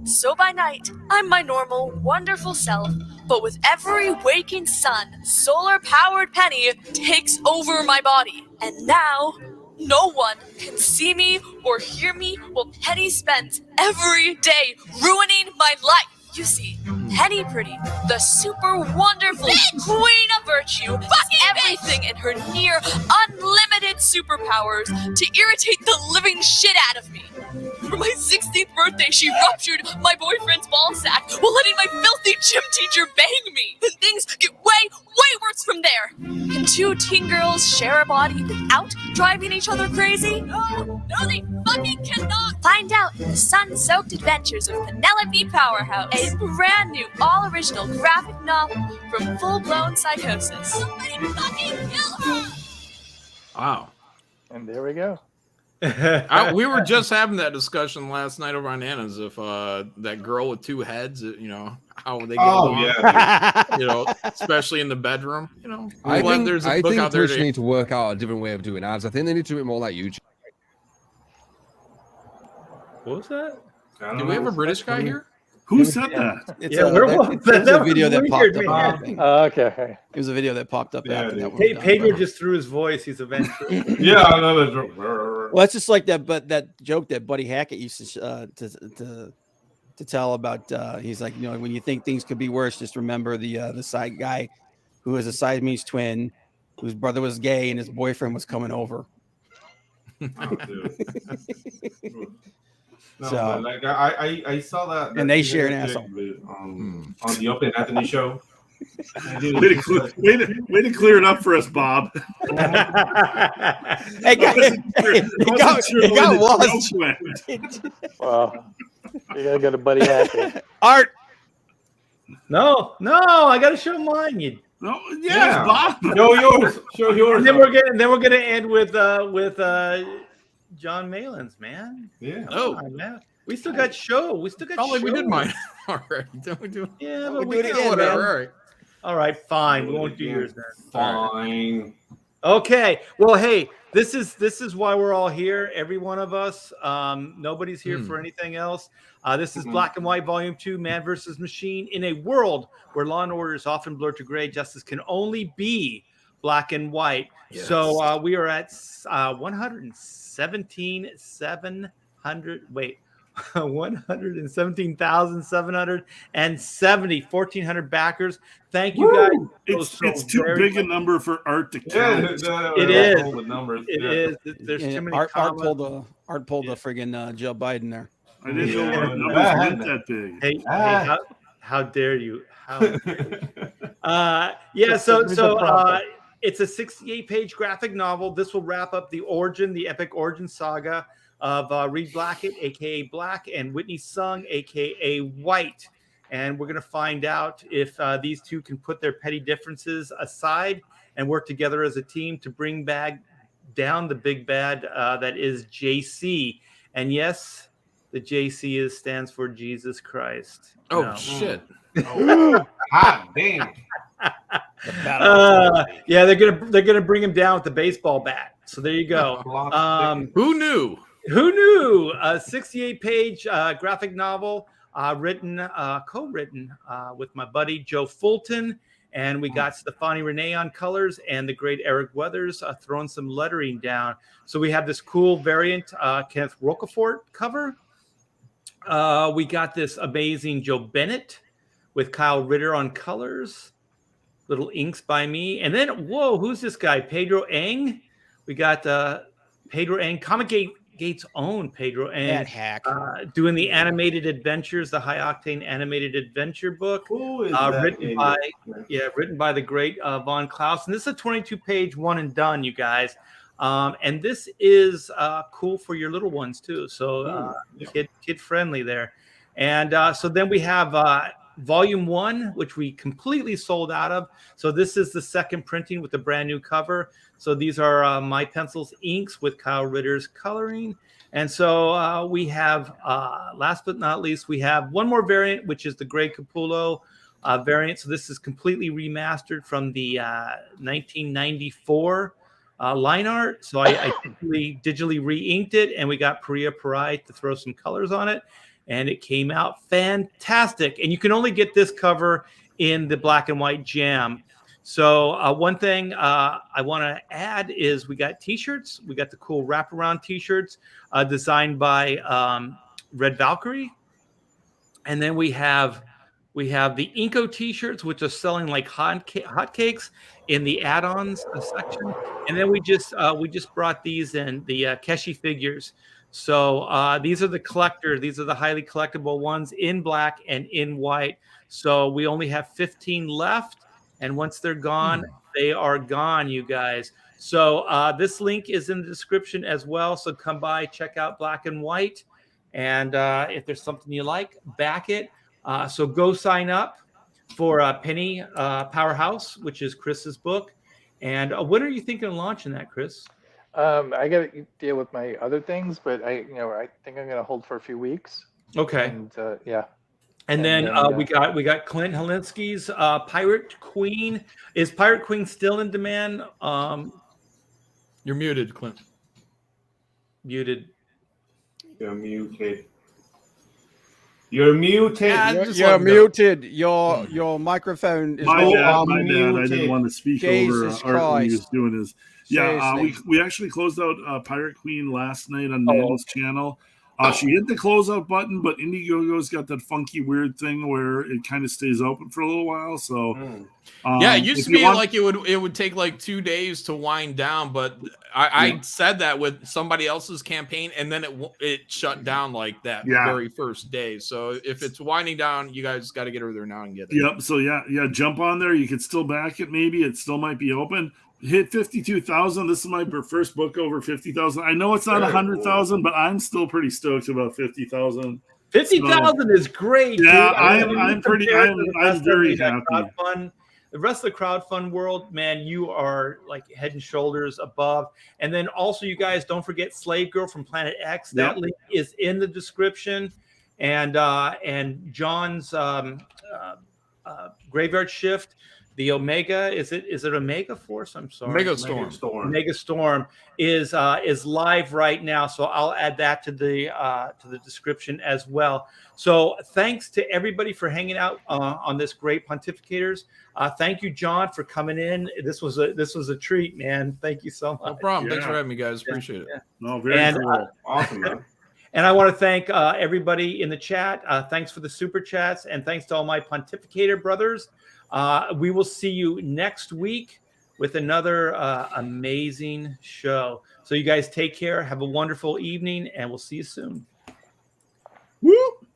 So by night, I'm my normal, wonderful self, but with every waking sun, solar-powered Penny takes over my body. And now, no one can see me or hear me while Penny spends every day ruining my life. You see, Penny Pretty, the super wonderful queen of virtue, does everything in her near unlimited superpowers to irritate the living shit out of me. For my 16th birthday, she ruptured my boyfriend's ball sack while letting my filthy gym teacher bang me. And things get way worse from there. Can two teen girls share a body without driving each other crazy? No, they fucking cannot. Find out in the sun-soaked adventures of Penelope Powerhouse, a brand new, all-original graphic novel from full-blown psychosis. Somebody fucking kill her! Wow. And there we go. We were just having that discussion last night over on Anna's if that girl with two heads, how they get along, especially in the bedroom. I think there's a book out there. Twitch need to work out a different way of doing ads. I think they need to do it more like YouTube. What was that? Do we have a British guy here? Who said that? It's Yeah, a, where that- was it's that? a That video was that popped weird, up. man. after that. Okay. It was a video that popped up Yeah, after that. dude. one Hey, was done. Pedro just threw his voice. He's a ventriloquist. Yeah, I know that. Well, that's just like that, but that joke that Buddy Hackett used to tell about. He's like, when you think things could be worse, just remember the side guy who is a Siamese twin, whose brother was gay and his boyfriend was coming over. Oh, dude. No, So- man, like I saw that And they thing share an that asshole. with, on the Open Anthony show. And dude, Way to clear it up for us, Bob. Hey, guys, it got lost. Well, you gotta go to Buddy Hackett. Art. No, I got to show mine. No, yes, Bob. Show yours. Show yours. And then we're gonna end with John Malin's, man. Yeah. Oh, Come on, man. We still got show. We still got. felt like we did show. mine already. Don't we do? Yeah, We'll but do it again, Whatever. man. All right. All right, fine. We won't do yours then. Fine. Okay. Well, hey, this is why we're all here. Every one of us. Nobody's here for anything else. This is Black and White Volume 2, Man versus Machine. In a world where law and order is often blurred to gray, justice can only be black and white. Yes. So we are at 117,770, 1,400 backers. Thank you guys. It's too big a number for Art to count. It is. All the numbers. It yeah. is. There's Yeah, too many Art commas. pulled the friggin' Joe Biden there. I didn't know Yeah. our numbers weren't that big. Hey, Ah. how dare you? How dare you? It's a 68-page graphic novel. This will wrap up the epic origin saga of Reed Blackett, aka Black, and Whitney Sung, aka White. And we're going to find out if these two can put their petty differences aside and work together as a team to bring down the big bad that is JC. And yes, the JC stands for Jesus Christ. Oh No. shit! Hot damn. Yeah, they're gonna bring him down with the baseball bat. So there you go. Who knew? Who knew? A 68-page graphic novel co-written with my buddy Joe Fulton. And we got Stefani Renee on colors and the great Eric Weathers throwing some lettering down. So we have this cool variant Kenneth Rocafort cover. We got this amazing Joe Bennett with Kyle Ritter on colors. Little inks by me. And then, whoa, who's this guy? Pedro Eng. We got Pedro Eng, Comic Gate's own Pedro Eng, doing the animated adventures, the high octane animated adventure book, written by the great Von Klaus. And this is a 22-page one and done, you guys. And this is cool for your little ones too. So kid friendly there. And so then we have Volume 1, which we completely sold out of. So this is the second printing with the brand new cover. So these are My Pencils inks with Kyle Ritter's coloring. And so we have, last but not least, we have one more variant, which is the Grey Capullo variant. So this is completely remastered from the 1994 line art. So I digitally re-inked it, and we got Priya Parai to throw some colors on it. And it came out fantastic. And you can only get this cover in the black and white jam. So one thing I want to add is we got T-shirts. We got the cool wraparound T-shirts designed by Red Valkyrie. And then we have the Inco T-shirts, which are selling like hotcakes in the add-ons section. And then we just brought these in, the Keshi figures. So these are the collector. These are the highly collectible ones in black and in white. So we only have 15 left. And once they're gone, they are gone, you guys. So this link is in the description as well. So come by, check out Black and White. And if there's something you like, back it. So go sign up for Penny Powerhouse, which is Chris's book. And when are you thinking of launching that, Chris? I got to deal with my other things, but I think I'm going to hold for a few weeks. Okay. And yeah. And then we got Clint Holinsky's Pirate Queen. Is Pirate Queen still in demand? You're muted, Clint. Muted. You're muted. You're muted. You're muted. Your microphone is my bad. muted. I didn't want to speak Jesus over Art when he Christ. was doing his. Yeah, we actually closed out Pirate Queen last night on Nando's channel. She hit the closeout button, but Indiegogo's got that funky weird thing where it kind of stays open for a little while. So yeah, it used to be like it would take like 2 days to wind down, but I said that with somebody else's campaign, and then it shut down like that very first day. So if it's winding down, you guys got to get over there now and get it. Yep. So yeah, jump on there. You could still back it. Maybe it still might be open. Hit 52,000. This is my first book over 50,000. I know it's not 100,000, but I'm still pretty stoked about 50,000. 50,000 is great. Yeah, dude. I'm very happy. The rest of the crowdfund world, man, you are like head and shoulders above. And then also, you guys don't forget Slave Girl from Planet X. That link is in the description. And John's Graveyard Shift. The Omega, is it Omega Force? I'm sorry. Omega Storm is live right now, so I'll add that to the description as well. So thanks to everybody for hanging out on this great Pontificators. Thank you, John, for coming in. This was a treat, man. Thank you so much. No problem. Thanks for having me, guys. Appreciate it. No, very cool. Awesome, man. And I want to thank everybody in the chat. Thanks for the super chats, and thanks to all my Pontificator brothers. We will see you next week with another amazing show. So you guys take care. Have a wonderful evening, and we'll see you soon. Woo!